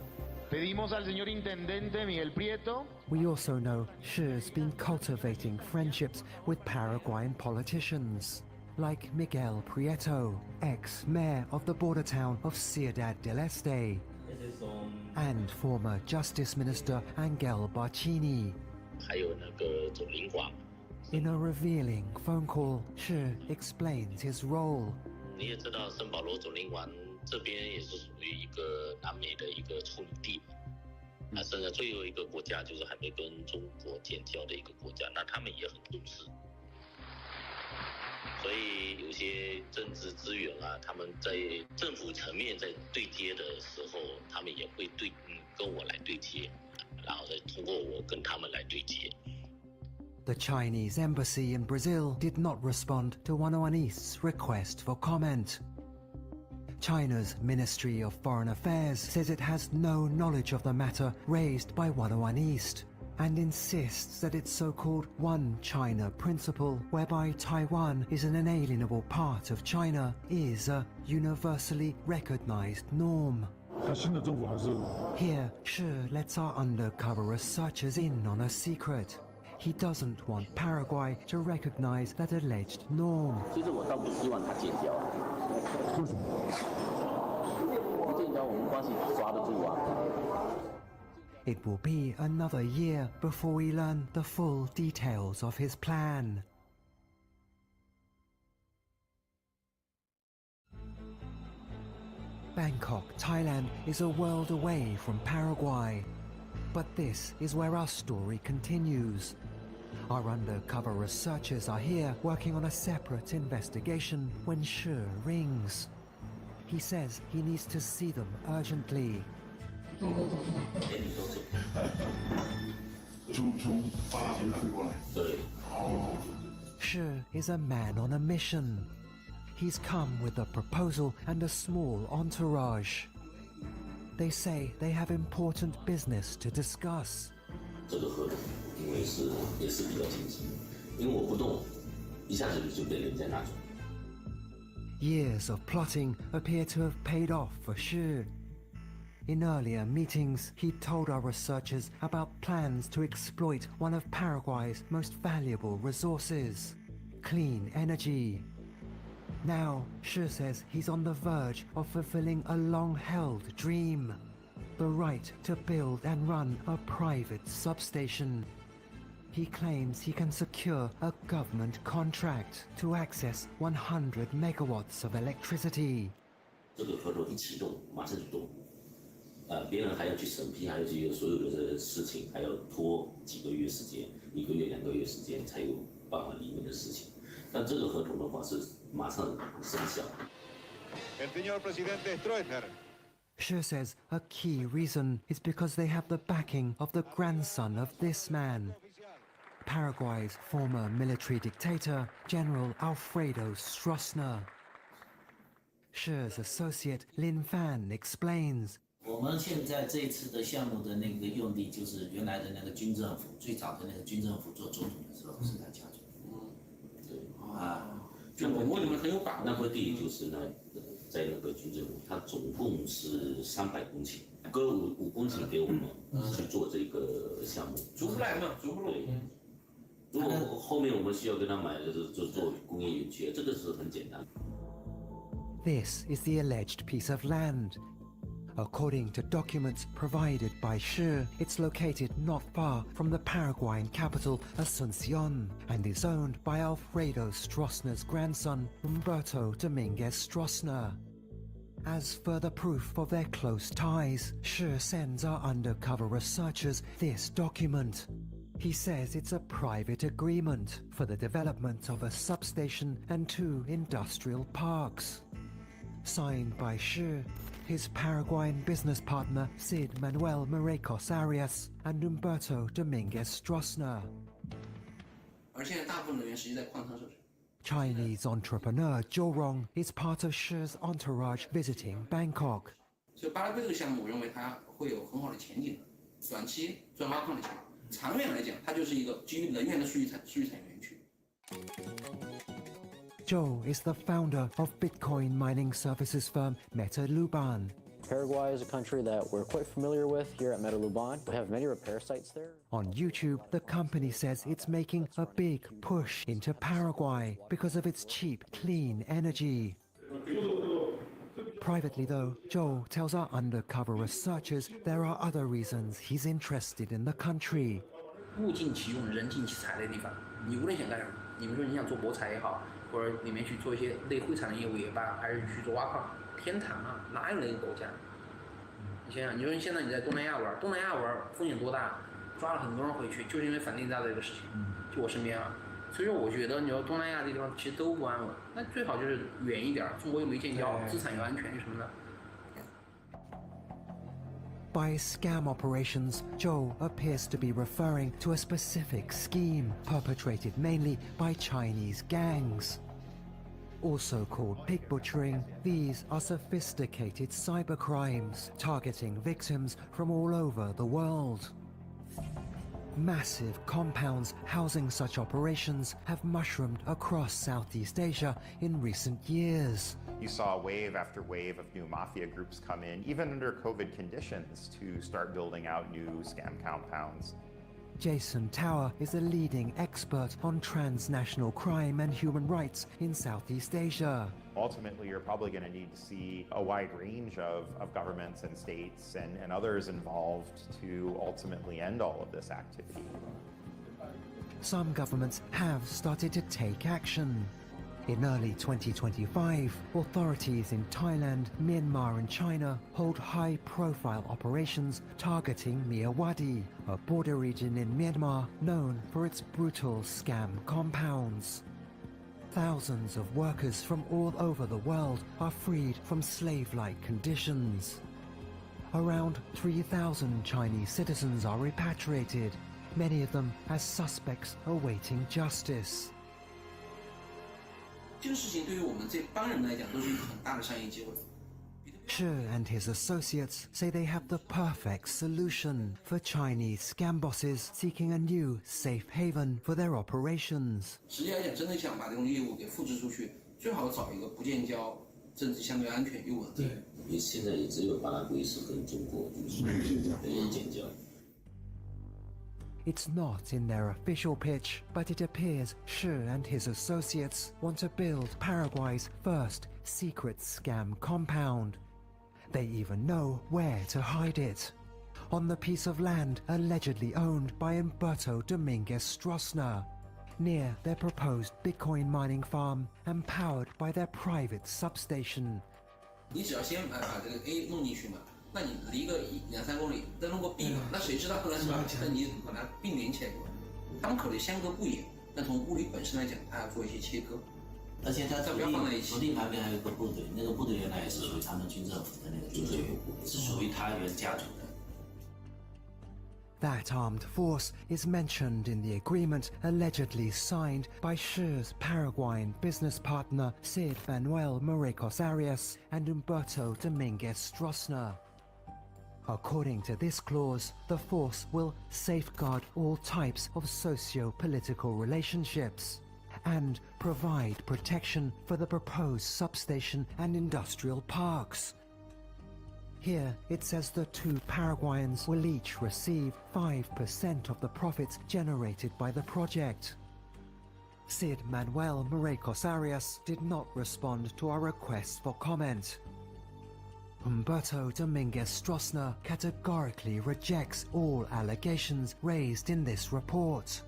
Pedimos al señor intendente Miguel Prieto. We also know Shi's been cultivating friendships with Paraguayan politicians, like Miguel Prieto, ex-mayor of the border town of Ciudad del Este, and former Justice Minister Angel Barcini. 还有那个总领馆。 In a revealing phone call, Shi explains his role. 你也知道，圣保罗总领馆这边也是属于一个南美的一个处女地嘛。那现在最后一个国家就是还没跟中国建交的一个国家，那他们也很重视。所以有些政治资源啊，他们在政府层面在对接的时候，他们也会跟我来对接，然后再通过我跟他们来对接。 The Chinese embassy in Brazil did not respond to Wanoan East's request for comment. China's Ministry of Foreign Affairs says it has no knowledge of the matter raised by Wanoan East and insists that its so-called One China principle, whereby Taiwan is an inalienable part of China, is a universally recognized norm. Here, Shi lets our undercover researchers in on a secret. He doesn't want Paraguay to recognize that alleged norm. 其实我倒不希望他建交，为什么？不建交我们关系抓得住啊。 It will be another year before we learn the full details of his plan. Bangkok, Thailand is a world away from Paraguay. But this is where our story continues. Our undercover researchers are here working on a separate investigation when Shi rings. He says he needs to see them urgently. Shi is a man on a mission. He's come with a proposal and a small entourage. They say they have important business to discuss. 这个合同因为也是比较紧急，因为我不动，一下子就被人家拿走。 Years of plotting appear to have paid off for Shi. In earlier meetings, he told our researchers about plans to exploit one of Paraguay's most valuable resources, clean energy. Now, Shi says he's on the verge of fulfilling a long-held dream, the right to build and run a private substation. He claims he can secure a government contract to access 100 megawatts of electricity. 这个合同一启动，马上就动。别人还要去审批，还要去所有的事情，还要拖几个月时间，1个月、2个月时间才有办法里面的事情。但这个合同的话是马上生效。El señor presidente Stroessner. Shi says a key reason is because they have the backing of the grandson of this man, Paraguay's former military dictator, General Alfredo Stroessner. Shi's associate Lin Fan explains. 我们现在这一次的项目的那个用地，就是原来的那个军政府，最早的那个军政府做总统的时候是他家族。对啊，就我们很有把握。那块地就是在那个军政府，它总共是300公顷，割5公顷给我们去做这个项目。租不来嘛，租不来。如果后面我们需要跟他买的，就做工业园区，这个是很简单。This is the alleged piece of land. According to documents provided by Shi, it's located not far from the Paraguayan capital, Asunción, and is owned by Alfredo Stroessner's grandson, Humberto Dominguez Stroessner. As further proof of their close ties, Shi sends our undercover researchers this document. He says it's a private agreement for the development of a substation and 2 industrial parks. Signed by Shi, his Paraguayan business partner Cid Manuel Marecos Arias, and Humberto Dominguez Stroessner. Chinese entrepreneur Zhou Rong is part of Shi's entourage visiting Bangkok. 所以巴拉圭这个项目，我认为它会有很好的前景，短期赚挖矿的钱，长远来讲，它就是一个基于能源的数据产业园区。 Zhou is the founder of Bitcoin mining services firm Meta Luban. Paraguay is a country that we're quite familiar with here at Meta Luban. We have many repair sites there. On YouTube, the company says it's making a big push into Paraguay because of its cheap, clean energy. Privately, though, Zhou tells our undercover researchers there are other reasons he's interested in the country. 物尽其用，人尽其才的地方，你无论想干什么，你们说你想做博彩也好，或者里面去做一些类灰产的业务也罢，还是去做挖矿，天堂啊，哪有那个国家？你想想，你说现在你在东南亚玩，东南亚玩风险多大？抓了很多人回去，就是因为反定价的这个事情。就我身边啊，所以说我觉得你说东南亚这地方其实都不安稳，那最好就是远一点，中国又没建交，资产又安全什么的。 By scam operations, Zhou appears to be referring to a specific scheme perpetrated mainly by Chinese gangs. Also called pig butchering, these are sophisticated cybercrimes targeting victims from all over the world. Massive compounds housing such operations have mushroomed across Southeast Asia in recent years. You saw wave after wave of new mafia groups come in, even under COVID conditions, to start building out new scam compounds. Jason Tower is a leading expert on transnational crime and human rights in Southeast Asia. Ultimately, you're probably going to need to see a wide range of governments and states and others involved to ultimately end all of this activity. Some governments have started to take action. In early 2025, authorities in Thailand, Myanmar and China hold high-profile operations targeting Myawaddy, a border region in Myanmar known for its brutal scam compounds. Thousands of workers from all over the world are freed from slave-like conditions. Around 3,000 Chinese citizens are repatriated, many of them as suspects awaiting justice. 这个事情对于我们这帮人来讲都是一个很大的商业机会。 Shi and his associates say they have the perfect solution for Chinese scam bosses seeking a new safe haven for their operations. 实际来讲，真的想把这种业务给复制出去，最好找一个不建交、政治相对安全又稳定。因为现在也只有巴拉圭是跟中国就是建交。 It's not in their official pitch, but it appears Shi and his associates want to build Paraguay's first secret scam compound. They even know where to hide it. On the piece of land allegedly owned by Humberto Dominguez Stroessner, near their proposed Bitcoin mining farm and powered by their private substation. 你只要先把这个 A 弄进去嘛。 那你离个2-3公里，再弄个 B 嘛，那谁知道后来是吧？那你把它并联起来过，他们考虑相隔不远，但从物理本身来讲，它要做一些切割。而且它土地旁边还有一个部队，那个部队原来也是属于他们军政府的那个军队，是属于他原家族的。 That armed force is mentioned in the agreement allegedly signed by Shi's Paraguayan business partner Cid Manuel Morecos Arias and Humberto Dominguez Stroessner. According to this clause, the force will safeguard all types of socio-political relationships and provide protection for the proposed substation and industrial parks. Here, it says the two Paraguayans will each receive 5% of the profits generated by the project. Cid Manuel Morecos Arias did not respond to our request for comment. Humberto Dominguez Stroessner categorically rejects all allegations raised in this report.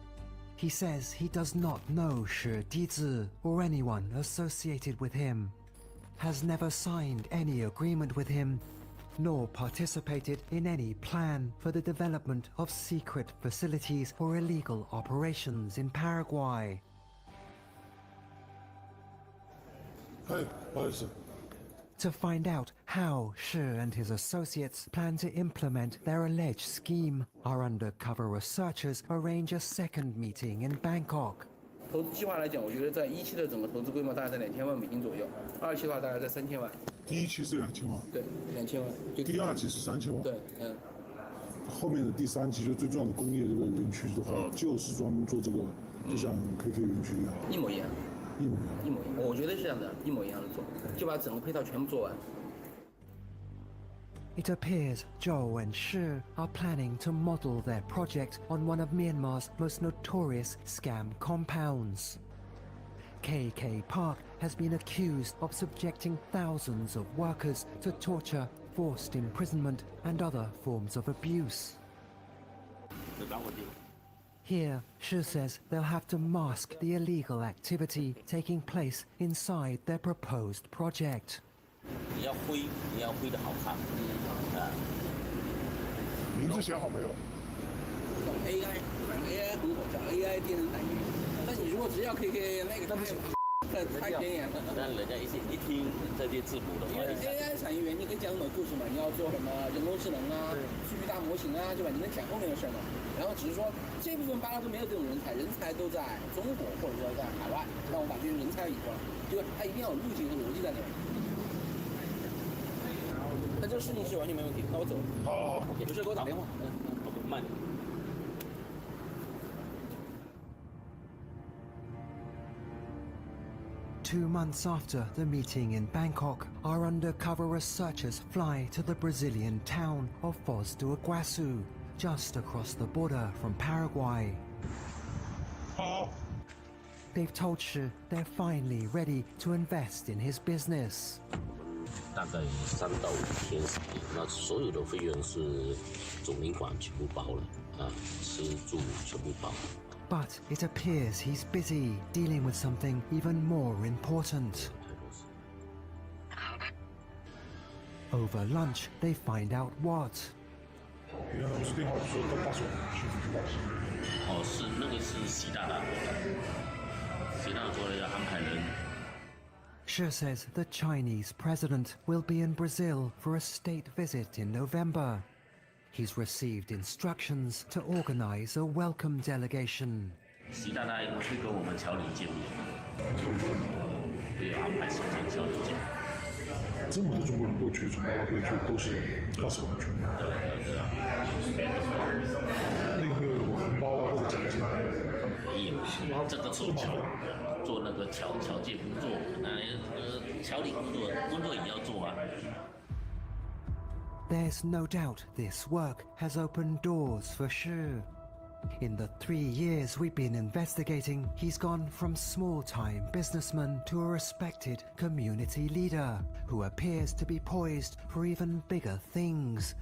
He says he does not know Shi Dizi or anyone associated with him, has never signed any agreement with him, nor participated in any plan for the development of secret facilities or illegal operations in Paraguay. To find out how Shi and his associates plan to implement their alleged scheme, our undercover researchers arrange a second meeting in Bangkok. 投资计划来讲，我觉得在一期的整个投资规模大概在2000万美金左右，二期的话大概在3000万。第一期是2000万，对，2000万。第二期是3000万，对，后面的第3期就最重要的工业这个园区的话，就是专门做这个，就像 KK 园区一样，一模一样，一模一样，一模一样。我觉得是这样的，一模一样的做，就把整个配套全部做完。It appears Zhou and Shi are planning to model their project on one of Myanmar's most notorious scam compounds. KK Park has been accused of subjecting thousands of workers to torture, forced imprisonment, and other forms of abuse. Here, Shi says they'll have to mask the illegal activity taking place inside their proposed project. 你要挥得好看啊！名字想好没有 ？AI 很火，叫 AI 电人产业。但你如果只要 KK 那个，太显眼了。但人家一听这些字母的话， AI 产业园你可以讲什么故事嘛？你要做什么人工智能啊、数据大模型啊，对吧？你能讲后面的事嘛？然后只是说这部分巴拉都没有这种人才，人才都在中国或者说在海外，让我把这些人才引过来，对吧？它一定要有路径和逻辑在里面。那这个事情是完全没问题，那我走了。好，有事给我打电话。慢点。2 months after the meeting in Bangkok, our undercover researchers fly to the Brazilian town of Foz do Iguaçu, just across the border from Paraguay. They've told Shi they're finally ready to invest in his business. 大概3到5天时间，那所有的费用是总领馆全部包了啊，吃住全部包。 But it appears he's busy dealing with something even more important. Over lunch, they find out what. 哦，是那个是习大大说的，习大大说的要安排人。 Shi says the Chinese president will be in Brazil for a state visit in November. He's received instructions to organize a welcome delegation. 习大大会跟我们侨领见面，会安排时间侨领见面。这么多中国人过去，从包括过去都是20万全。那个红包啊或者奖金，有这个做那个侨界工作，那侨领工作也要做啊。 There's no doubt this work has opened doors for Shi. In the 3 years we've been investigating, he's gone from small-time businessman to a respected community leader who appears to be poised for even bigger things.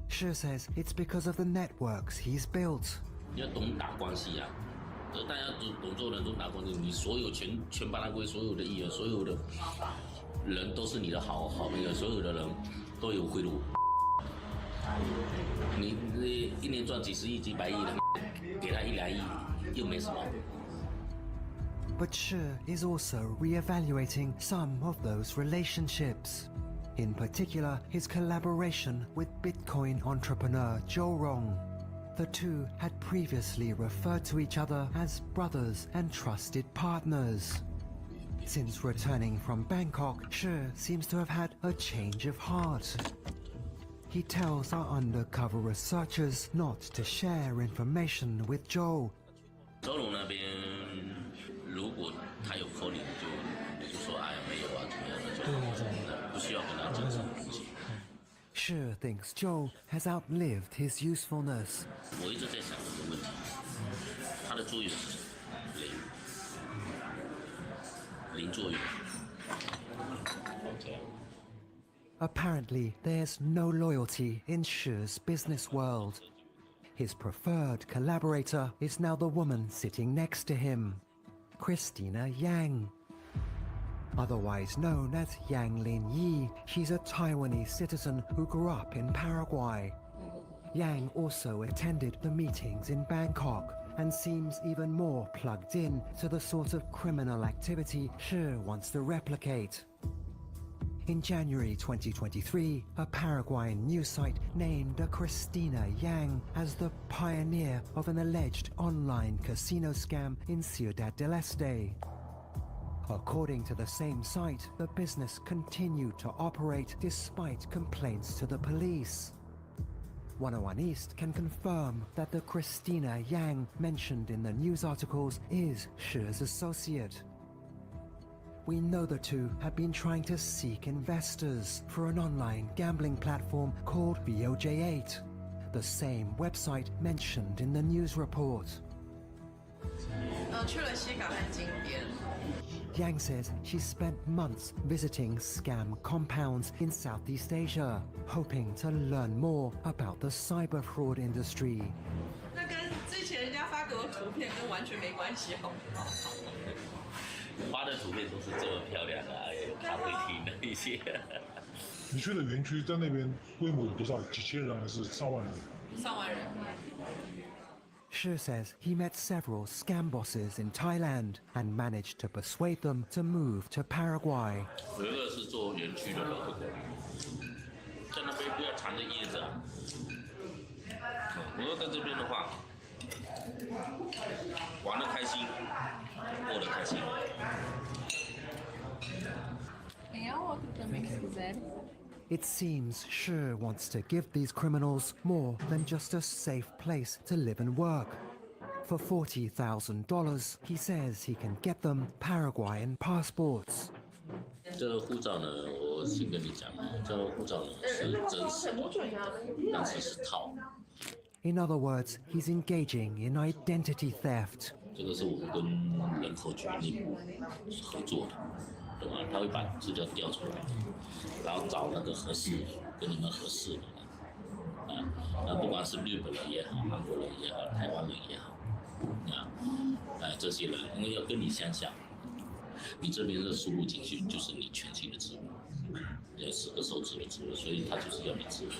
Shi says it's because of the networks he's built. 你要懂打关系啊，大家懂做人，懂打关系，你所有全巴拉圭所有的议员，所有的人都是你的好朋友，所有的人都有贿赂。 你一年赚几十亿、几百亿的，给他1、2亿又没什么。 But Shi is also re-evaluating some of those relationships. In particular, his collaboration with Bitcoin entrepreneur Zhou Rong. The two had previously referred to each other as brothers and trusted partners. Since returning from Bangkok, Shi seems to have had a change of heart. He tells our undercover researchers not to share information with Zhou. 周龙那边，如果他有扣你，就说哎没有啊，怎么样的就不需要跟他讲这种东西。Shi thinks Zhou has outlived his usefulness. 我一直在想这个问题，他的作用是零作用。Apparently, there's no loyalty in Shi's business world. His preferred collaborator is now the woman sitting next to him, Christina Yang. Otherwise known as Yang Lin Yi, she's a Taiwanese citizen who grew up in Paraguay. Yang also attended the meetings in Bangkok and seems even more plugged in to the sort of criminal activity Shi wants to replicate. In January 2023, a Paraguayan news site named Christina Yang as the pioneer of an alleged online casino scam in Ciudad del Este. According to the same site, the business continued to operate despite complaints to the police. 101 East can confirm that the Christina Yang mentioned in the news articles is Shi's associate. We know the two have been trying to seek investors for an online gambling platform called VOJ8, the same website mentioned in the news report. Yang says she spent months visiting scam compounds in Southeast Asia, hoping to learn more about the cyber fraud industry. 那跟之前人家发给我图片跟完全没关系哦。发的图片都是这么漂亮的，有咖啡厅的一些。你去的园区在那边规模有多少？几千人还是上万人？上万人。Shi says he met several scam bosses in Thailand and managed to persuade them to move to Paraguay. 有一个是做园区的老板，在那边不要藏着掖着。我要在这边的话，玩得开心，过得开心。It seems Shi wants to give these criminals more than just a safe place to live and work. For $40,000, he says he can get them Paraguayan passports. 这个护照呢，我先跟你讲，这个护照呢是真实的，但是是套。 In other words, he's engaging in identity theft. 这个是我们跟人口局内部合作的，对吧？他会把资料调出来，然后找那个合适跟你们合适的，那不管是日本人也好，韩国人也好，台湾人也好，这些人因为要跟你相像，你这边的输入进去就是你全新的资料，有10个手指的资料，所以他就是要你资料。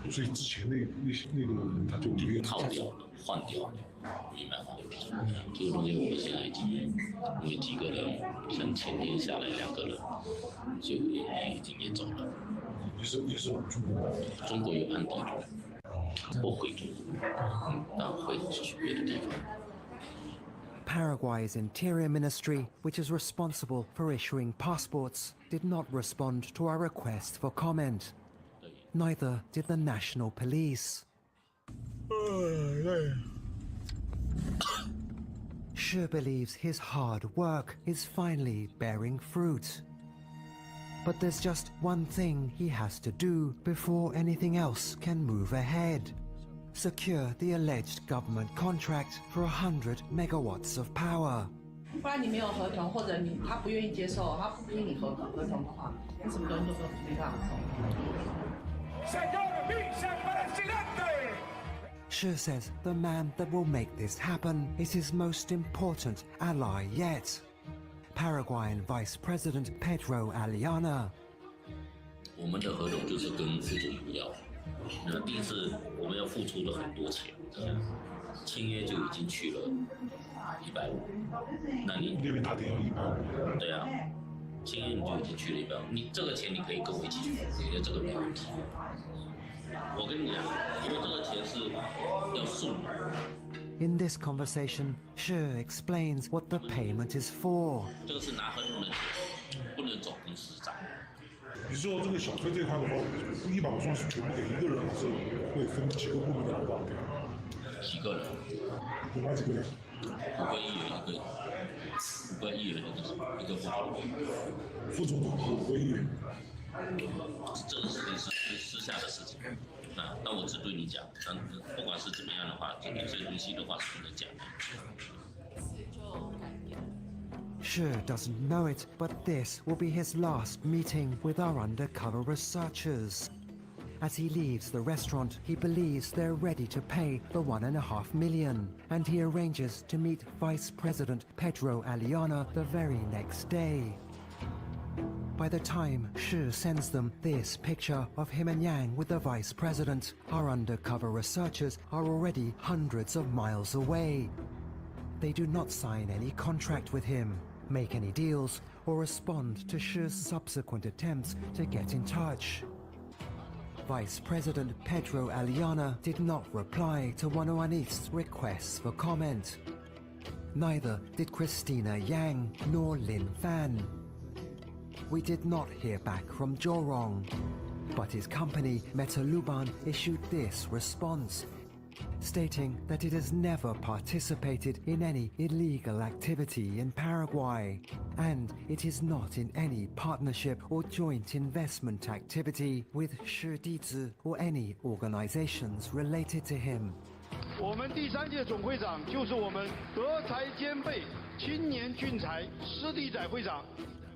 所以之前那个人他就没有套掉了，换掉了，明白吗？这个东西我们现在已经因为几个人，像前天下来2个人，就已经也走了。也是中国，中国有案底的，不回族，但会去别的地方。 Paraguay's Interior Ministry, which is responsible for issuing passports, did not respond to our request for comment. Neither did the National Police. Shi believes his hard work is finally bearing fruit. But there's just one thing he has to do before anything else can move ahead. Secure the alleged government contract for 100 megawatts of power. 不然你没有合同，或者他不愿意接受，他不批你合同的话，你什么东西都没办法做。 Shi says the man that will make this happen is his most important ally yet, Paraguayan Vice President Pedro Aliana. 我们的合同就是跟副总统要，那第一次我们要付出了很多钱，签约就已经去了150，那你那边他得要150，对啊。 签约你就已经去了150，你这个钱你可以跟我一起去付，我觉得这个没问题。我跟你讲，因为这个钱是要送的。 In this conversation, Shi explains what the payment is for. 这个是拿合同的钱，不能走公司账。你说这个小费这块的话，150是全部给一个人，还是会分几个部门的老板给？几个人？有哪几个人？5个议员1个。 5个议员一个副总统5个议员，这个事情是私下的事情啊。那我只对你讲，但不管是怎么样的话，有些东西的话是不能讲的。 Shi doesn't know it, but this will be his last meeting with our undercover researchers. As he leaves the restaurant, he believes they're ready to pay the $1.5 million, and he arranges to meet Vice President Pedro Aliana the very next day. By the time Shi sends them this picture of him and Yang with the Vice President, our undercover researchers are already hundreds of miles away. They do not sign any contract with him. make any deals, or respond to Xi's subsequent attempts to get in touch. Vice President Pedro Aliana did not reply to 101 East's requests for comment. Neither did Christina Yang nor Lin Fan. We did not hear back from Jorong, but his company, Metaluban, issued this response, stating that it has never participated in any illegal activity in Paraguay, and it is not in any partnership or joint investment activity with Shi Dizi or any organizations related to him. 我们第3届总会长就是我们德才兼备、青年俊才施地仔会长。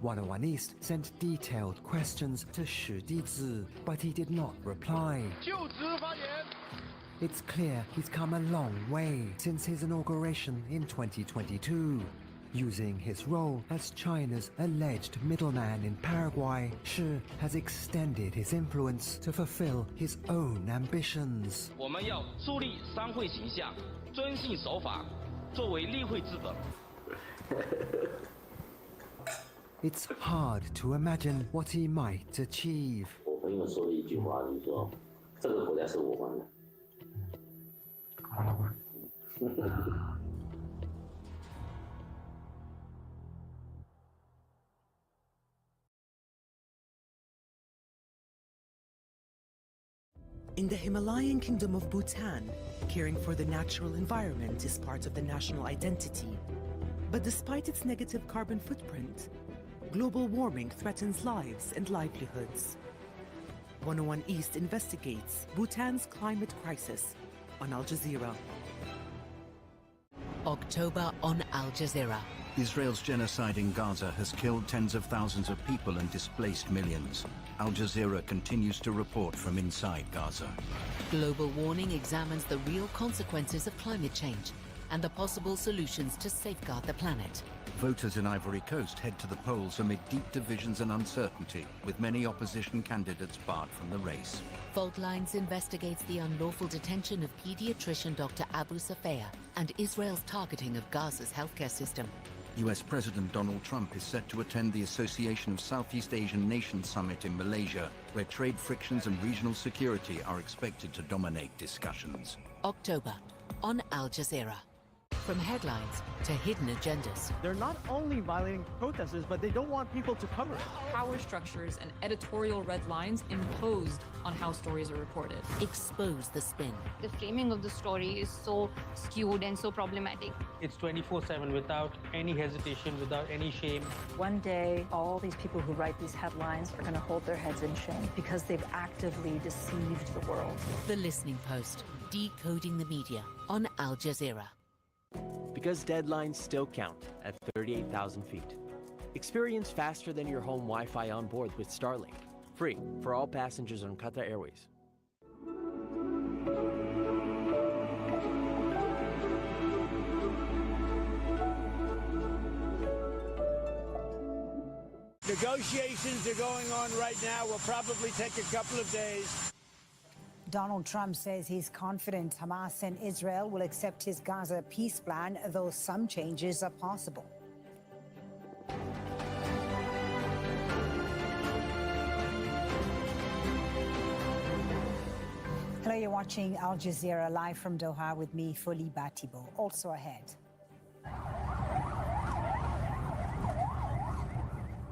101 East sent detailed questions to Shi Dizi, but he did not reply. 就职发言。 It's clear he's come a long way since his inauguration in 2022. Using his role as China's alleged middleman in Paraguay, Shi has extended his influence to fulfill his own ambitions. 我们要树立商会形象，遵信守法，作为例会之本。 It's hard to imagine what he might achieve. 我朋友说的一句话，就是说，这个国家是我还的。 In the Himalayan kingdom of Bhutan, caring for the natural environment is part of the national identity. But despite its negative carbon footprint, global warming threatens lives and livelihoods. 101 East investigates Bhutan's climate crisis on Al Jazeera. October on Al Jazeera. Israel's genocide in Gaza has killed tens of thousands of people and displaced millions. Al Jazeera continues to report from inside Gaza. Global Warming examines the real consequences of climate change and the possible solutions to safeguard the planet. Voters in Ivory Coast head to the polls amid deep divisions and uncertainty, with many opposition candidates barred from the race. Fault Lines investigates the unlawful detention of pediatrician Dr. Abu Safea and Israel's targeting of Gaza's healthcare system. US President Donald Trump is set to attend the Association of Southeast Asian Nations Summit in Malaysia, where trade frictions and regional security are expected to dominate discussions. October on Al Jazeera. From headlines to hidden agendas. They're not only violating protesters, but they don't want people to cover it. Power structures and editorial red lines imposed on how stories are reported. Expose the spin. The framing of the story is so skewed and so problematic. It's 24/7 without any hesitation, without any shame. One day, all these people who write these headlines are going to hold their heads in shame because they've actively deceived the world. The Listening Post, decoding the media on Al Jazeera. Because deadlines still count at 38,000 feet. Experience faster than your home Wi-Fi on board with Starlink. Free for all passengers on Qatar Airways. Negotiations are going on right now. Will probably take a couple of days. Donald Trump says he's confident Hamas and Israel will accept his Gaza peace plan, though some changes are possible. Hello, you're watching Al Jazeera live from Doha with me, Foli Batibo. Also ahead.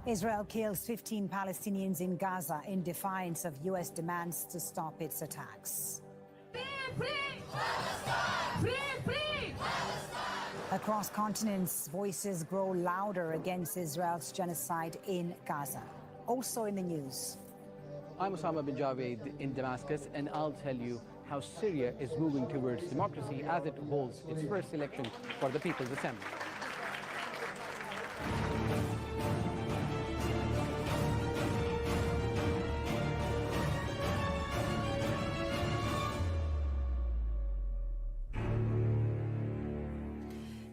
Israel kills 15 Palestinians in Gaza in defiance of U.S. demands to stop its attacks. Across continents, voices grow louder against Israel's genocide in Gaza. Also in the news. I'm Osama bin Javed in Damascus, and I'll tell you how Syria is moving towards democracy as it holds its first election for the People's Assembly.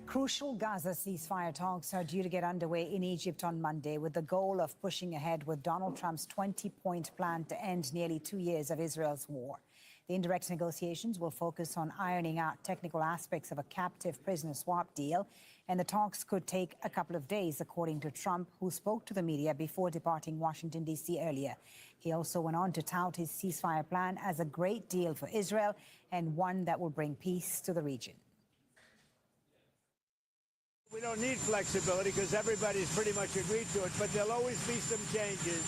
Crucial Gaza ceasefire talks are due to get underway in Egypt on Monday with the goal of pushing ahead with Donald Trump's 20-point plan to end nearly 2 years of Israel's war. The indirect negotiations will focus on ironing out technical aspects of a captive prisoner swap deal And the talks could take a couple of days, according to Trump, who spoke to the media before departing Washington, D.C. earlier. He also went on to tout his ceasefire plan as a great deal for Israel and one that will bring peace to the region. We don't need flexibility because everybody's pretty much agreed to it, but there'll always be some changes.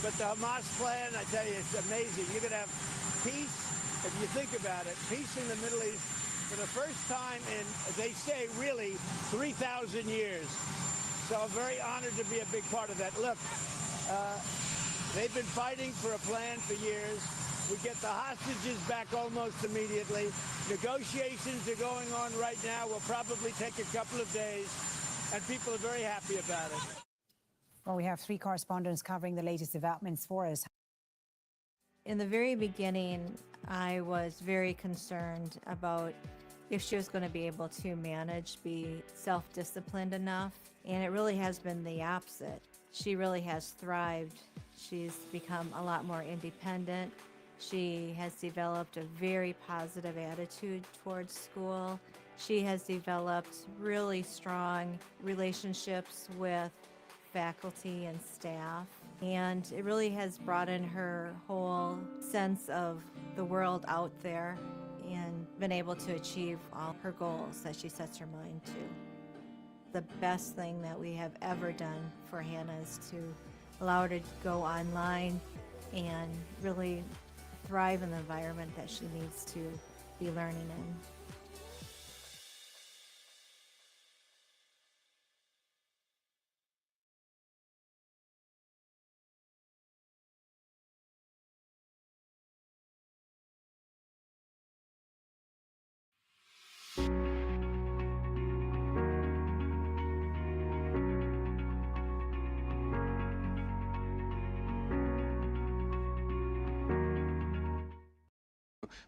But the Hamas plan, I tell you, it's amazing. You're going to have peace, if you think about it, peace in the Middle East for the first time in, they say, really 3,000 years. So I'm very honored to be a big part of that. Look, they've been fighting for a plan for years. We get the hostages back almost immediately. Negotiations are going on right now. Will probably take a couple of days, and people are very happy about it. Well, we have 3 correspondents covering the latest developments for us. In the very beginning, I was very concerned about if she was going to be able to manage, be self-disciplined enough, and it really has been the opposite. She really has thrived. She's become a lot more independent. She has developed a very positive attitude towards school. She has developed really strong relationships with faculty and staff. And it really has broadened her whole sense of the world out there and been able to achieve all her goals that she sets her mind to. The best thing that we have ever done for Hannah is to allow her to go online and really thrive in the environment that she needs to be learning in.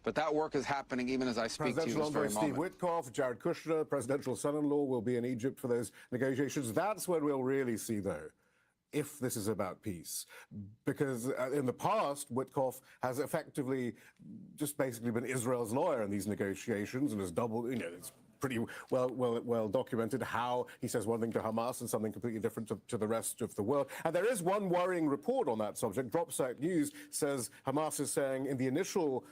But that work is happening even as I speak to you this very moment. Steve Witkoff, Jared Kushner, presidential son-in-law, will be in Egypt for those negotiations. That's when we'll really see, though, if this is about peace. Because in the past, Witkoff has effectively just basically been Israel's lawyer in these negotiations and has doubled, it's pretty well documented how he says one thing to Hamas and something completely different to the rest of the world. And there is one worrying report on that subject. Dropsite News says Hamas is saying in the initial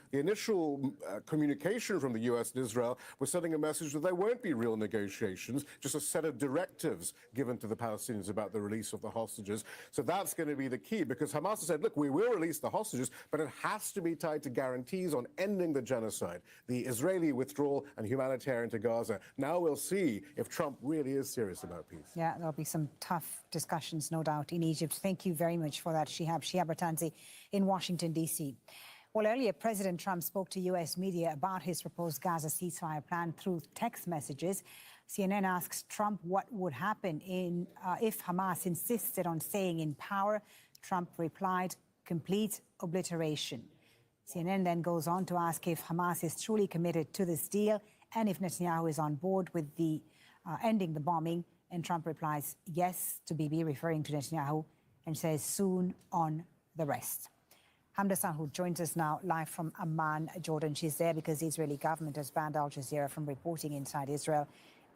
communication from the U.S. and Israel, we're sending a message that there won't be real negotiations, just a set of directives given to the Palestinians about the release of the hostages. So that's going to be the key, because Hamas has said, look, we will release the hostages, but it has to be tied to guarantees on ending the genocide, the Israeli withdrawal and humanitarian to Gaza. Now we'll see if Trump really is serious about peace. Yeah, there'll be some tough discussions, no doubt, in Egypt. Thank you very much for that, Shihab Ratanzi in Washington, D.C. Well, earlier, President Trump spoke to U.S. media about his proposed Gaza ceasefire plan through text messages. CNN asks Trump what would happen if Hamas insisted on staying in power. Trump replied, complete obliteration. CNN then goes on to ask if Hamas is truly committed to this deal and if Netanyahu is on board with the ending the bombing. And Trump replies yes to Bibi, referring to Netanyahu, and says soon on the rest. Hamda Salhoud joins us now live from Amman, Jordan. She's there because the Israeli government has banned Al Jazeera from reporting inside Israel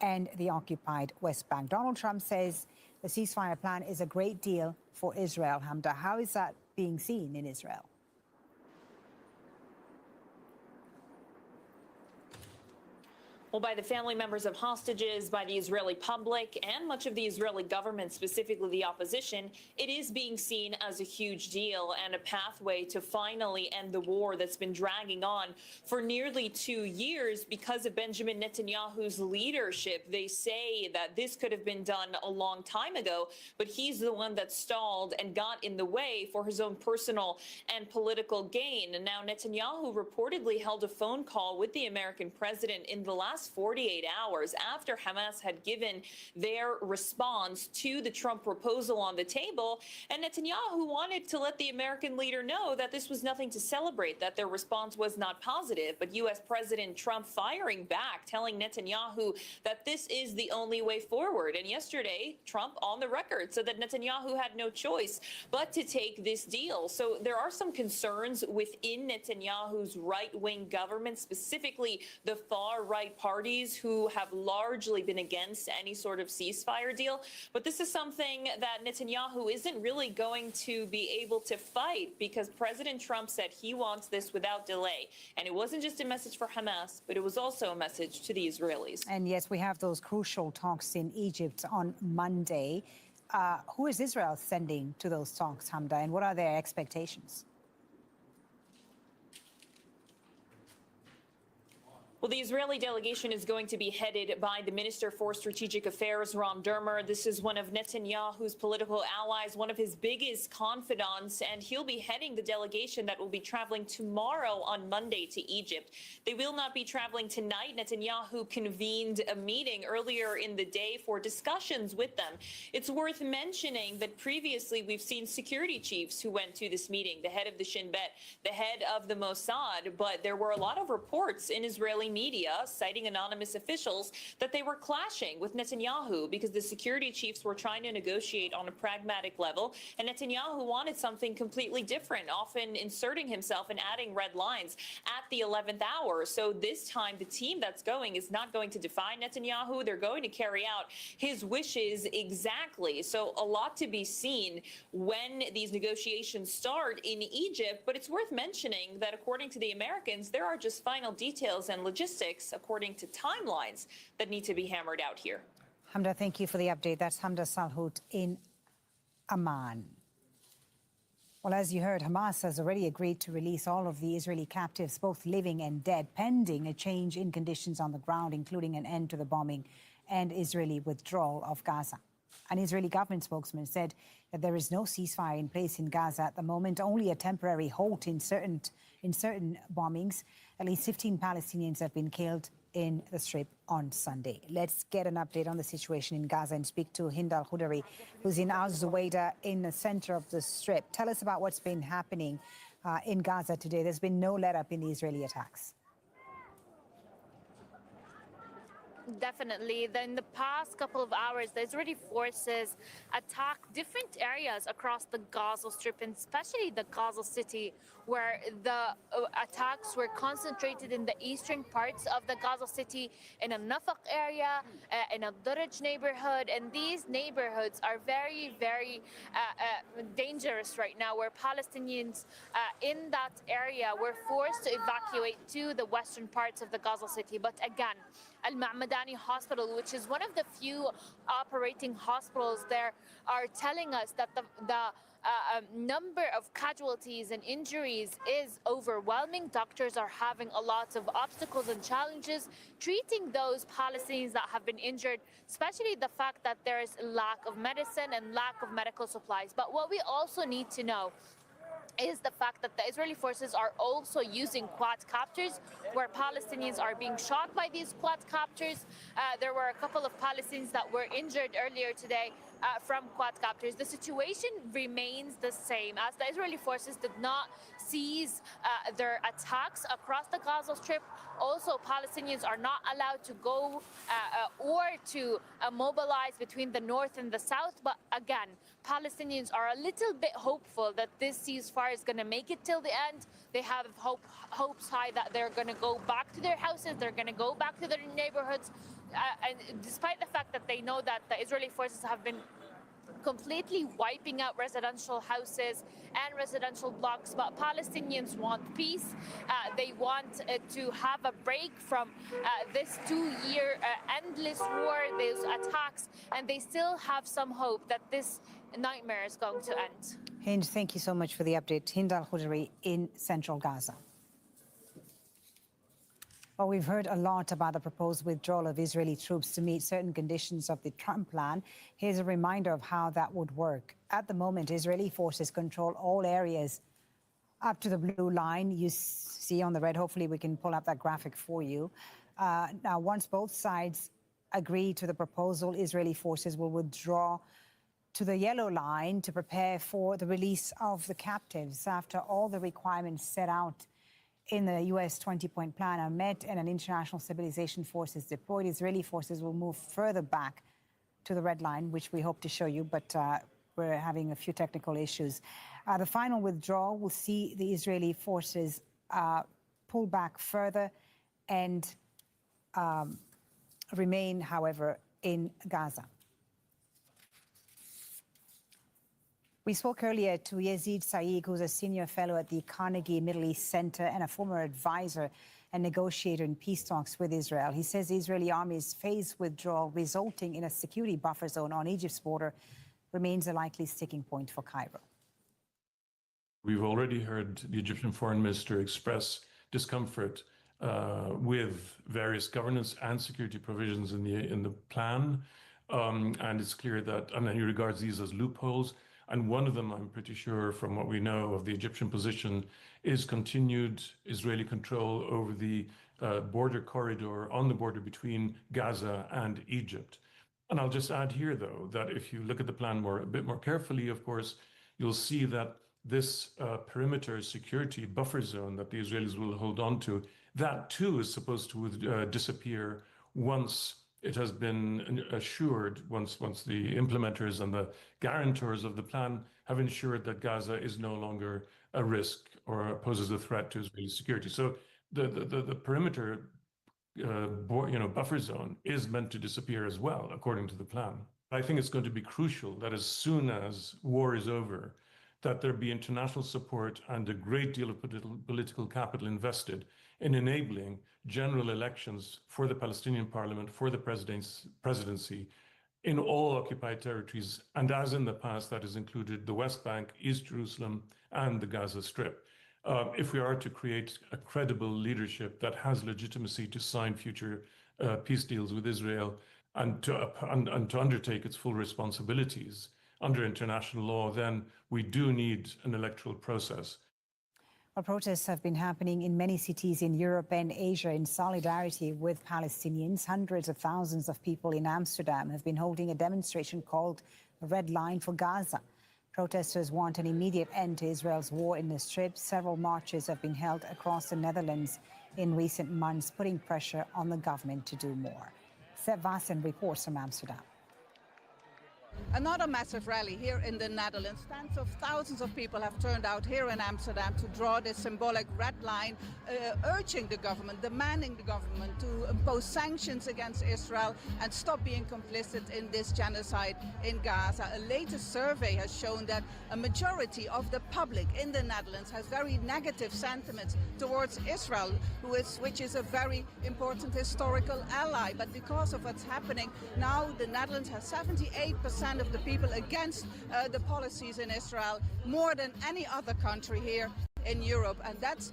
and the occupied West Bank. Donald Trump says the ceasefire plan is a great deal for Israel. Hamda, how is that being seen in Israel? Well, by the family members of hostages, by the Israeli public, and much of the Israeli government, specifically the opposition, it is being seen as a huge deal and a pathway to finally end the war that's been dragging on for nearly 2 years because of Benjamin Netanyahu's leadership. They say that this could have been done a long time ago, but he's the one that stalled and got in the way for his own personal and political gain. And now Netanyahu reportedly held a phone call with the American president in the last 48 hours after Hamas had given their response to the Trump proposal on the table. And Netanyahu wanted to let the American leader know that this was nothing to celebrate, that their response was not positive. But U.S. President Trump firing back, telling Netanyahu that this is the only way forward. And yesterday, Trump on the record said that Netanyahu had no choice but to take this deal. So there are some concerns within Netanyahu's right-wing government, specifically the far-right party parties who have largely been against any sort of ceasefire deal. But this is something that Netanyahu isn't really going to be able to fight because President Trump said he wants this without delay. And it wasn't just a message for Hamas, but it was also a message to the Israelis. And yes, we have those crucial talks in Egypt on Monday. Who is Israel sending to those talks, Hamda, and what are their expectations? Well, the Israeli delegation is going to be headed by the Minister for Strategic Affairs, Ron Dermer. This is one of Netanyahu's political allies, one of his biggest confidants, and he'll be heading the delegation that will be traveling tomorrow on Monday to Egypt. They will not be traveling tonight. Netanyahu convened a meeting earlier in the day for discussions with them. It's worth mentioning that previously we've seen security chiefs who went to this meeting, the head of the Shin Bet, the head of the Mossad, but there were a lot of reports in Israeli media citing anonymous officials that they were clashing with Netanyahu because the security chiefs were trying to negotiate on a pragmatic level, and Netanyahu wanted something completely different, often inserting himself and adding red lines at the 11th hour. So this time, the team that's going is not going to defy Netanyahu. They're going to carry out his wishes exactly. So a lot to be seen when these negotiations start in Egypt, but it's worth mentioning that according to the Americans, there are just final details and logistics according to timelines that need to be hammered out here. Hamda, thank you for the update. That's Hamda Salhout in Amman. Well, as you heard, Hamas has already agreed to release all of the Israeli captives, both living and dead, pending a change in conditions on the ground, including an end to the bombing and Israeli withdrawal of Gaza. An Israeli government spokesman said that there is no ceasefire in place in Gaza at the moment, only a temporary halt in certain bombings. At least 15 Palestinians have been killed in the Strip on Sunday. Let's get an update on the situation in Gaza and speak to Hind Al-Hudari, who's in Al Zuwaydah in the center of the Strip. Tell us about what's been happening in Gaza today. There's been no let-up in the Israeli attacks. Definitely. In the past couple of hours, the Israeli forces attacked different areas across the Gaza Strip, and especially the Gaza City, where the attacks were concentrated in the eastern parts of the Gaza City, in a Nafaq area, in a Daraj neighborhood. And these neighborhoods are very, very dangerous right now, where Palestinians in that area were forced to evacuate to the western parts of the Gaza City. But again, Al-Ma'madani Hospital, which is one of the few operating hospitals there, are telling us that the number of casualties and injuries is overwhelming. Doctors are having a lot of obstacles and challenges treating those Palestinians that have been injured, especially the fact that there is a lack of medicine and lack of medical supplies. But what we also need to know is the fact that the Israeli forces are also using quadcopters, where Palestinians are being shot by these quadcopters. There were a couple of Palestinians that were injured earlier today from quadcopters. The situation remains the same, as the Israeli forces did not cease their attacks across the Gaza Strip. Also, Palestinians are not allowed to go or to mobilize between the north and the south. But again, Palestinians are a little bit hopeful that this ceasefire is going to make it till the end. They have hopes high that they're going to go back to their houses, they're going to go back to their neighborhoods. And despite the fact that they know that the Israeli forces have been completely wiping out residential houses and residential blocks, but Palestinians want peace. They want to have a break from this 2-year endless war, those attacks, and they still have some hope that this nightmare is going to end. Hind, thank you so much for the update. Hind Al-Hudari in central Gaza. Well, we've heard a lot about the proposed withdrawal of Israeli troops to meet certain conditions of the Trump plan. Here's a reminder of how that would work. At the moment, Israeli forces control all areas up to the blue line you see on the red. Hopefully, we can pull up that graphic for you. Now, once both sides agree to the proposal, Israeli forces will withdraw to the yellow line to prepare for the release of the captives after all the requirements set out in the U.S. 20-point plan are met and an international stabilization force is deployed. Israeli forces will move further back to the red line, which we hope to show you, but we're having a few technical issues. The final withdrawal will see the Israeli forces pull back further and remain, however, in Gaza. We spoke earlier to Yazid Saeed, who's a senior fellow at the Carnegie Middle East Center and a former advisor and negotiator in peace talks with Israel. He says the Israeli army's phased withdrawal, resulting in a security buffer zone on Egypt's border, remains a likely sticking point for Cairo. We've already heard the Egyptian foreign minister express discomfort with various governance and security provisions in the plan, and it's clear that, and he regards these as loopholes. And one of them, I'm pretty sure, from what we know of the Egyptian position, is continued Israeli control over the border corridor on the border between Gaza and Egypt. And I'll just add here, though, that if you look at the plan a bit more carefully, of course, you'll see that this perimeter security buffer zone that the Israelis will hold on to, that too is supposed to disappear once it has been assured, once the implementers and the guarantors of the plan have ensured that Gaza is no longer a risk or poses a threat to Israeli security. So the perimeter buffer zone is meant to disappear as well, according to the plan. I think it's going to be crucial that as soon as war is over, that there be international support and a great deal of political capital invested in enabling general elections for the Palestinian parliament, for the presidency in all occupied territories. And as in the past, that has included the West Bank, East Jerusalem, and the Gaza Strip. If we are to create a credible leadership that has legitimacy to sign future peace deals with Israel and to undertake its full responsibilities under international law, then we do need an electoral process. Well, protests have been happening in many cities in Europe and Asia in solidarity with Palestinians. Hundreds of thousands of people in Amsterdam have been holding a demonstration called Red Line for Gaza. Protesters want an immediate end to Israel's war in the Strip. Several marches have been held across the Netherlands in recent months, putting pressure on the government to do more. Seb Vassen reports from Amsterdam. Another massive rally here in the Netherlands. Tens of thousands of people have turned out here in Amsterdam to draw this symbolic red line, urging the government, demanding the government to impose sanctions against Israel and stop being complicit in this genocide in Gaza. A latest survey has shown that a majority of the public in the Netherlands has very negative sentiments towards Israel, which is a very important historical ally. But because of what's happening now, the Netherlands has 78% of the people against the policies in Israel, more than any other country here in Europe, and that's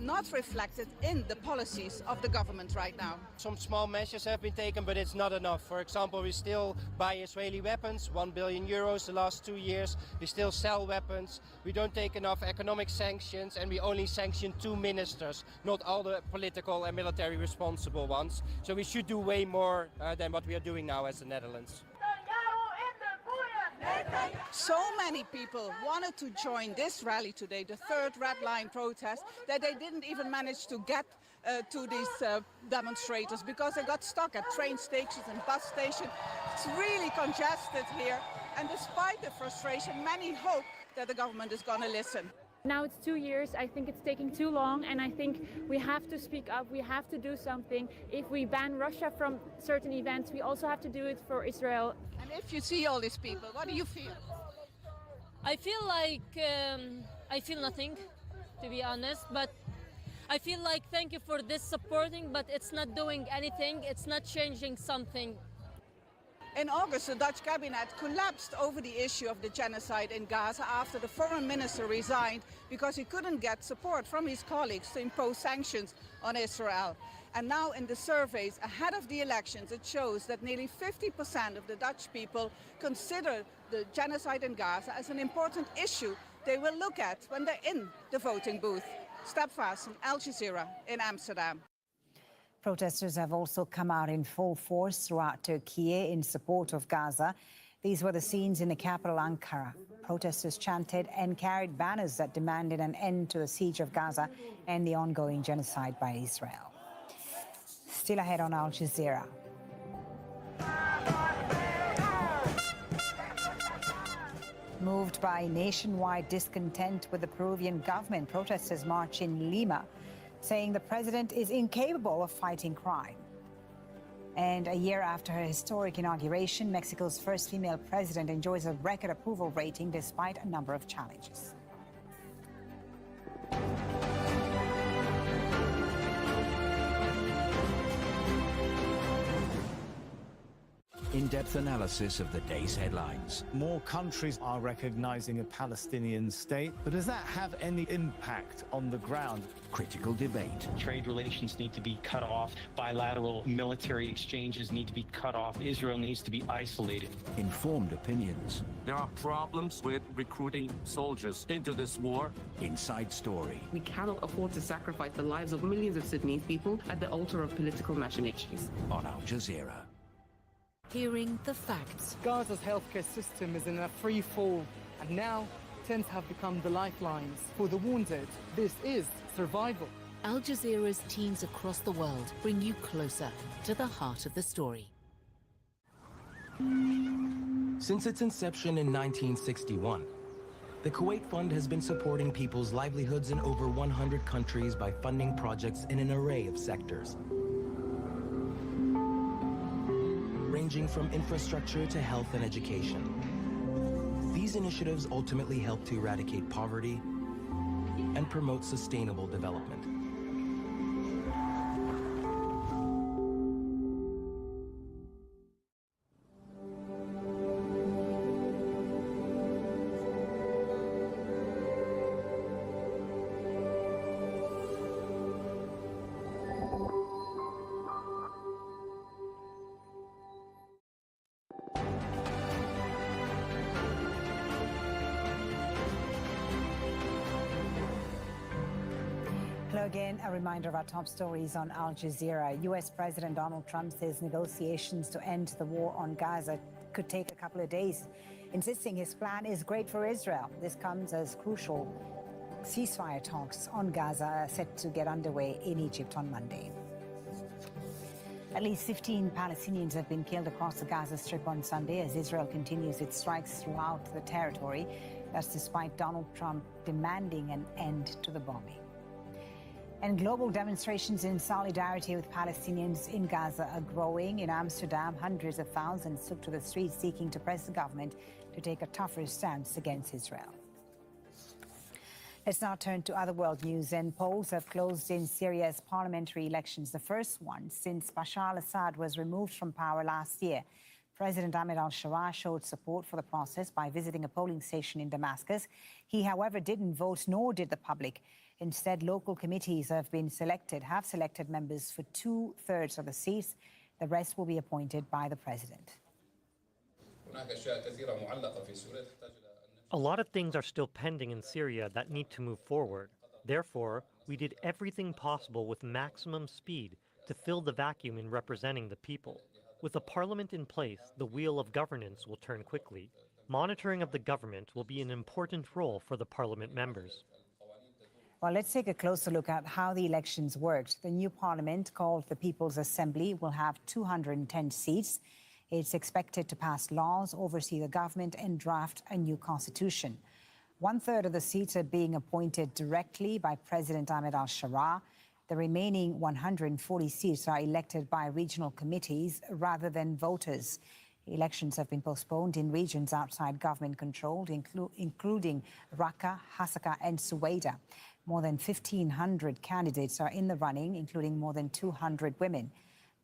not reflected in the policies of the government right now. Some small measures have been taken, but it's not enough. For example, we still buy Israeli weapons, 1 billion euros the last 2 years. We still sell weapons. We don't take enough economic sanctions, and we only sanction 2 ministers, not all the political and military responsible ones. So we should do way more than what we are doing now as the Netherlands. So many people wanted to join this rally today, the third Red Line protest, that they didn't even manage to get to these demonstrators because they got stuck at train stations and bus stations. It's really congested here, and despite the frustration, many hope that the government is going to listen. Now it's 2 years. I think it's taking too long, and I think we have to speak up. We have to do something. If we ban Russia from certain events, we also have to do it for Israel. And if you see all these people, what do you feel? I feel like I feel nothing, to be honest, but I feel like thank you for this supporting, but it's not doing anything. It's not changing something. In August, the Dutch cabinet collapsed over the issue of the genocide in Gaza after the foreign minister resigned because he couldn't get support from his colleagues to impose sanctions on Israel. And now in the surveys ahead of the elections, it shows that nearly 50% of the Dutch people consider the genocide in Gaza as an important issue they will look at when they're in the voting booth. Seb Vassen, Al Jazeera in Amsterdam. Protesters have also come out in full force throughout Turkey in support of Gaza. These were the scenes in the capital, Ankara. Protesters chanted and carried banners that demanded an end to the siege of Gaza and the ongoing genocide by Israel. Still ahead on Al Jazeera. Moved by nationwide discontent with the Peruvian government, protesters march in Lima, saying the president is incapable of fighting crime. And a year after her historic inauguration, Mexico's first female president enjoys a record approval rating despite a number of challenges. In-depth analysis of the day's headlines. More countries are recognizing a Palestinian state, but does that have any impact on the ground? Critical debate. Trade relations need to be cut off. Bilateral military exchanges need to be cut off. Israel needs to be isolated. Informed opinions. There are problems with recruiting soldiers into this war. Inside story. We cannot afford to sacrifice the lives of millions of Sudanese people at the altar of political machinations. On Al Jazeera. Hearing the facts. Gaza's healthcare system is in a free fall, and now tents have become the lifelines. For the wounded, this is survival. Al Jazeera's teams across the world bring you closer to the heart of the story. Since its inception in 1961, the Kuwait Fund has been supporting people's livelihoods in over 100 countries by funding projects in an array of sectors, ranging from infrastructure to health and education. These initiatives ultimately help to eradicate poverty and promote sustainable development. Hello again. A reminder of our top stories on Al Jazeera. U.S. President Donald Trump says negotiations to end the war on Gaza could take a couple of days, insisting his plan is great for Israel. This comes as crucial ceasefire talks on Gaza are set to get underway in Egypt on Monday. At least 15 Palestinians have been killed across the Gaza Strip on Sunday as Israel continues its strikes throughout the territory. That's despite Donald Trump demanding an end to the bombing. And global demonstrations in solidarity with Palestinians in Gaza are growing. In Amsterdam, hundreds of thousands took to the streets seeking to press the government to take a tougher stance against Israel. Let's now turn to other world news. And polls have closed in Syria's parliamentary elections, the first one since Bashar al-Assad was removed from power last year. President Ahmed al-Sharaa showed support for the process by visiting a polling station in Damascus. He, however, didn't vote, nor did the public. Instead, local committees have selected members for 2/3 of the seats. The rest will be appointed by the president. A lot of things are still pending in Syria that need to move forward. Therefore, we did everything possible with maximum speed to fill the vacuum in representing the people. With a parliament in place, the wheel of governance will turn quickly. Monitoring of the government will be an important role for the parliament members. Well, let's take a closer look at how the elections worked. The new parliament, called the People's Assembly, will have 210 seats. It's expected to pass laws, oversee the government, and draft a new constitution. 1/3 of the seats are being appointed directly by President Ahmed al-Sharaa. The remaining 140 seats are elected by regional committees rather than voters. Elections have been postponed in regions outside government control, including Raqqa, Hasaka, and Suwaida. More than 1,500 candidates are in the running, including more than 200 women.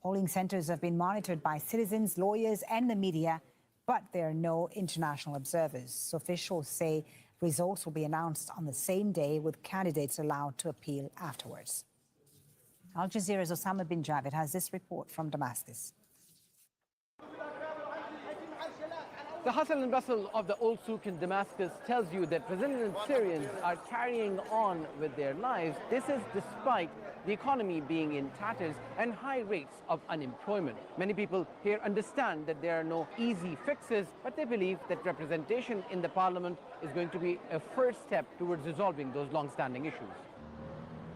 Polling centers have been monitored by citizens, lawyers, and the media, but there are no international observers. Officials say results will be announced on the same day, with candidates allowed to appeal afterwards. Al Jazeera's Osama bin Javed has this report from Damascus. The hustle and bustle of the old souk in Damascus tells you that resilient Syrians are carrying on with their lives. This is despite the economy being in tatters and high rates of unemployment. Many people here understand that there are no easy fixes, but they believe that representation in the parliament is going to be a first step towards resolving those long-standing issues.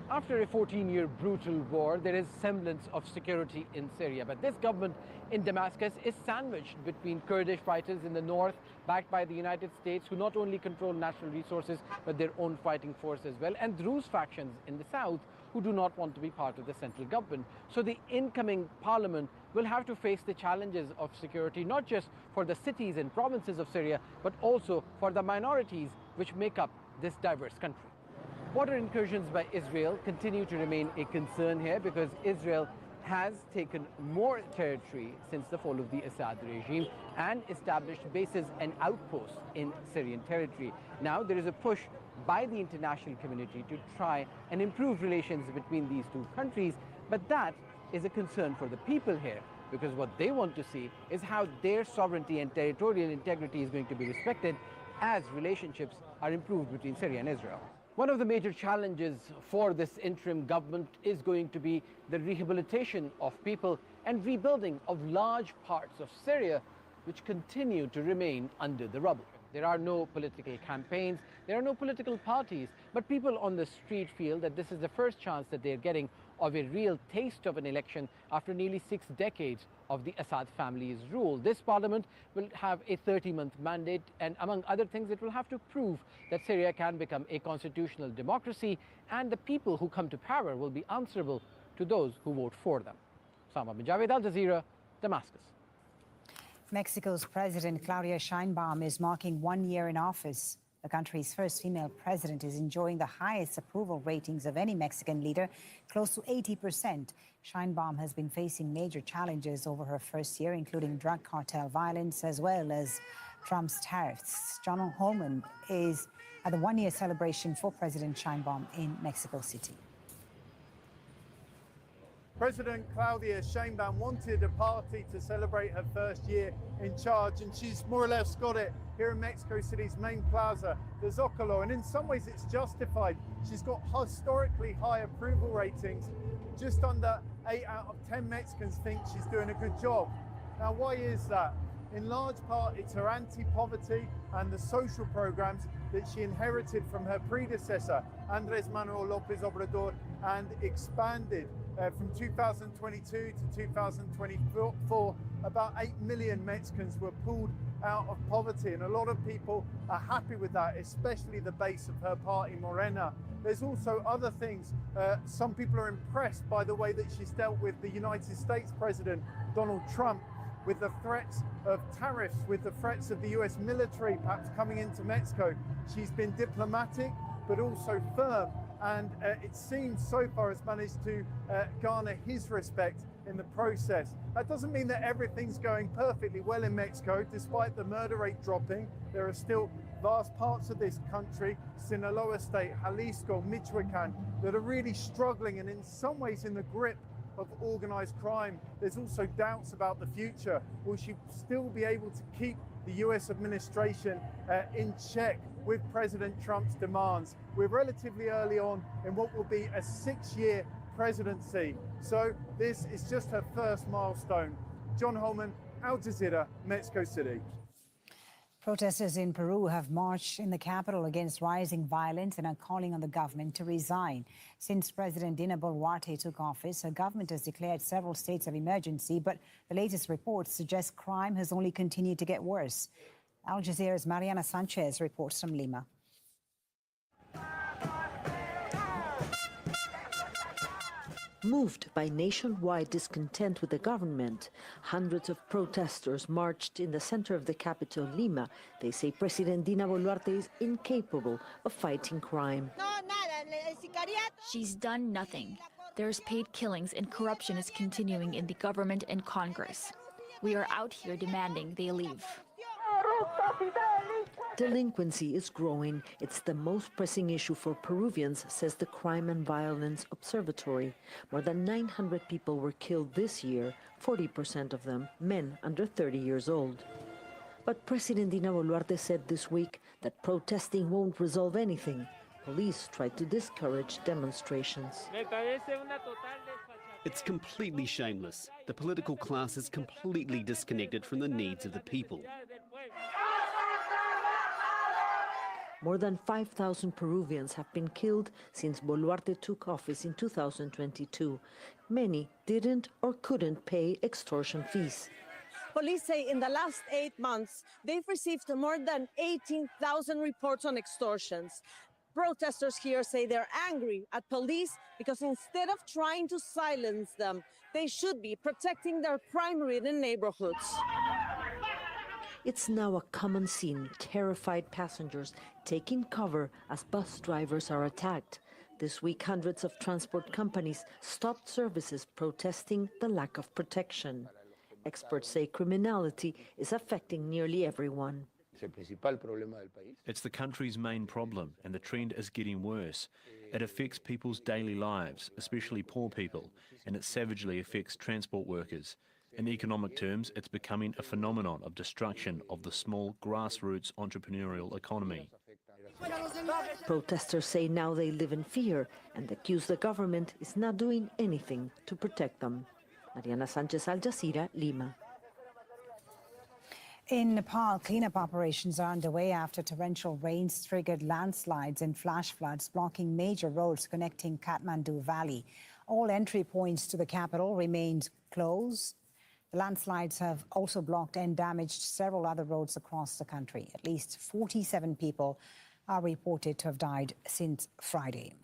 After a 14-year brutal war, there is semblance of security in Syria. But this government in Damascus is sandwiched between Kurdish fighters in the north, backed by the United States, who not only control natural resources, but their own fighting force as well, and Druze factions in the south, who do not want to be part of the central government. So the incoming parliament will have to face the challenges of security, not just for the cities and provinces of Syria, but also for the minorities which make up this diverse country. Border incursions by Israel continue to remain a concern here because Israel has taken more territory since the fall of the Assad regime and established bases and outposts in Syrian territory. Now there is a push by the international community to try and improve relations between these two countries, but that is a concern for the people here, because what they want to see is how their sovereignty and territorial integrity is going to be respected as relationships are improved between Syria and Israel. One of the major challenges for this interim government is going to be the rehabilitation of people and rebuilding of large parts of Syria which continue to remain under the rubble. There are no political campaigns, there are no political parties, but people on the street feel that this is the first chance that they're getting of a real taste of an election after nearly 6 decades of the Assad family's rule. This parliament will have a 30-month mandate, and among other things, it will have to prove that Syria can become a constitutional democracy, and the people who come to power will be answerable to those who vote for them. Sama bin Javed, Al Jazeera, Damascus. Mexico's President Claudia Sheinbaum is marking 1 year in office. The country's first female president is enjoying the highest approval ratings of any Mexican leader, close to 80%. Sheinbaum has been facing major challenges over her first year, including drug cartel violence as well as Trump's tariffs. John Holman is at the 1-year celebration for President Sheinbaum in Mexico City. President Claudia Sheinbaum wanted a party to celebrate her first year in charge, and she's more or less got it here in Mexico City's main plaza, the Zocalo, and in some ways it's justified. She's got historically high approval ratings. Just under 8 out of 10 Mexicans think she's doing a good job. Now, why is that? In large part, it's her anti-poverty and the social programs that she inherited from her predecessor, Andrés Manuel López Obrador, and expanded. From 2022 to 2024, about 8 million Mexicans were pulled out of poverty, and a lot of people are happy with that, especially the base of her party, Morena. There's also other things. Some people are impressed by the way that she's dealt with the United States President, Donald Trump, with the threats of tariffs, with the threats of the US military perhaps coming into Mexico. She's been diplomatic, but also firm. And it seems so far has managed to garner his respect in the process. That doesn't mean that everything's going perfectly well in Mexico. Despite the murder rate dropping, there are still vast parts of this country, Sinaloa State, Jalisco, Michoacan, that are really struggling and in some ways in the grip of organized crime. There's also doubts about the future. Will she still be able to keep the US administration in check with President Trump's demands? We're relatively early on in what will be a 6-year presidency. So this is just her first milestone. John Holman, Al Jazeera, Mexico City. Protesters in Peru have marched in the capital against rising violence and are calling on the government to resign. Since President Dina Boluarte took office, her government has declared several states of emergency, but the latest reports suggest crime has only continued to get worse. Al Jazeera's Mariana Sanchez reports from Lima. Moved by nationwide discontent with the government, hundreds of protesters marched in the center of the capital, Lima. They say President Dina Boluarte is incapable of fighting crime. She's done nothing. There's paid killings and corruption is continuing in the government and Congress. We are out here demanding they leave. Delinquency is growing. It's the most pressing issue for Peruvians, says the Crime and Violence Observatory. More than 900 people were killed this year, 40% of them men under 30 years old. But President Dina Boluarte said this week that protesting won't resolve anything. Police tried to discourage demonstrations. It's completely shameless. The political class is completely disconnected from the needs of the people. More than 5,000 Peruvians have been killed since Boluarte took office in 2022. Many didn't or couldn't pay extortion fees. Police say in the last 8 months, they've received more than 18,000 reports on extortions. Protesters here say they're angry at police because instead of trying to silence them, they should be protecting their crime-ridden neighborhoods. It's now a common scene, terrified passengers taking cover as bus drivers are attacked. This week, hundreds of transport companies stopped services protesting the lack of protection. Experts say criminality is affecting nearly everyone. It's the country's main problem, and the trend is getting worse. It affects people's daily lives, especially poor people, and it savagely affects transport workers. In economic terms, it's becoming a phenomenon of destruction of the small grassroots entrepreneurial economy. Protesters say now they live in fear and accuse the government is not doing anything to protect them. Mariana Sanchez, Al Jazeera, Lima. In Nepal, cleanup operations are underway after torrential rains triggered landslides and flash floods, blocking major roads connecting Kathmandu Valley. All entry points to the capital remained closed. The landslides have also blocked and damaged several other roads across the country. At least 47 people are reported to have died since Friday.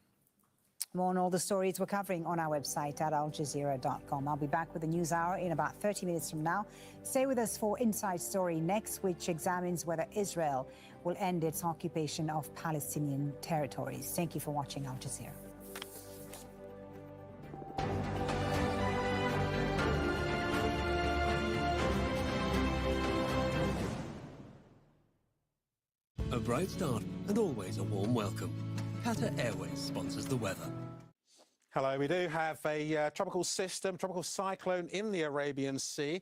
More on all the stories we're covering on our website at aljazeera.com. I'll be back with the news hour in about 30 minutes from now. Stay with us for Inside Story next, which examines whether Israel will end its occupation of Palestinian territories. Thank you for watching Al Jazeera. A bright start and always a warm welcome. Qatar Airways sponsors the weather. Hello, we do have a tropical system, tropical cyclone in the Arabian Sea.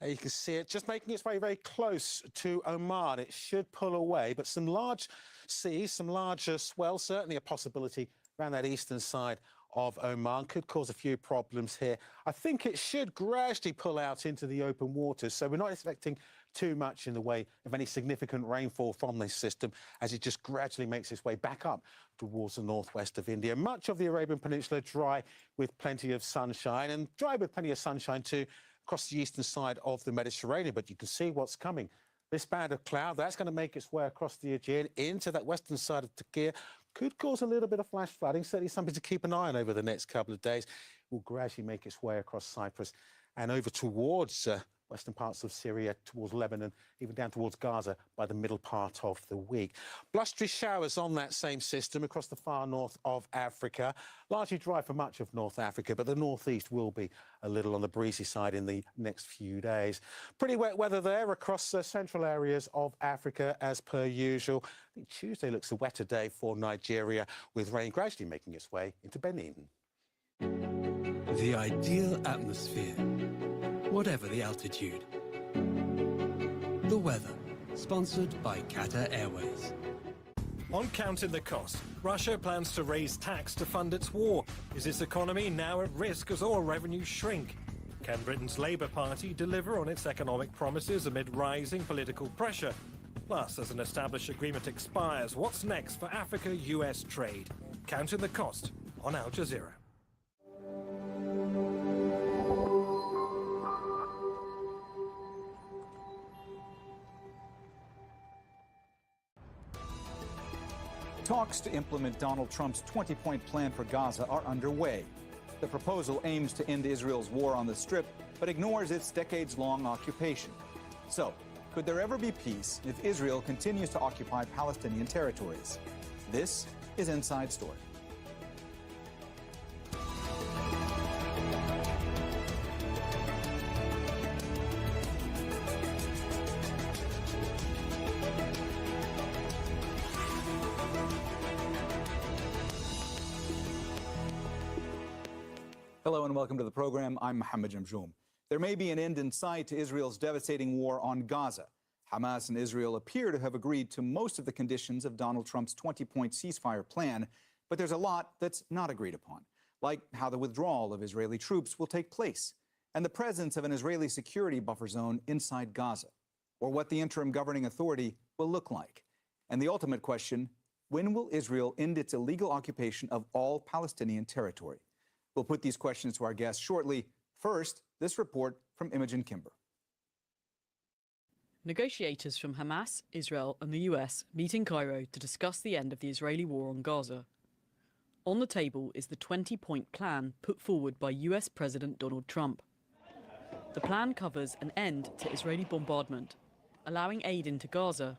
You can see it just making its way very close to Oman. It should pull away, but some large seas, some larger swell, certainly a possibility around that eastern side of Oman. Could cause a few problems here. I think it should gradually pull out into the open waters, so we're not expecting too much in the way of any significant rainfall from this system as it just gradually makes its way back up towards the northwest of India. Much of the Arabian Peninsula dry with plenty of sunshine, and dry with plenty of sunshine too across the eastern side of the Mediterranean. But you can see what's coming. This band of cloud, that's going to make its way across the Aegean into that western side of Turkey. Could cause a little bit of flash flooding, certainly something to keep an eye on over the next couple of days. It will gradually make its way across Cyprus and over towards western parts of Syria, towards Lebanon, even down towards Gaza by the middle part of the week. Blustery showers on that same system across the far north of Africa. Largely dry for much of North Africa, but the northeast will be a little on the breezy side in the next few days. Pretty wet weather there across central areas of Africa as per usual. I think Tuesday looks a wetter day for Nigeria, with rain gradually making its way into Benin. The ideal atmosphere, whatever the altitude. The weather, sponsored by Qatar Airways. On Counting the Cost, Russia plans to raise tax to fund its war. Is its economy now at risk as oil revenues shrink? Can Britain's Labour Party deliver on its economic promises amid rising political pressure? Plus, as an established agreement expires, what's next for Africa-US trade? Counting the Cost on Al Jazeera. Talks to implement Donald Trump's 20-point plan for Gaza are underway. The proposal aims to end Israel's war on the Strip, but ignores its decades-long occupation. So, could there ever be peace if Israel continues to occupy Palestinian territories? This is Inside Story. Hello and welcome to the program. I'm Mohammed Jamjoom. There may be an end in sight to Israel's devastating war on Gaza. Hamas and Israel appear to have agreed to most of the conditions of Donald Trump's 20-point ceasefire plan, but there's a lot that's not agreed upon, like how the withdrawal of Israeli troops will take place and the presence of an Israeli security buffer zone inside Gaza, or what the interim governing authority will look like. And the ultimate question, when will Israel end its illegal occupation of all Palestinian territory? We'll put these questions to our guests shortly. First, this report from Imogen Kimber. Negotiators from Hamas, Israel and the US meet in Cairo to discuss the end of the Israeli war on Gaza. On the table is the 20-point plan put forward by US President Donald Trump. The plan covers an end to Israeli bombardment, allowing aid into Gaza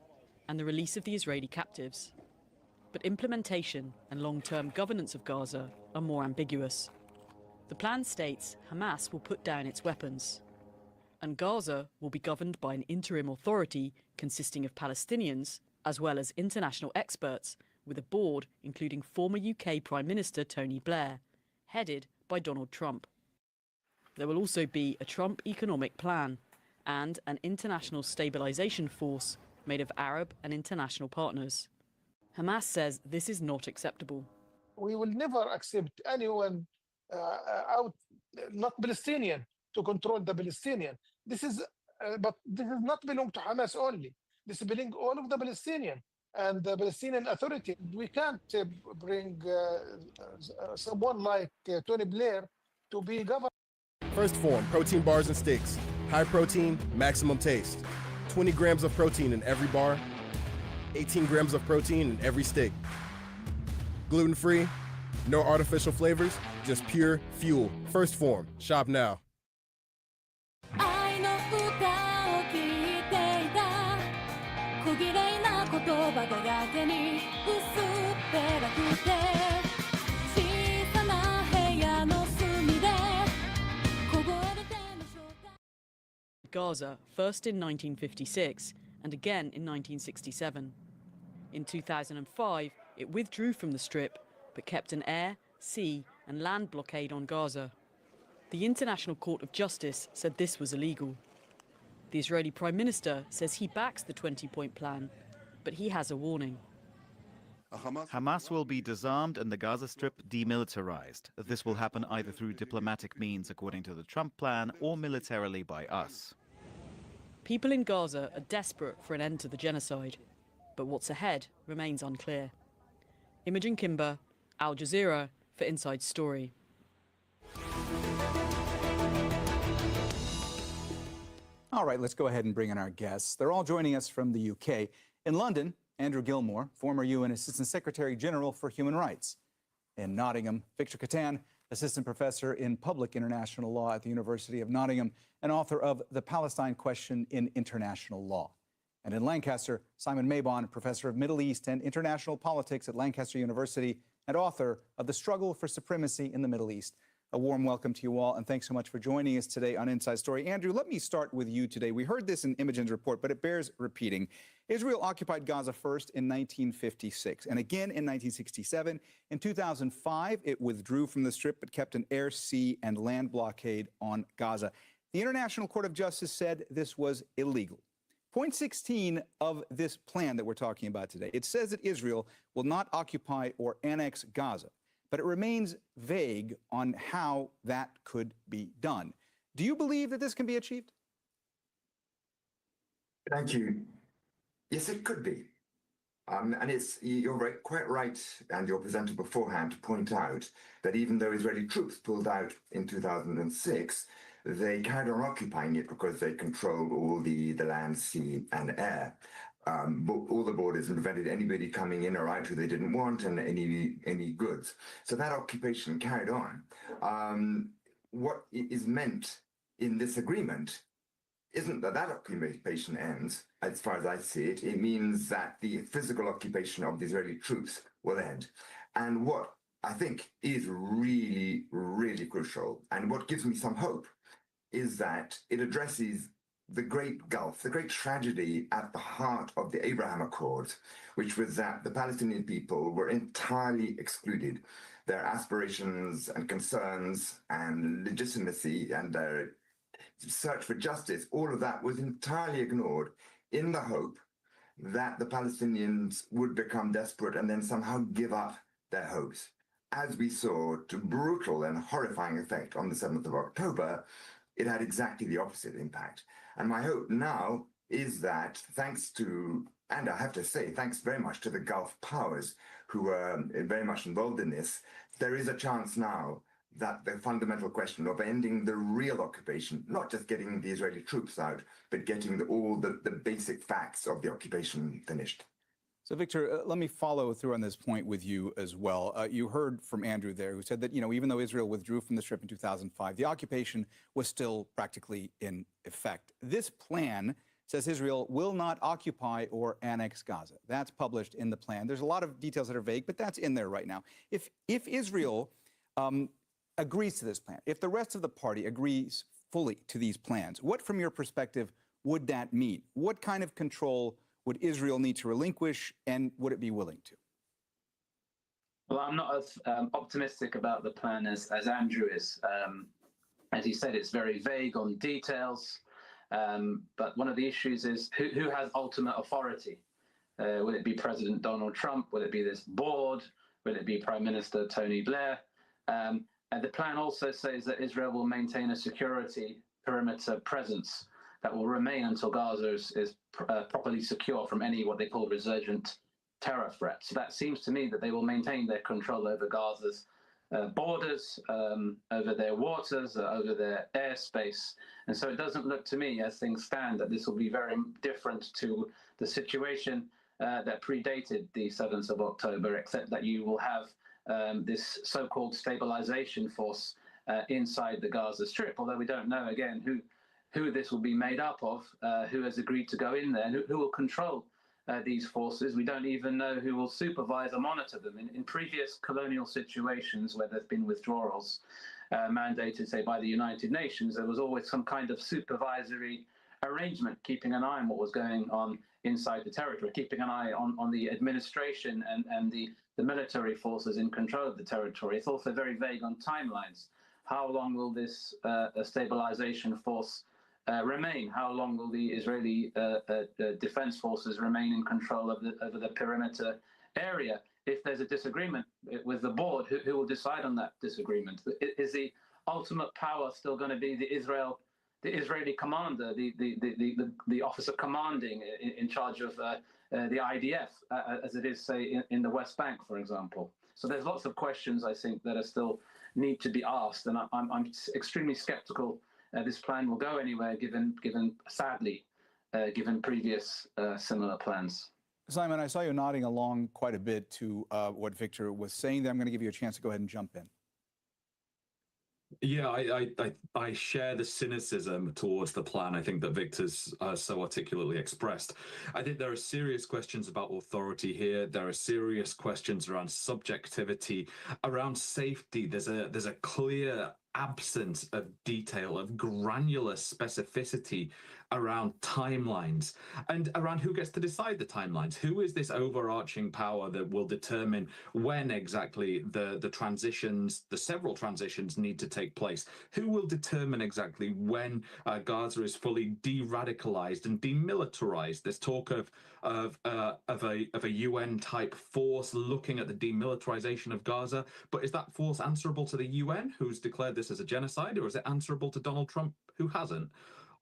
and the release of the Israeli captives. But implementation and long-term governance of Gaza are more ambiguous. The plan states Hamas will put down its weapons, and Gaza will be governed by an interim authority consisting of Palestinians as well as international experts, with a board including former UK Prime Minister Tony Blair, headed by Donald Trump. There will also be a Trump economic plan and an international stabilisation force made of Arab and international partners. Hamas says this is not acceptable. We will never accept anyone not Palestinian, to control the Palestinian. But this does not belong to Hamas only. This belongs all of the Palestinian and the Palestinian Authority. We can't bring someone like Tony Blair to be governor. First Form protein bars and sticks. High protein, maximum taste. 20 grams of protein in every bar. 18 grams of protein in every stick. Gluten-free, no artificial flavors, just pure fuel. First Form. Shop now. Gaza, first in 1956 and again in 1967. In 2005, it withdrew from the Strip but kept an air, sea and land blockade on Gaza. The International Court of Justice said this was illegal. The Israeli Prime Minister says he backs the 20-point plan, but he has a warning. Hamas will be disarmed and the Gaza Strip demilitarized. This will happen either through diplomatic means according to the Trump plan or militarily by us. People in Gaza are desperate for an end to the genocide, but what's ahead remains unclear. Imogen Kimber, Al Jazeera for Inside Story. All right, let's go ahead and bring in our guests. They're all joining us from the UK. In London, Andrew Gilmore, former UN Assistant Secretary General for Human Rights. In Nottingham, Victor Catan, Assistant Professor in Public International Law at the University of Nottingham and author of The Palestine Question in International Law. And in Lancaster, Simon Mabon, Professor of Middle East and International Politics at Lancaster University and author of The Struggle for Supremacy in the Middle East. A warm welcome to you all, and thanks so much for joining us today on Inside Story. Andrew, let me start with you today. We heard this in Imogen's report, but it bears repeating. Israel occupied Gaza first in 1956, and again in 1967. In 2005, it withdrew from the Strip, but kept an air, sea, and land blockade on Gaza. The International Court of Justice said this was illegal. Point 16 of this plan that we're talking about today, it says that Israel will not occupy or annex Gaza, but it remains vague on how that could be done. Do you believe that this can be achieved? Thank you. Yes, it could be. And you're quite right, and your presenter beforehand, to point out that even though Israeli troops pulled out in 2006, they carried on occupying it because they controlled all the land, sea, and air. All the borders, and prevented anybody coming in or out who they didn't want, and any goods. So that occupation carried on. What is meant in this agreement isn't that occupation ends, as far as I see it. It means that the physical occupation of the Israeli troops will end. And what I think is really, really crucial, and what gives me some hope, is that it addresses the great gulf, the great tragedy at the heart of the Abraham Accords, which was that the Palestinian people were entirely excluded. Their aspirations and concerns and legitimacy and their search for justice, all of that was entirely ignored in the hope that the Palestinians would become desperate and then somehow give up their hopes. As we saw, to brutal and horrifying effect on the 7th of October, it had exactly the opposite impact. And my hope now is that thanks to, and I have to say, thanks very much to the Gulf powers who were very much involved in this, there is a chance now that the fundamental question of ending the real occupation, not just getting the Israeli troops out, but getting all the basic facts of the occupation finished. So, Victor, let me follow through on this point with you as well. You heard from Andrew there, who said that, even though Israel withdrew from the Strip in 2005, the occupation was still practically in effect. This plan says Israel will not occupy or annex Gaza. That's published in the plan. There's a lot of details that are vague, but that's in there right now. If Israel agrees to this plan, if the rest of the party agrees fully to these plans, what, from your perspective, would that mean? What kind of control would Israel need to relinquish, and would it be willing to? Well, I'm not as optimistic about the plan as Andrew is. As he said, it's very vague on details. But one of the issues is who has ultimate authority? Will it be President Donald Trump? Will it be this board? Will it be Prime Minister Tony Blair? And the plan also says that Israel will maintain a security perimeter presence that will remain until Gaza is properly secure from any what they call resurgent terror threat. So that seems to me that they will maintain their control over Gaza's borders, over their waters, over their airspace. And so it doesn't look to me, as things stand, that this will be very different to the situation that predated the 7th of October, except that you will have this so-called stabilization force inside the Gaza Strip, although we don't know, again, who this will be made up of, who has agreed to go in there, and who will control these forces. We don't even know who will supervise or monitor them. In previous colonial situations where there's been withdrawals mandated, say, by the United Nations, there was always some kind of supervisory arrangement, keeping an eye on what was going on inside the territory, keeping an eye on the administration and the military forces in control of the territory. It's also very vague on timelines. How long will this stabilization force remain? How long will the Israeli defense forces remain in control of the perimeter area? If there's a disagreement with the board, who will decide on that disagreement? Is the ultimate power still going to be the Israeli commander, the officer commanding in charge of the IDF, as it is, say, in the West Bank, for example? So there's lots of questions, I think, that are still need to be asked, and I'm extremely skeptical this plan will go anywhere, given sadly, given previous similar plans. Simon, I saw you nodding along quite a bit to what Victor was saying there. I'm going to give you a chance to go ahead and jump in. Yeah, I share the cynicism towards the plan. I think that Victor's so articulately expressed. I think there are serious questions about authority here. There are serious questions around subjectivity, around safety. There's a clear absence of detail, of granular specificity around timelines and around who gets to decide the timelines. Who is this overarching power that will determine when exactly the transitions, the several transitions, need to take place? Who will determine exactly when Gaza is fully de-radicalized and demilitarized? There's talk of a UN type force looking at the demilitarization of Gaza, but is that force answerable to the UN, who's declared this as a genocide, or is it answerable to Donald Trump, who hasn't?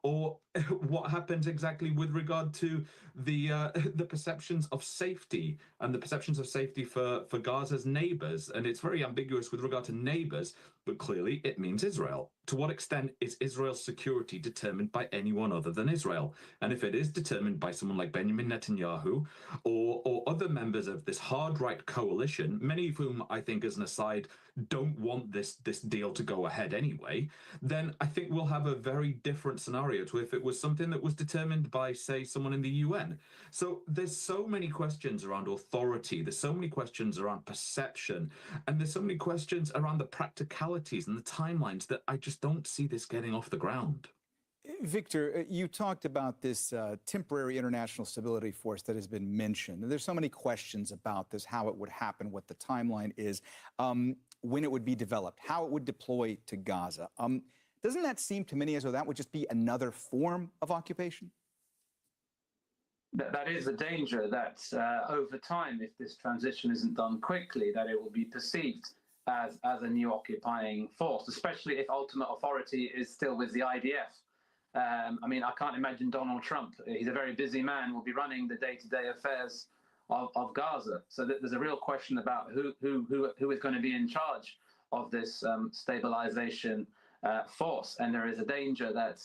Or what happens exactly with regard to the perceptions of safety and the perceptions of safety for Gaza's neighbors? And it's very ambiguous with regard to neighbors, but clearly it means Israel. To what extent is Israel's security determined by anyone other than Israel? And if it is determined by someone like Benjamin Netanyahu or other members of this hard-right coalition, many of whom I think, as an aside, don't want this deal to go ahead anyway, then I think we'll have a very different scenario to if it was something that was determined by, say, someone in the UN. So there's so many questions around authority, there's so many questions around perception, and there's so many questions around the practicalities and the timelines that I just don't see this getting off the ground. Victor, you talked about this temporary international stability force that has been mentioned. There's so many questions about this, how it would happen, what the timeline is, when it would be developed, how it would deploy to Gaza. Doesn't that seem to many as though that would just be another form of occupation? That is the danger, that over time, if this transition isn't done quickly, that it will be perceived as a new occupying force, especially if ultimate authority is still with the IDF. I mean, I can't imagine Donald Trump, he's a very busy man, will be running the day-to-day affairs of Gaza. So there's a real question about who is going to be in charge of this stabilization force. And there is a danger that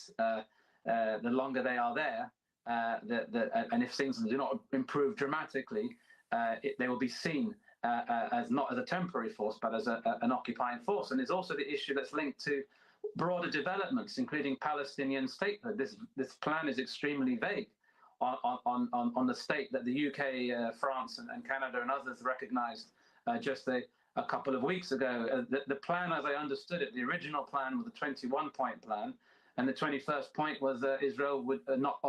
the longer they are there, and if things do not improve dramatically, they will be seen as not as a temporary force, but as an occupying force. And there's also the issue that's linked to broader developments, including Palestinian statehood. This plan is extremely vague on the state that the UK, France, and Canada and others recognized just a couple of weeks ago. The plan, as I understood it, the original plan was a 21-point plan, and the 21st point was Israel would not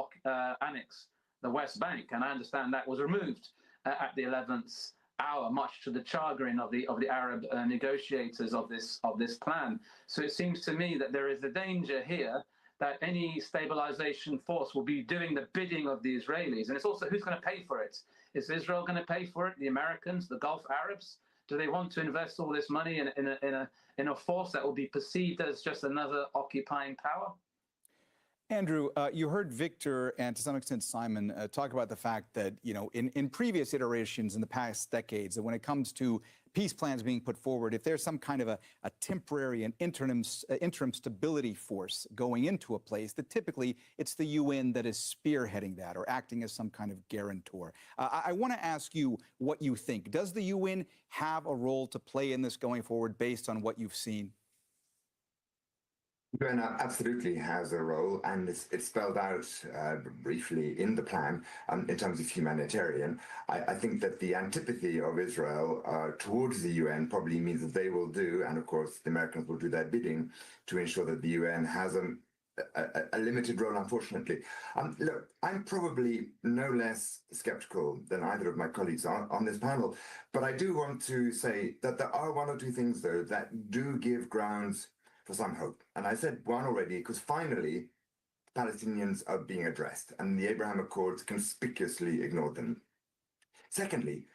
annex the West Bank, and I understand that was removed at the 11th hour, much to the chagrin of the Arab negotiators of this plan. So it seems to me that there is a danger here that any stabilization force will be doing the bidding of the Israelis, and it's also who's going to pay for it. Is Israel going to pay for it? The Americans, the Gulf Arabs? Do they want to invest all this money in a force that will be perceived as just another occupying power? Andrew, you heard Victor and to some extent Simon talk about the fact that, you know, in previous iterations in the past decades, that when it comes to peace plans being put forward, if there's some kind of a temporary and interim stability force going into a place, that typically it's the UN that is spearheading that or acting as some kind of guarantor. I want to ask you what you think. Does the UN have a role to play in this going forward based on what you've seen? UN absolutely has a role, and it's spelled out briefly in the plan in terms of humanitarian. I think that the antipathy of Israel towards the UN probably means that they will do, and of course the Americans will do their bidding to ensure that the UN has a limited role, unfortunately. Look, I'm probably no less skeptical than either of my colleagues on this panel, but I do want to say that there are one or two things, though, that do give grounds for some hope. And I said one already, because finally, Palestinians are being addressed, and the Abraham Accords conspicuously ignored them. Secondly,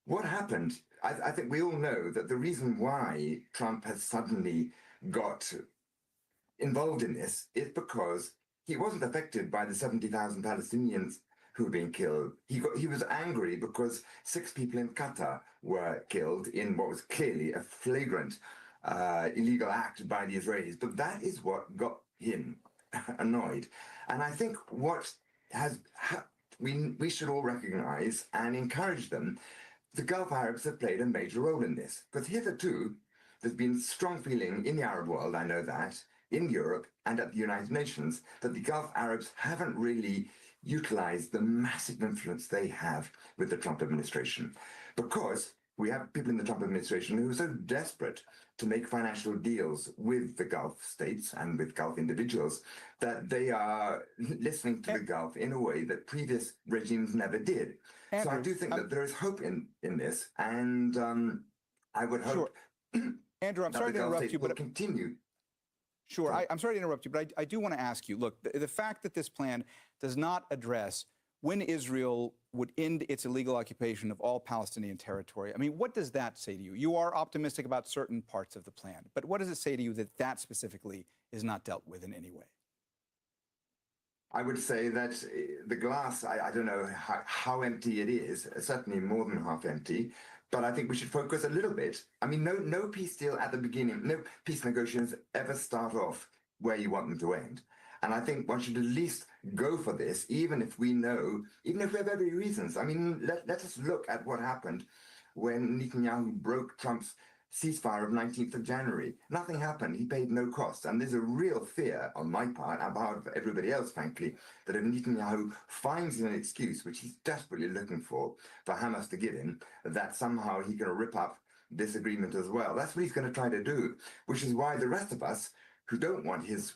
what happened, I think we all know that the reason why Trump has suddenly got involved in this is because he wasn't affected by the 70,000 Palestinians who were being killed. He was angry because 6 people in Qatar were killed in what was clearly a flagrant illegal act by the Israelis, but that is what got him annoyed. And I think what we should all recognize and encourage them. The Gulf Arabs have played a major role in this, because hitherto there's been strong feeling in the Arab world, I know that, in Europe and at the United Nations, that the Gulf Arabs haven't really utilized the massive influence they have with the Trump administration, because we have people in the Trump administration who are so desperate to make financial deals with the Gulf states and with Gulf individuals that they are listening to the Gulf in a way that previous regimes never did. Andrew, so I do think that there is hope in this, and I would hope. Sure. Andrew, I'm sorry to interrupt you, but continue. Sure, I'm sorry to interrupt you, but I do want to ask you. Look, the fact that this plan does not address when Israel would end its illegal occupation of all Palestinian territory, I mean, what does that say to you? You are optimistic about certain parts of the plan, but what does it say to you that that specifically is not dealt with in any way? I would say that the glass, I don't know how empty it is, certainly more than half empty, but I think we should focus a little bit. I mean, no peace deal at the beginning, no peace negotiations ever start off where you want them to end. And I think one should at least go for this, even if we know, even if we have every reasons. I mean, let us look at what happened when Netanyahu broke Trump's ceasefire of 19th of January. Nothing happened. He paid no cost. And there's a real fear on my part, and part of everybody else, frankly, that if Netanyahu finds an excuse, which he's desperately looking for Hamas to give him, that somehow he can rip up this agreement as well. That's what he's going to try to do, which is why the rest of us who don't want his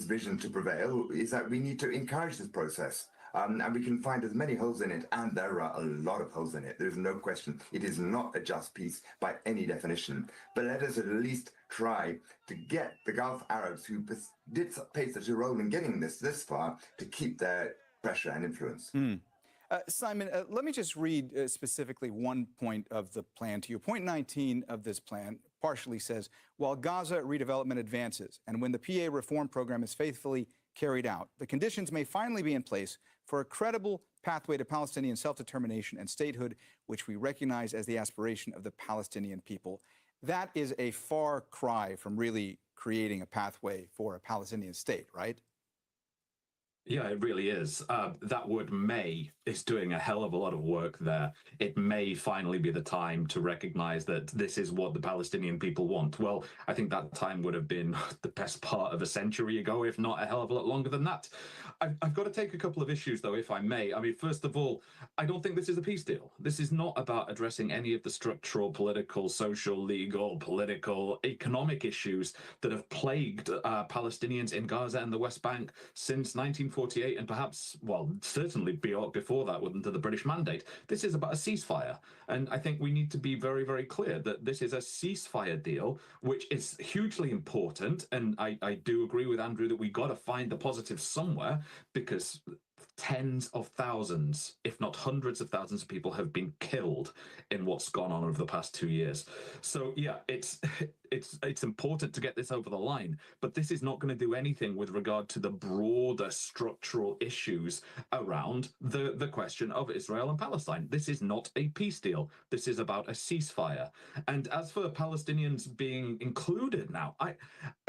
vision to prevail is that we need to encourage this process. And we can find as many holes in it, and there are a lot of holes in it. There's no question. It is not a just peace by any definition. But let us at least try to get the Gulf Arabs, who did play such a role in getting this far, to keep their pressure and influence. Simon, let me just read specifically one point of the plan to you. Point 19 of this plan partially says, while Gaza redevelopment advances and when the PA reform program is faithfully carried out, the conditions may finally be in place for a credible pathway to Palestinian self-determination and statehood, which we recognize as the aspiration of the Palestinian people. That is a far cry from really creating a pathway for a Palestinian state, right? Yeah, it really is. That word may is doing a hell of a lot of work there. It may finally be the time to recognize that this is what the Palestinian people want. Well, I think that time would have been the best part of a century ago, if not a hell of a lot longer than that. I've got to take a couple of issues, though, if I may. I mean, first of all, I don't think this is a peace deal. This is not about addressing any of the structural, political, social, legal, political, economic issues that have plagued Palestinians in Gaza and the West Bank since 1948, and perhaps, well, certainly before that, under the British Mandate. This is about a ceasefire. And I think we need to be very, very clear that this is a ceasefire deal, which is hugely important. And I do agree with Andrew that we got to find the positive somewhere, because tens of thousands, if not hundreds of thousands of people have been killed in what's gone on over the past 2 years. So yeah, it's important to get this over the line, but this is not going to do anything with regard to the broader structural issues around the question of Israel and Palestine. This is not a peace deal. This is about a ceasefire. And as for Palestinians being included now, I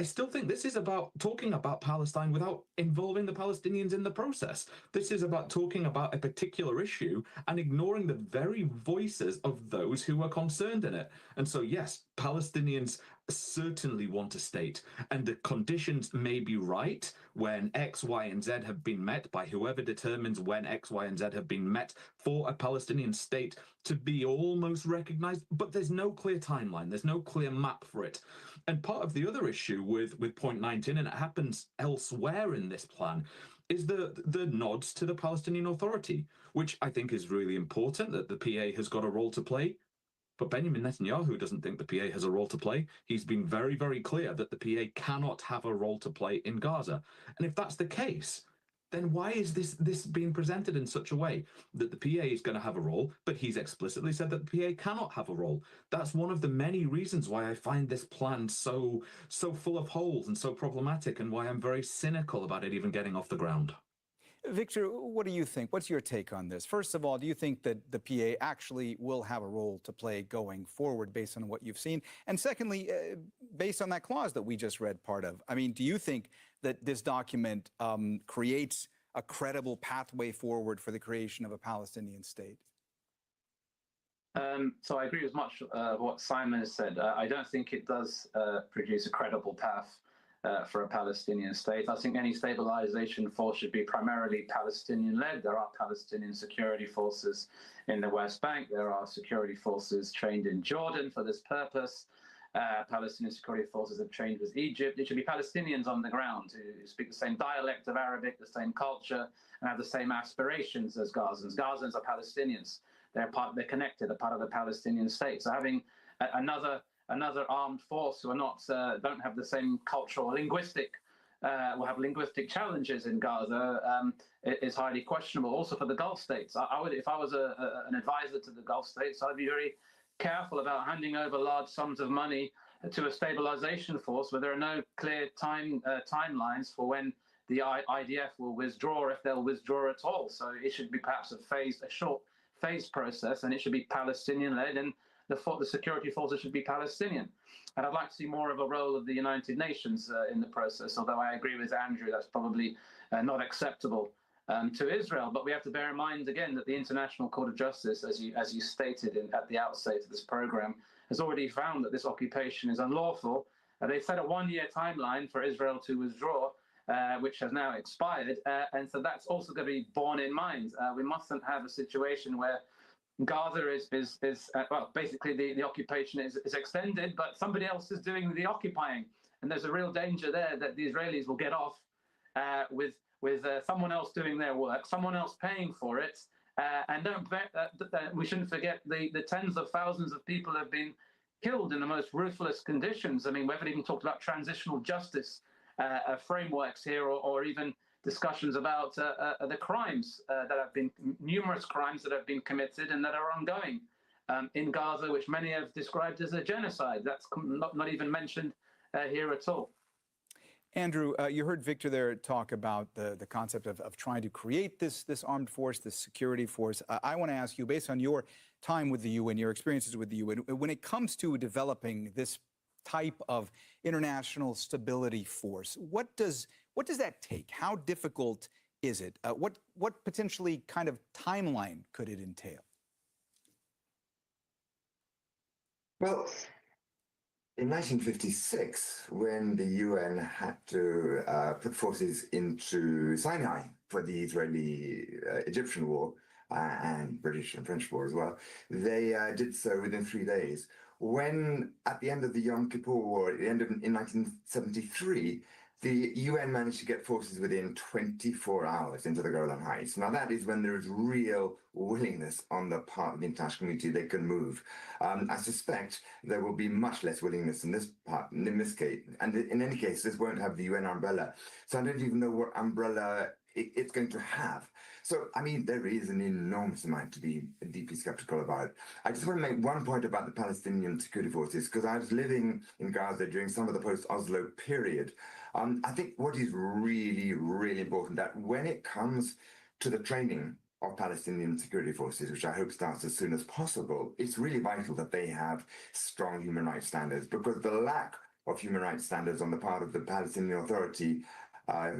still think this is about talking about Palestine without involving the Palestinians in the process. This is about talking about a particular issue and ignoring the very voices of those who are concerned in it. And so, yes, Palestinians certainly want a state, and the conditions may be right when X, Y, and Z have been met by whoever determines when X, Y, and Z have been met for a Palestinian state to be almost recognized, but there's no clear timeline, there's no clear map for it. And part of the other issue with point 19, and it happens elsewhere in this plan, is the nods to the Palestinian Authority, which I think is really important, that the PA has got a role to play. But Benjamin Netanyahu doesn't think the PA has a role to play. He's been very, very clear that the PA cannot have a role to play in Gaza. And if that's the case, then why is this being presented in such a way that the PA is going to have a role, but he's explicitly said that the PA cannot have a role? That's one of the many reasons why I find this plan so full of holes and so problematic, and why I'm very cynical about it even getting off the ground. Victor, what do you think? What's your take on this? First of all, do you think that the PA actually will have a role to play going forward based on what you've seen? And secondly, based on that clause that we just read part of, I mean, do you think that this document creates a credible pathway forward for the creation of a Palestinian state? So I agree with much of what Simon has said. I don't think it does produce a credible path for a Palestinian state. I think any stabilization force should be primarily Palestinian-led. There are Palestinian security forces in the West Bank. There are security forces trained in Jordan for this purpose. Palestinian security forces have trained with Egypt. It should be Palestinians on the ground who speak the same dialect of Arabic, the same culture, and have the same aspirations as Gazans. Gazans are Palestinians. They're connected. They're part of the Palestinian state. So having another armed force who are not don't have the same cultural or linguistic will have linguistic challenges in Gaza is highly questionable. Also for the Gulf states, I would, if I was an advisor to the Gulf states, I'd be very careful about handing over large sums of money to a stabilization force where there are no clear timelines for when the IDF will withdraw, if they'll withdraw at all. So it should be perhaps a short phased process, and it should be Palestinian-led, and the security forces should be Palestinian. And I'd like to see more of a role of the United Nations in the process, although I agree with Andrew, that's probably not acceptable to Israel. But we have to bear in mind, again, that the International Court of Justice, as you stated at the outset of this program, has already found that this occupation is unlawful. They set a one-year timeline for Israel to withdraw, which has now expired. And so that's also going to be borne in mind. We mustn't have a situation where Gaza is well, basically the occupation is extended, but somebody else is doing the occupying. And there's a real danger there that the Israelis will get off with someone else doing their work, someone else paying for it. And we shouldn't forget the tens of thousands of people have been killed in the most ruthless conditions. I mean, we haven't even talked about transitional justice frameworks here, or even discussions about the crimes that have been, numerous crimes that have been committed and that are ongoing in Gaza, which many have described as a genocide. That's not even mentioned here at all. Andrew, you heard Victor there talk about the concept of trying to create this armed force, this security force. I want to ask you, based on your time with the UN, your experiences with the UN, when it comes to developing this type of international stability force, what does that take? How difficult is it? What potentially kind of timeline could it entail? Well, in 1956, when the UN had to put forces into Sinai for the Israeli-Egyptian war, and British and French war as well, they did so within 3 days. When, at the end of the Yom Kippur War, at the end of in 1973, the UN managed to get forces within 24 hours into the Golan Heights. Now that is when there is real willingness on the part of the international community they can move. I suspect there will be much less willingness in this part, in this case, and in any case, this won't have the UN umbrella. So I don't even know what umbrella it's going to have. So, I mean, there is an enormous amount to be deeply skeptical about. I just want to make one point about the Palestinian security forces, because I was living in Gaza during some of the post-Oslo period. I think what is really, really important, that when it comes to the training of Palestinian security forces, which I hope starts as soon as possible, it's really vital that they have strong human rights standards, because the lack of human rights standards on the part of the Palestinian Authority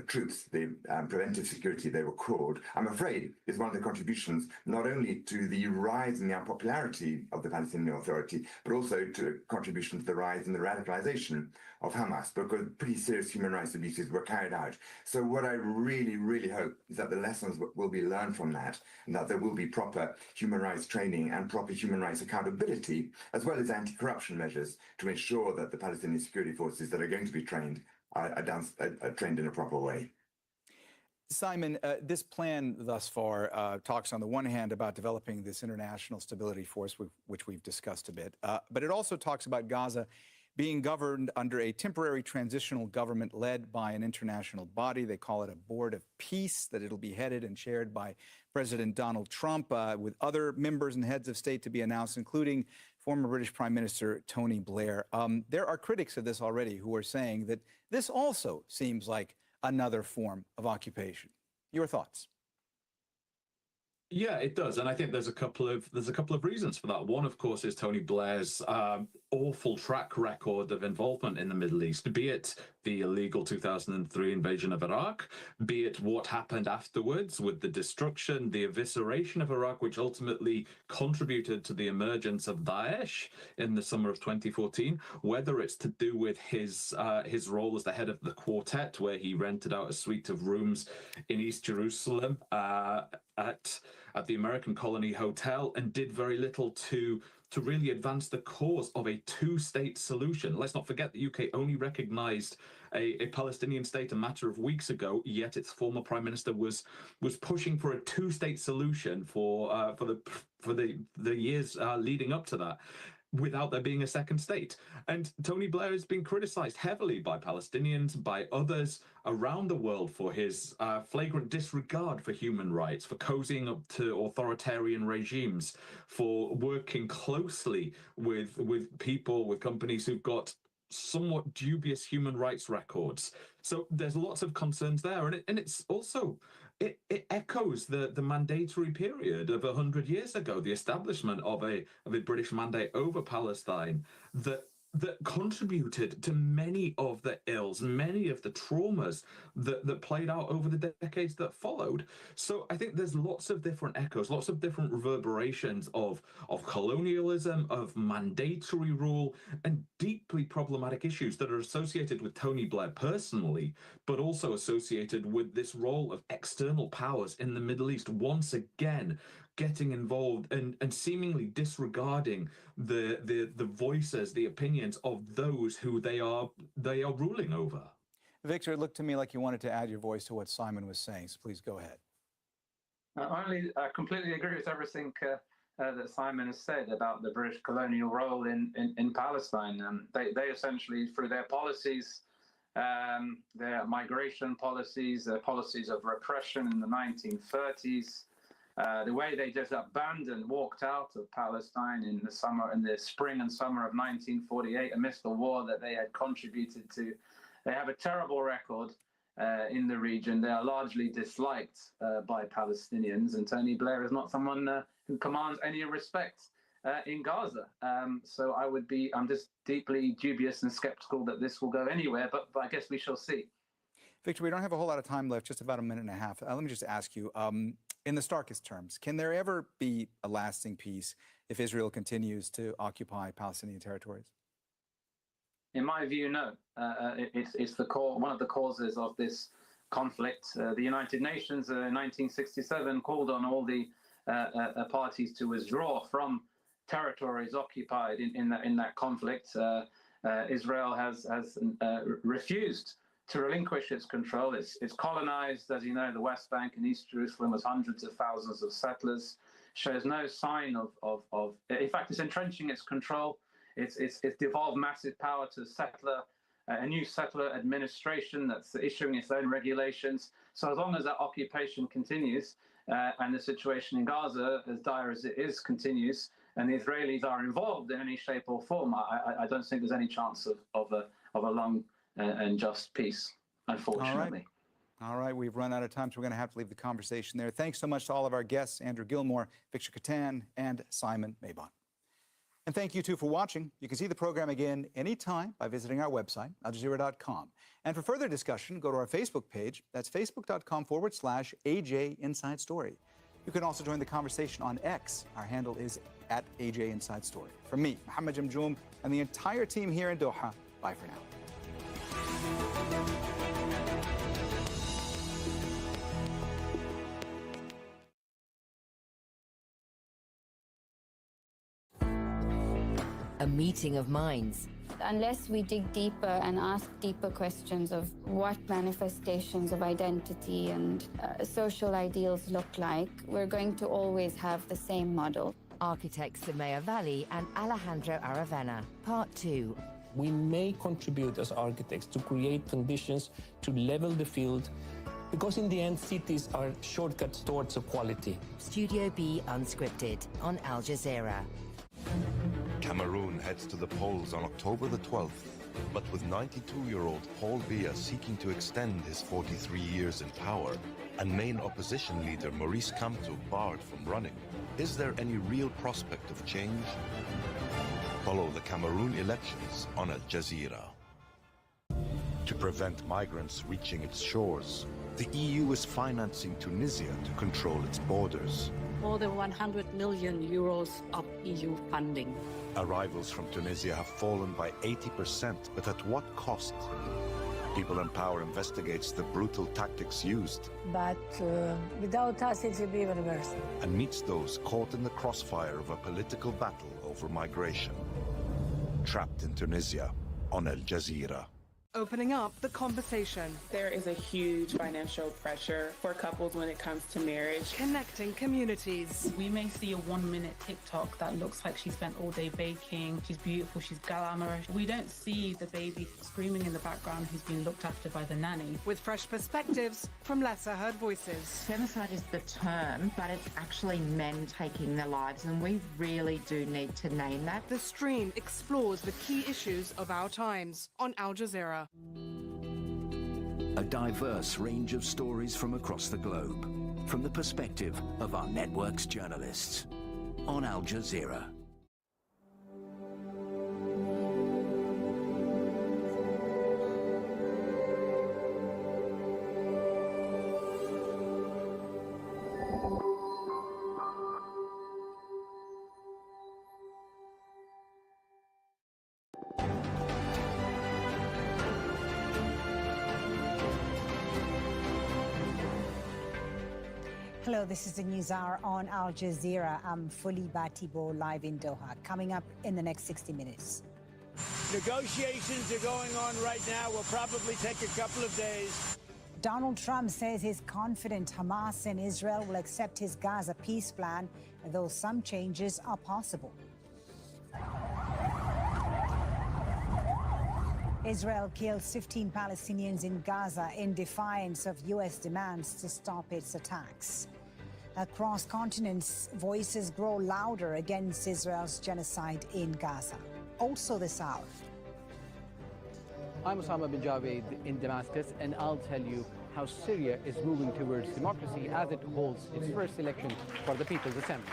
troops, the preventive security they were called, I'm afraid is one of the contributions not only to the rise in the unpopularity of the Palestinian Authority, but also to a contribution to the rise in the radicalization of Hamas, because pretty serious human rights abuses were carried out. So what I really, really hope is that the lessons will be learned from that, and that there will be proper human rights training and proper human rights accountability, as well as anti-corruption measures to ensure that the Palestinian security forces that are going to be trained are trained in a proper way. Simon, this plan thus far talks on the one hand about developing this international stability force, which we've discussed a bit, but it also talks about Gaza being governed under a temporary transitional government led by an international body. They call it a board of peace, that it'll be headed and chaired by President Donald Trump, with other members and heads of state to be announced, including former British Prime Minister Tony Blair. There are critics of this already who are saying that this also seems like another form of occupation. Your thoughts? Yeah, it does, and I think there's a couple of reasons for that. One, of course, is Tony Blair's awful track record of involvement in the Middle East, be it the illegal 2003 invasion of Iraq, be it what happened afterwards with the destruction, the evisceration of Iraq, which ultimately contributed to the emergence of Daesh in the summer of 2014, whether it's to do with his role as the head of the quartet, where he rented out a suite of rooms in East Jerusalem at the American Colony Hotel, and did very little to really advance the cause of a two-state solution. Let's not forget the UK only recognized a Palestinian state a matter of weeks ago, yet its former prime minister was pushing for a two-state solution for the years leading up to that, without there being a second state. And Tony Blair has been criticized heavily by Palestinians, by others around the world, for his flagrant disregard for human rights, for cozying up to authoritarian regimes, for working closely with people, with companies who've got somewhat dubious human rights records. So there's lots of concerns there. And it's also, it echoes the mandatory period of 100 years ago, the establishment of a British mandate over Palestine that contributed to many of the ills, many of the traumas that played out over the decades that followed. So I think there's lots of different echoes, lots of different reverberations of colonialism, of mandatory rule, and deeply problematic issues that are associated with Tony Blair personally, but also associated with this role of external powers in the Middle East, once again getting involved and seemingly disregarding the voices, the opinions of those who they are ruling over. Victor, it looked to me like you wanted to add your voice to what Simon was saying, so please go ahead. I completely agree with everything that Simon has said about the British colonial role in Palestine. They essentially, through their policies, their migration policies, their policies of repression in the 1930s, the way they just walked out of Palestine in the spring and summer of 1948 amidst the war that they had contributed to. They have a terrible record in the region. They are largely disliked by Palestinians, and Tony Blair is not someone who commands any respect in Gaza. So I'm just deeply dubious and skeptical that this will go anywhere, but I guess we shall see. Victor, we don't have a whole lot of time left, just about a minute and a half. Let me just ask you, in the starkest terms, can there ever be a lasting peace if Israel continues to occupy Palestinian territories? In my view, no. It's one of the causes of this conflict. The United Nations in 1967 called on all the parties to withdraw from territories occupied in that conflict. Israel has refused to relinquish its control. It's colonized, as you know, the West Bank and East Jerusalem with hundreds of thousands of settlers, shows no sign of in fact, it's entrenching its control. It's devolved massive power to a new settler administration that's issuing its own regulations. So as long as that occupation continues and the situation in Gaza, as dire as it is, continues, and the Israelis are involved in any shape or form, I don't think there's any chance of a long and just peace, unfortunately. All right, we've run out of time, so we're going to have to leave the conversation there. Thanks so much to all of our guests, Andrew Gilmore, Victor Katan, and Simon Mabon. And thank you, too, for watching. You can see the program again anytime by visiting our website, aljazeera.com. And for further discussion, go to our Facebook page. That's facebook.com/AJ Inside Story. You can also join the conversation on X. Our handle is @AJ Inside Story. From me, Mohammed Jamjoom, and the entire team here in Doha, bye for now. A meeting of minds. Unless we dig deeper and ask deeper questions of what manifestations of identity and social ideals look like, we're going to always have the same model. Architects Samaya Valley and Alejandro Aravena, Part 2. We may contribute as architects to create conditions to level the field, because in the end, cities are shortcuts towards equality. Studio B Unscripted on Al Jazeera. Cameroon heads to the polls on October the 12th, but with 92-year-old Paul Biya seeking to extend his 43 years in power and main opposition leader Maurice Kamto barred from running, is there any real prospect of change? Follow the Cameroon elections on Al Jazeera. To prevent migrants reaching its shores, the EU is financing Tunisia to control its borders. More than 100 million euros of EU funding. Arrivals from Tunisia have fallen by 80%, but at what cost? People in Power investigates the brutal tactics used. But without us, it will be even worse. And meets those caught in the crossfire of a political battle over migration. Trapped in Tunisia on Al Jazeera. Opening up the conversation. There is a huge financial pressure for couples when it comes to marriage. Connecting communities. We may see a 1-minute TikTok that looks like she spent all day baking, she's beautiful, she's glamorous. We don't see the baby screaming in the background who's been looked after by the nanny. With fresh perspectives from lesser heard voices. Femicide is the term, but it's actually men taking their lives, and we really do need to name that. The stream explores the key issues of our times on Al Jazeera. A diverse range of stories from across the globe, from the perspective of our network's journalists. On Al Jazeera. Hello, this is the News Hour on Al Jazeera. I'm Fuli Batibo, live in Doha. Coming up in the next 60 minutes. Negotiations are going on right now. Will probably take a couple of days. Donald Trump says he's confident Hamas and Israel will accept his Gaza peace plan, though some changes are possible. Israel kills 15 Palestinians in Gaza in defiance of U.S. demands to stop its attacks. Across continents, voices grow louder against Israel's genocide in Gaza. Also this hour. I'm Osama bin Javed in Damascus, and I'll tell you how Syria is moving towards democracy as it holds its first election for the People's Assembly.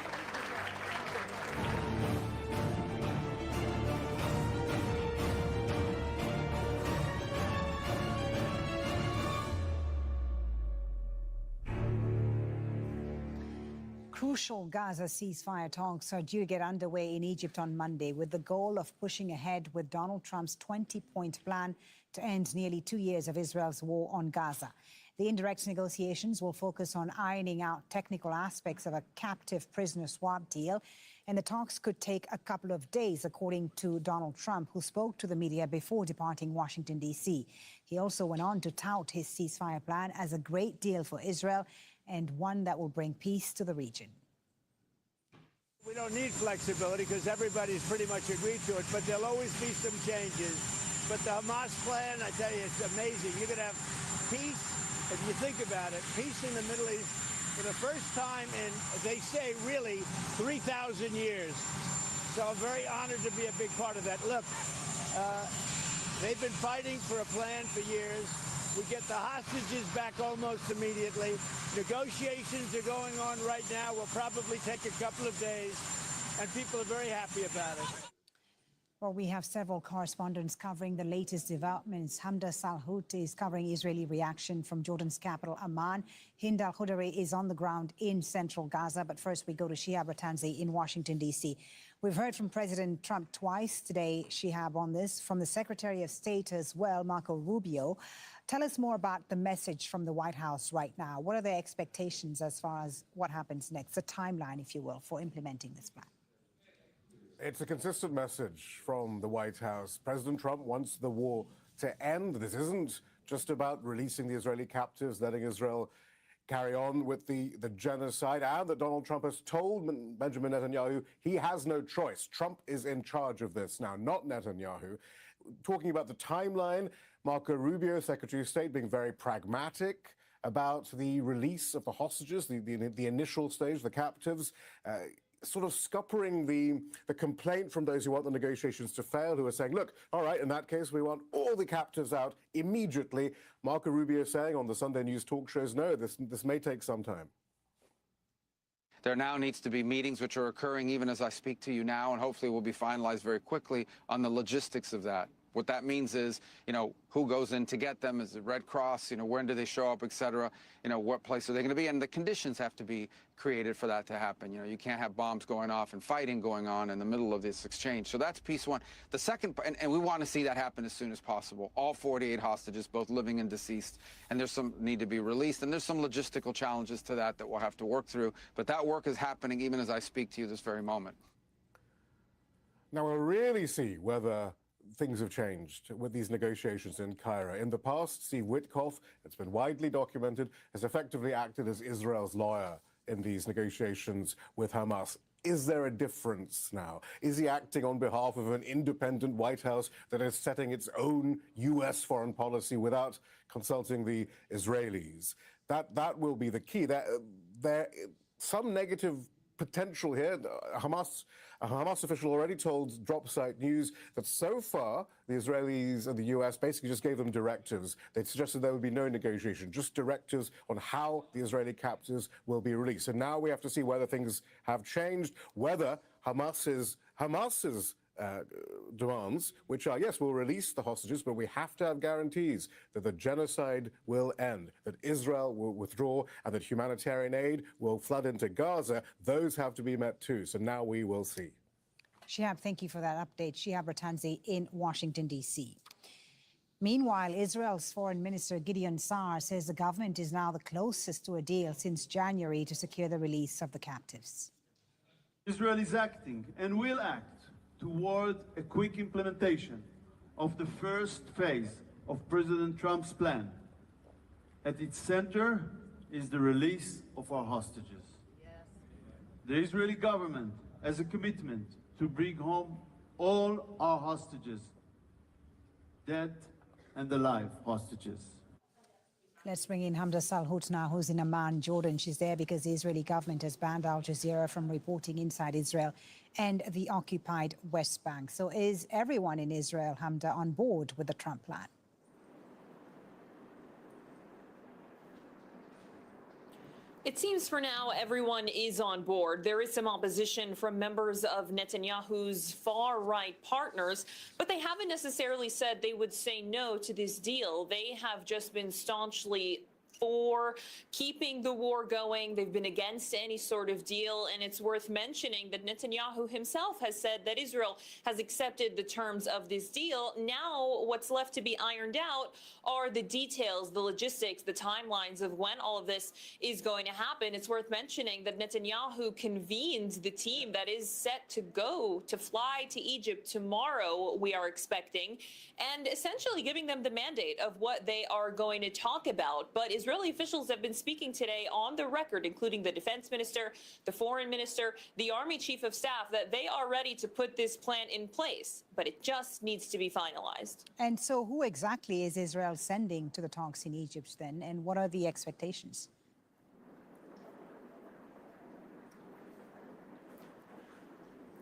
Crucial Gaza ceasefire talks are due to get underway in Egypt on Monday with the goal of pushing ahead with Donald Trump's 20-point plan to end nearly 2 years of Israel's war on Gaza. The indirect negotiations will focus on ironing out technical aspects of a captive prisoner swap deal, and the talks could take a couple of days, according to Donald Trump, who spoke to the media before departing Washington, D.C. He also went on to tout his ceasefire plan as a great deal for Israel and one that will bring peace to the region. We don't need flexibility because everybody's pretty much agreed to it, but there'll always be some changes. But the Hamas plan, I tell you, it's amazing. You're going to have peace, if you think about it, peace in the Middle East for the first time in, they say, really 3,000 years. So I'm very honored to be a big part of that. Look, they've been fighting for a plan for years. We get the hostages back almost immediately. Negotiations are going on right now. Will probably take a couple of days, and people are very happy about it. Well, we have several correspondents covering the latest developments. Hamda Salhout is covering Israeli reaction from Jordan's capital, Amman. Hind al-Khudari is on the ground in central Gaza. But first, we go to Shihab Rattanzi in Washington, D.C. We've heard from President Trump twice today, Shihab, on this, from the Secretary of State as well, Marco Rubio. Tell us more about the message from the White House right now. What are their expectations as far as what happens next, the timeline, if you will, for implementing this plan? It's a consistent message from the White House. President Trump wants the war to end. This isn't just about releasing the Israeli captives, letting Israel carry on with the genocide, and that Donald Trump has told Benjamin Netanyahu he has no choice. Trump is in charge of this now, not Netanyahu. Talking about the timeline, Marco Rubio, Secretary of State, being very pragmatic about the release of the hostages, the initial stage, the captives, sort of scuppering the complaint from those who want the negotiations to fail, who are saying, look, all right, in that case, we want all the captives out immediately. Marco Rubio saying on the Sunday news talk shows, no, this may take some time. There now needs to be meetings, which are occurring even as I speak to you now, and hopefully will be finalized very quickly on the logistics of that. What that means is, who goes in to get them? Is it Red Cross? When do they show up, et cetera? What place are they going to be? And the conditions have to be created for that to happen. You can't have bombs going off and fighting going on in the middle of this exchange. So that's piece one. The second, and we want to see that happen as soon as possible. All 48 hostages, both living and deceased, and there's some need to be released. And there's some logistical challenges to that we'll have to work through. But that work is happening even as I speak to you this very moment. Now we'll really see whether things have changed with these negotiations in Cairo. In the past, Steve Witkoff, it's been widely documented, has effectively acted as Israel's lawyer in these negotiations with Hamas. Is there a difference now? Is he acting on behalf of an independent White House that is setting its own U.S. foreign policy without consulting the Israelis? That will be the key. There some negative potential here. A Hamas official already told DropSite News that so far the Israelis and the US basically just gave them directives. They suggested there would be no negotiation, just directives on how the Israeli captives will be released. And now we have to see whether things have changed, whether Hamas's demands, which are, yes, we'll release the hostages, but we have to have guarantees that the genocide will end, that Israel will withdraw, and that humanitarian aid will flood into Gaza. Those have to be met too. So now we will see. Shihab, thank you for that update. Shihab Rattanzi in Washington, D.C. Meanwhile, Israel's Foreign Minister Gideon Saar says the government is now the closest to a deal since January to secure the release of the captives. Israel is acting and will act toward a quick implementation of the first phase of President Trump's plan. At its center is the release of our hostages. Yes. The Israeli government has a commitment to bring home all our hostages, dead and alive hostages. Let's bring in Hamda Salhout now, who's in Amman, Jordan. She's there because the Israeli government has banned Al Jazeera from reporting inside Israel and the occupied West Bank. So is everyone in Israel, Hamda, on board with the Trump plan? It seems for now everyone is on board. There is some opposition from members of Netanyahu's far-right partners, but they haven't necessarily said they would say no to this deal. They have just been staunchly for keeping the war going. They've been against any sort of deal. And it's worth mentioning that Netanyahu himself has said that Israel has accepted the terms of this deal. Now, what's left to be ironed out are the details, the logistics, the timelines of when all of this is going to happen. It's worth mentioning that Netanyahu convened the team that is set to go to fly to Egypt tomorrow, we are expecting, and essentially giving them the mandate of what they are going to talk about. But Israeli officials have been speaking today on the record, including the defense minister, the foreign minister, the army chief of staff, that they are ready to put this plan in place, but it just needs to be finalized. And so who exactly is Israel sending to the talks in Egypt then, and what are the expectations?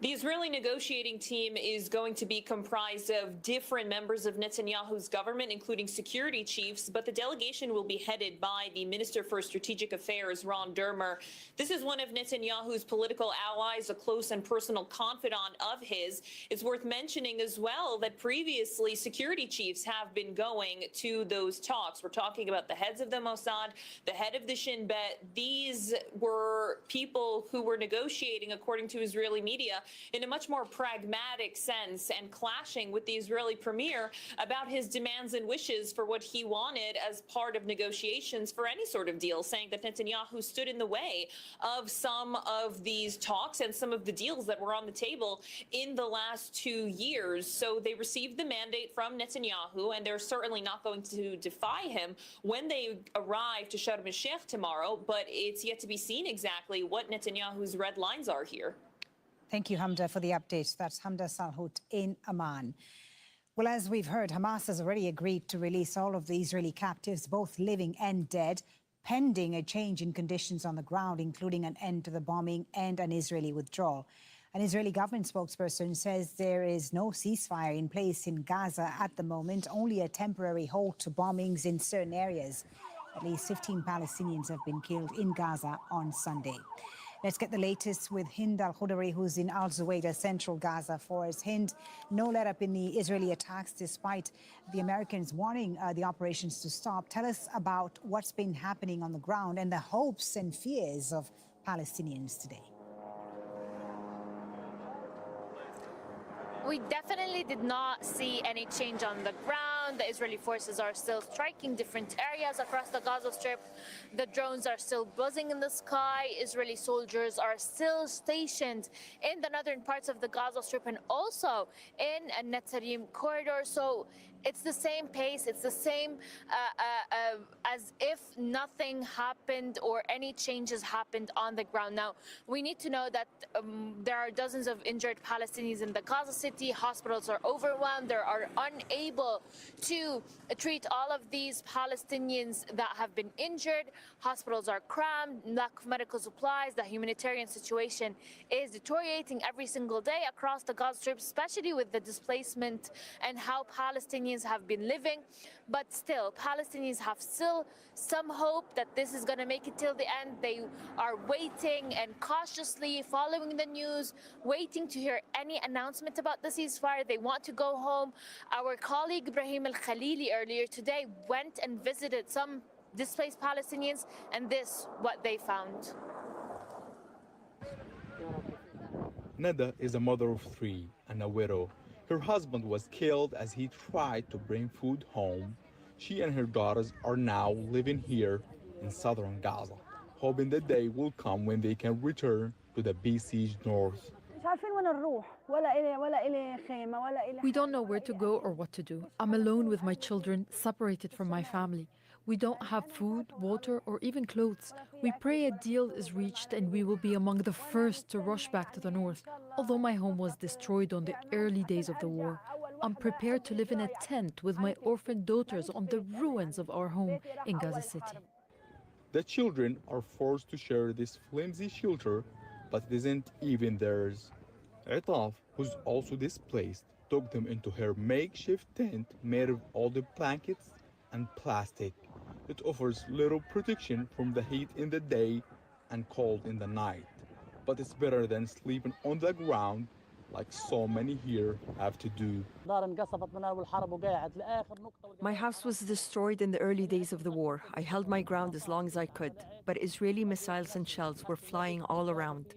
The Israeli negotiating team is going to be comprised of different members of Netanyahu's government, including security chiefs, but the delegation will be headed by the Minister for Strategic Affairs, Ron Dermer. This is one of Netanyahu's political allies, a close and personal confidant of his. It's worth mentioning as well that previously security chiefs have been going to those talks. We're talking about the heads of the Mossad, the head of the Shin Bet. These were people who were negotiating, according to Israeli media, in a much more pragmatic sense and clashing with the Israeli premier about his demands and wishes for what he wanted as part of negotiations for any sort of deal, saying that Netanyahu stood in the way of some of these talks and some of the deals that were on the table in the last 2 years. So they received the mandate from Netanyahu, and they're certainly not going to defy him when they arrive to Sharm el-Sheikh tomorrow, but it's yet to be seen exactly what Netanyahu's red lines are here. Thank you, Hamda, for the update. That's Hamda Salhout in Amman. Well, as we've heard, Hamas has already agreed to release all of the Israeli captives, both living and dead, pending a change in conditions on the ground, including an end to the bombing and an Israeli withdrawal. An Israeli government spokesperson says there is no ceasefire in place in Gaza at the moment, only a temporary halt to bombings in certain areas. At least 15 Palestinians have been killed in Gaza on Sunday. Let's get the latest with Hind Al-Khudari, who's in Al-Zuwaydah, central Gaza for us. Hind, no let-up in the Israeli attacks despite the Americans wanting the operations to stop. Tell us about what's been happening on the ground and the hopes and fears of Palestinians today. We definitely did not see any change on the ground. The Israeli forces are still striking different areas across the Gaza Strip. The drones are still buzzing in the sky. Israeli soldiers are still stationed in the northern parts of the Gaza Strip and also in a Netzarim corridor. So it's the same pace, it's the same as if nothing happened or any changes happened on the ground. Now, we need to know that there are dozens of injured Palestinians in the Gaza City. Hospitals are overwhelmed. They are unable to treat all of these Palestinians that have been injured. Hospitals are crammed, lack of medical supplies. The humanitarian situation is deteriorating every single day across the Gaza Strip, especially with the displacement and how Palestinians have been living. But still, Palestinians have still some hope that this is going to make it till the end. They are waiting and cautiously following the news, waiting to hear any announcement about the ceasefire. They want to go home. Our colleague Ibrahim Al-Khalili earlier today went and visited some displaced Palestinians, and this what they found. Neda is a mother of 3 and a widow. Her husband was killed as he tried to bring food home. She and her daughters are now living here in southern Gaza, hoping the day will come when they can return to the besieged north. We don't know where to go or what to do. I'm alone with my children, separated from my family. We don't have food, water, or even clothes. We pray a deal is reached and we will be among the first to rush back to the north. Although my home was destroyed on the early days of the war, I'm prepared to live in a tent with my orphaned daughters on the ruins of our home in Gaza City. The children are forced to share this flimsy shelter, but it isn't even theirs. Etaf, who's also displaced, took them into her makeshift tent made of old blankets and plastic. It offers little protection from the heat in the day and cold in the night, but it's better than sleeping on the ground like so many here have to do. My house was destroyed in the early days of the war. I held my ground as long as I could, but Israeli missiles and shells were flying all around.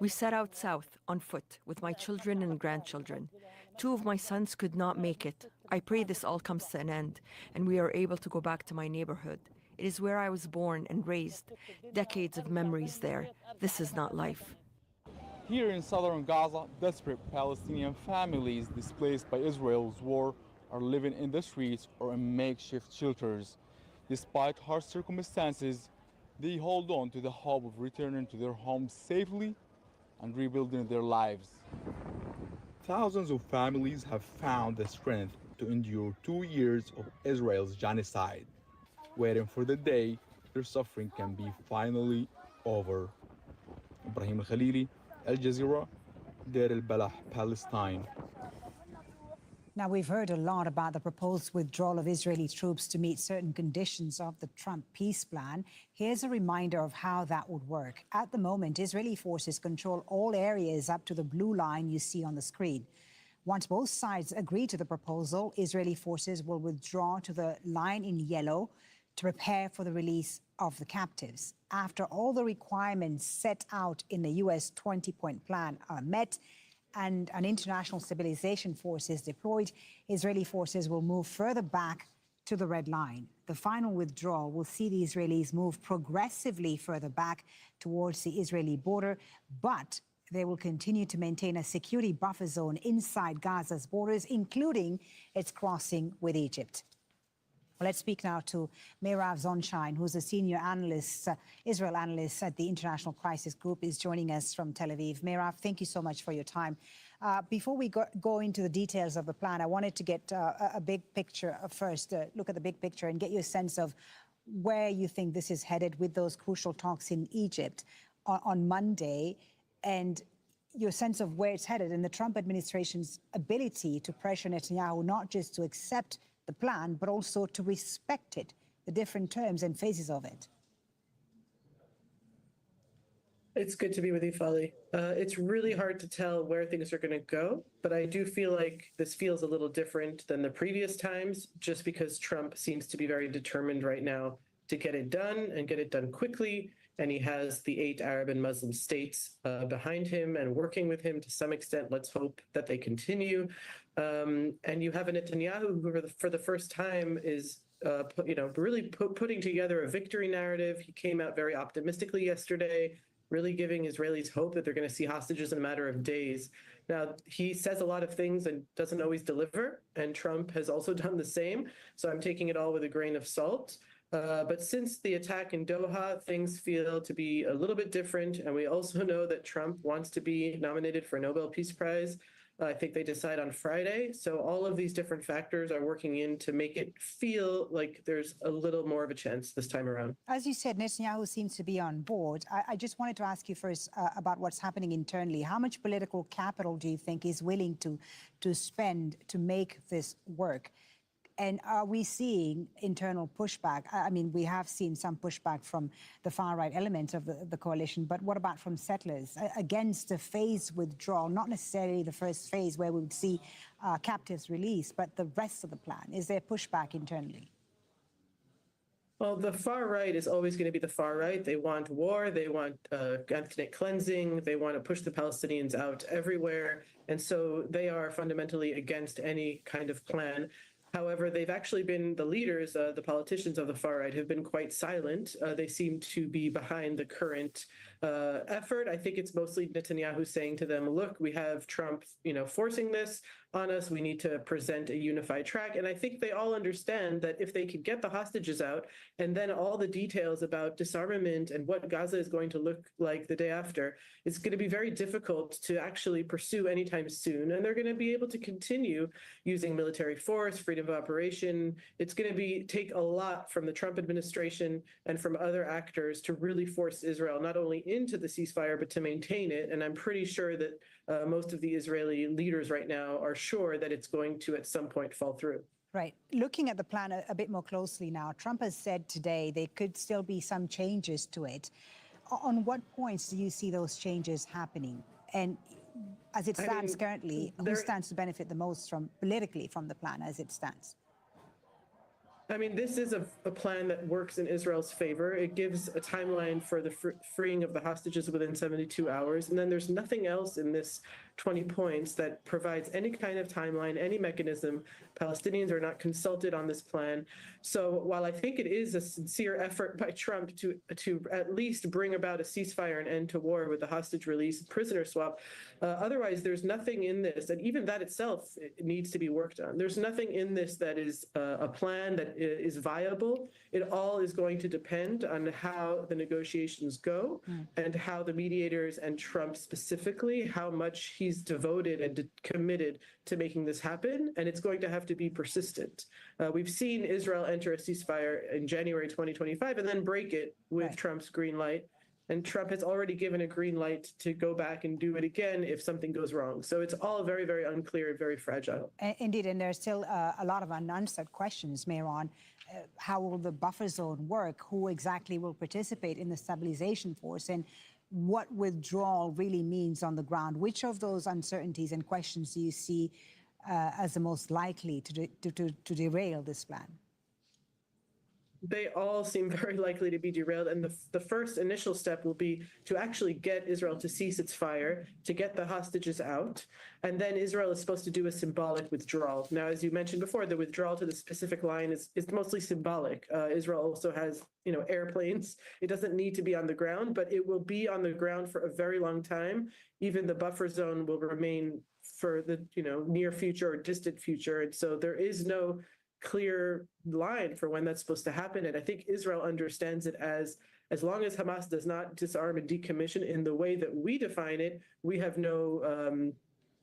We set out south on foot with my children and grandchildren. 2 of my sons could not make it. I pray this all comes to an end and we are able to go back to my neighborhood. It is where I was born and raised. Decades of memories there. This is not life. Here in southern Gaza, desperate Palestinian families displaced by Israel's war are living in the streets or in makeshift shelters. Despite harsh circumstances, they hold on to the hope of returning to their homes safely and rebuilding their lives. Thousands of families have found the strength to endure 2 years of Israel's genocide, waiting for the day their suffering can be finally over. Ibrahim Al-Khalili, Al Jazeera, Deir al-Balah, Palestine. Now, we've heard a lot about the proposed withdrawal of Israeli troops to meet certain conditions of the Trump peace plan. Here's a reminder of how that would work. At the moment, Israeli forces control all areas up to the blue line you see on the screen. Once both sides agree to the proposal, Israeli forces will withdraw to the line in yellow to prepare for the release of the captives. After all the requirements set out in the U.S. 20-point plan are met, and an international stabilization force is deployed, Israeli forces will move further back to the red line. The final withdrawal will see the Israelis move progressively further back towards the Israeli border, but they will continue to maintain a security buffer zone inside Gaza's borders, including its crossing with Egypt. Well, let's speak now to Meirav Zonshine, who's a senior analyst, Israel analyst at the International Crisis Group, is joining us from Tel Aviv. Meirav, thank you so much for your time. Before we go into the details of the plan, I wanted to get a big picture first, look at the big picture and get your sense of where you think this is headed with those crucial talks in Egypt on Monday, and your sense of where it's headed and the Trump administration's ability to pressure Netanyahu not just to accept the plan, but also to respect it, the different terms and phases of it. It's good to be with you, Fali. It's really hard to tell where things are going to go, but I do feel like this feels a little different than the previous times, just because Trump seems to be very determined right now to get it done and get it done quickly. And he has the 8 Arab and Muslim states behind him and working with him to some extent. Let's hope that they continue. And you have a Netanyahu who, for the first time, is really putting together a victory narrative. He came out very optimistically yesterday, really giving Israelis hope that they're going to see hostages in a matter of days. Now, he says a lot of things and doesn't always deliver, and Trump has also done the same. So I'm taking it all with a grain of salt. But since the attack in Doha, things feel to be a little bit different. And we also know that Trump wants to be nominated for a Nobel Peace Prize. I think they decide on Friday. So all of these different factors are working in to make it feel like there's a little more of a chance this time around. As you said, Netanyahu seems to be on board. I just wanted to ask you first about what's happening internally. How much political capital do you think is willing to spend to make this work? And are we seeing internal pushback? I mean, we have seen some pushback from the far-right elements of the coalition, but what about from settlers against a phased withdrawal, not necessarily the first phase where we would see captives released, but the rest of the plan? Is there pushback internally? Well, the far right is always going to be the far right. They want war. They want ethnic cleansing. They want to push the Palestinians out everywhere. And so they are fundamentally against any kind of plan. However, they've actually been, the leaders, the politicians of the far right have been quite silent. They seem to be behind the current effort. I think it's mostly Netanyahu saying to them, look, we have Trump, forcing this on us. We need to present a unified track. And I think they all understand that if they could get the hostages out and then all the details about disarmament and what Gaza is going to look like the day after, it's going to be very difficult to actually pursue anytime soon. And they're going to be able to continue using military force, freedom of operation. It's going to take a lot from the Trump administration and from other actors to really force Israel not only into the ceasefire, but to maintain it. And I'm pretty sure that most of the Israeli leaders right now are sure that it's going to at some point fall through. Right. Looking at the plan a bit more closely now, Trump has said today there could still be some changes to it. On what points do you see those changes happening? And as it stands currently, who stands to benefit the most politically from the plan as it stands? I mean, this is a plan that works in Israel's favor. It gives a timeline for the freeing of the hostages within 72 hours. And then there's nothing else in this 20 points that provides any kind of timeline, any mechanism. Palestinians are not consulted on this plan. So while I think it is a sincere effort by Trump to at least bring about a ceasefire and end to war with the hostage release, prisoner swap, otherwise there's nothing in this, and even that itself needs to be worked on. There's nothing in this that is a plan that is viable. It all is going to depend on how the negotiations go and how the mediators and Trump specifically, how much he's devoted and committed to making this happen. And it's going to have to be persistent. We've seen Israel enter a ceasefire in January 2025 and then break it with Trump's green light. And Trump has already given a green light to go back and do it again if something goes wrong. So it's all very, very unclear and very fragile. Indeed, and there's still a lot of unanswered questions, Mehran. How will the buffer zone work? Who exactly will participate in the stabilization force? And what withdrawal really means on the ground? Which of those uncertainties and questions do you see as the most likely to derail this plan? They all seem very likely to be derailed. And the first initial step will be to actually get Israel to cease its fire, to get the hostages out. And then Israel is supposed to do a symbolic withdrawal. Now, as you mentioned before, the withdrawal to the specific line is mostly symbolic. Israel also has, airplanes. It doesn't need to be on the ground, but it will be on the ground for a very long time. Even the buffer zone will remain for the, near future or distant future. And so there is no clear line for when that's supposed to happen. And I think Israel understands it as long as Hamas does not disarm and decommission in the way that we define it, we have no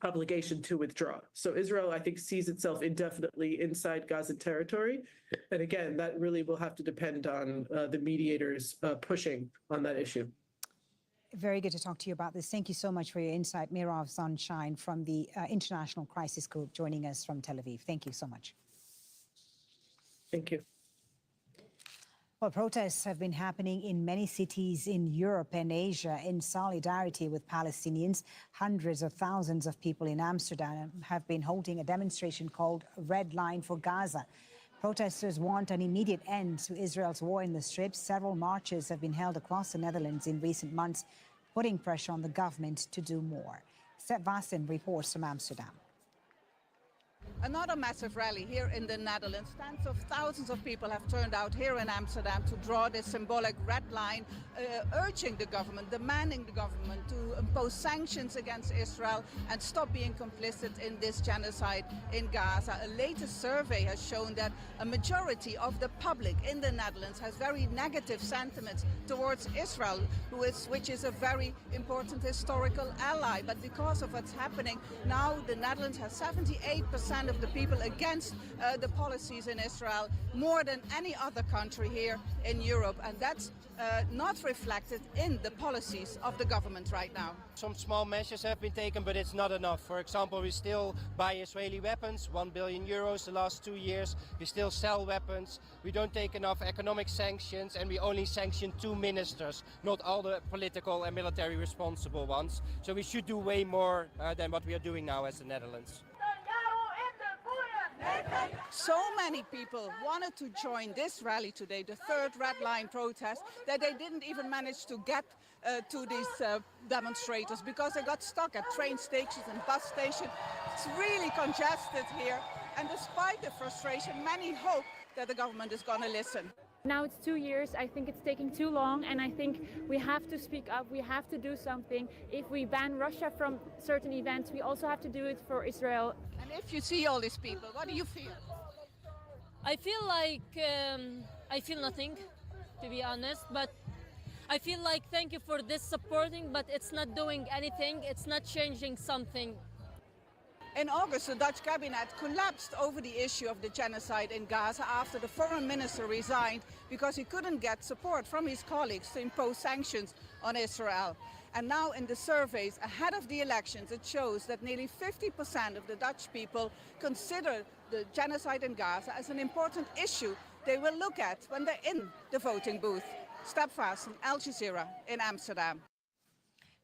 obligation to withdraw. So Israel, I think, sees itself indefinitely inside Gaza territory. And again, that really will have to depend on the mediators pushing on that issue. Very good to talk to you about this. Thank you so much for your insight. Merav Sunshine from the International Crisis Group joining us from Tel Aviv. Thank you so much. Thank you. Well, protests have been happening in many cities in Europe and Asia in solidarity with Palestinians. Hundreds of thousands of people in Amsterdam have been holding a demonstration called Red Line for Gaza. Protesters want an immediate end to Israel's war in the Strip. Several marches have been held across the Netherlands in recent months, putting pressure on the government to do more. Seth Vassen reports from Amsterdam. Another massive rally here in the Netherlands. Tens of thousands of people have turned out here in Amsterdam to draw this symbolic red line, urging the government, demanding the government to impose sanctions against Israel and stop being complicit in this genocide in Gaza. A latest survey has shown that a majority of the public in the Netherlands has very negative sentiments towards Israel, which is a very important historical ally. But because of what's happening now, the Netherlands has 78% of the people against the policies in Israel, more than any other country here in Europe. And that's not reflected in the policies of the government right now. Some small measures have been taken, but it's not enough. For example, we still buy Israeli weapons, 1 billion euros the last 2 years. We still sell weapons. We don't take enough economic sanctions, and we only sanction 2 ministers, not all the political and military responsible ones. So we should do way more than what we are doing now as the Netherlands. So many people wanted to join this rally today, the third Red Line protest, that they didn't even manage to get to these demonstrators because they got stuck at train stations and bus stations. It's really congested here. And despite the frustration, many hope that the government is going to listen. Now it's 2 years. I think it's taking too long, and I think we have to speak up. We have to do something. If we ban Russia from certain events, we also have to do it for Israel. And if you see all these people, what do you feel? I feel like I feel nothing, to be honest, but I feel like thank you for this supporting, but it's not doing anything. It's not changing something. In August, the Dutch cabinet collapsed over the issue of the genocide in Gaza after the foreign minister resigned because he couldn't get support from his colleagues to impose sanctions on Israel. And now in the surveys ahead of the elections, it shows that nearly 50% of the Dutch people consider the genocide in Gaza as an important issue they will look at when they're in the voting booth. Step Vassen, Al Jazeera in Amsterdam.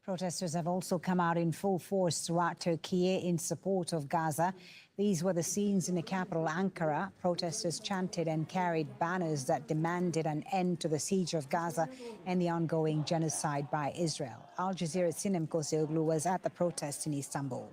Protesters have also come out in full force throughout Turkey in support of Gaza. These were the scenes in the capital, Ankara. Protesters chanted and carried banners that demanded an end to the siege of Gaza and the ongoing genocide by Israel. Al Jazeera's Sinem Koscioglu was at the protest in Istanbul.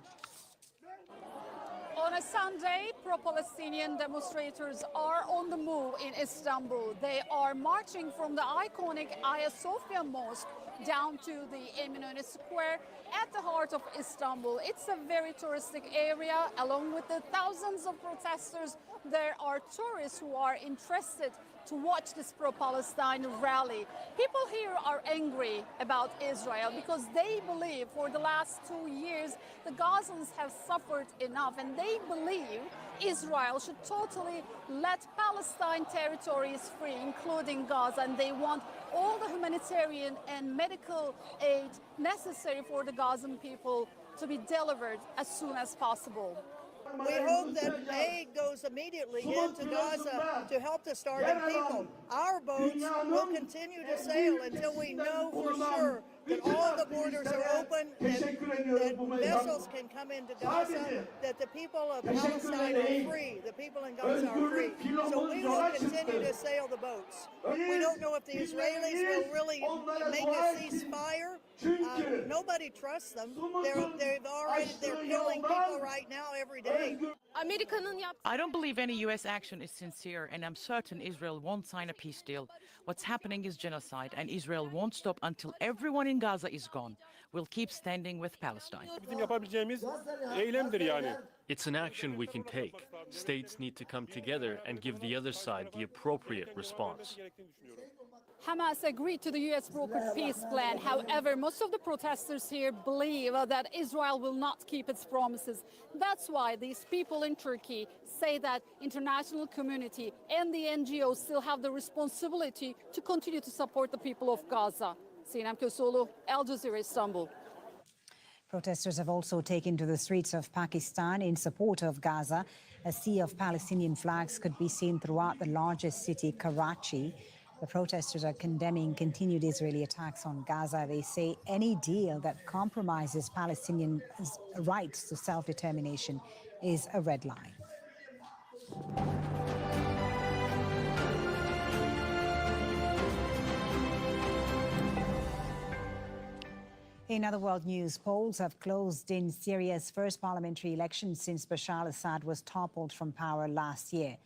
On a Sunday, pro-Palestinian demonstrators are on the move in Istanbul. They are marching from the iconic Hagia Sophia Mosque down to the Eminönü Square at the heart of Istanbul. It's a very touristic area. Along with the thousands of protesters, there are tourists who are interested to watch this pro-Palestine rally. People here are angry about Israel because they believe for the last 2 years the Gazans have suffered enough, and they believe Israel should totally let Palestine territories free, including Gaza, and they want all the humanitarian and medical aid necessary for the Gazan people to be delivered as soon as possible. We hope that aid goes immediately into Gaza to help the starving people. Our boats will continue to sail until we know for sure that all the borders are open, that vessels can come into Gaza, that the people of Palestine are free, the people in Gaza are free. So we will continue to sail the boats. We don't know if the Israelis will really make a ceasefire. Nobody trusts them. They're killing people right now every day. I don't believe any U.S. action is sincere, and I'm certain Israel won't sign a peace deal. What's happening is genocide, and Israel won't stop until everyone in Gaza is gone. We'll keep standing with Palestine. It's an action we can take. States need to come together and give the other side the appropriate response. Hamas agreed to the U.S. brokered peace plan. However, most of the protesters here believe that Israel will not keep its promises. That's why these people in Turkey say that international community and the NGOs still have the responsibility to continue to support the people of Gaza. Sinem Koscioglu, Al Jazeera, Istanbul. Protesters have also taken to the streets of Pakistan in support of Gaza. A sea of Palestinian flags could be seen throughout the largest city, Karachi. The protesters are condemning continued Israeli attacks on Gaza. They say any deal that compromises Palestinian rights to self-determination is a red line. In other world news, polls have closed in Syria's first parliamentary election since Bashar al-Assad was toppled from power last year.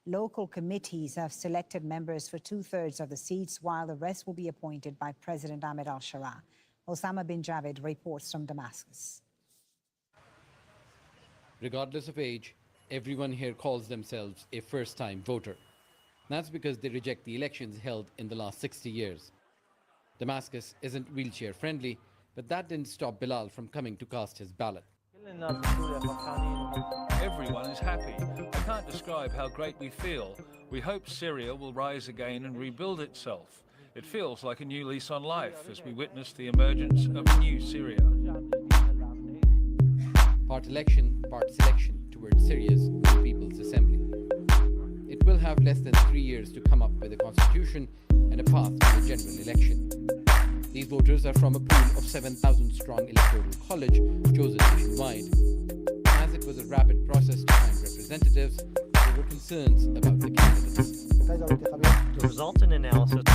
Local committees have selected members for 2/3 of the seats, while the rest will be appointed by President Ahmed al-Sharaa. Osama bin Javid reports from Damascus. Regardless of age, everyone here calls themselves a first-time voter. That's because they reject the elections held in the last 60 years. Damascus isn't wheelchair-friendly, but that didn't stop Bilal from coming to cast his ballot. Everyone is happy. I can't describe how great we feel. We hope Syria will rise again and rebuild itself. It feels like a new lease on life as we witness the emergence of a new Syria. Part election, part selection towards Syria's new People's Assembly. It will have less than 3 years to come up with a constitution and a path to a general election. These voters are from a pool of 7,000-strong electoral college chosen nationwide. As it was a rapid process to find representatives, there were concerns about the candidates. The resultant analysis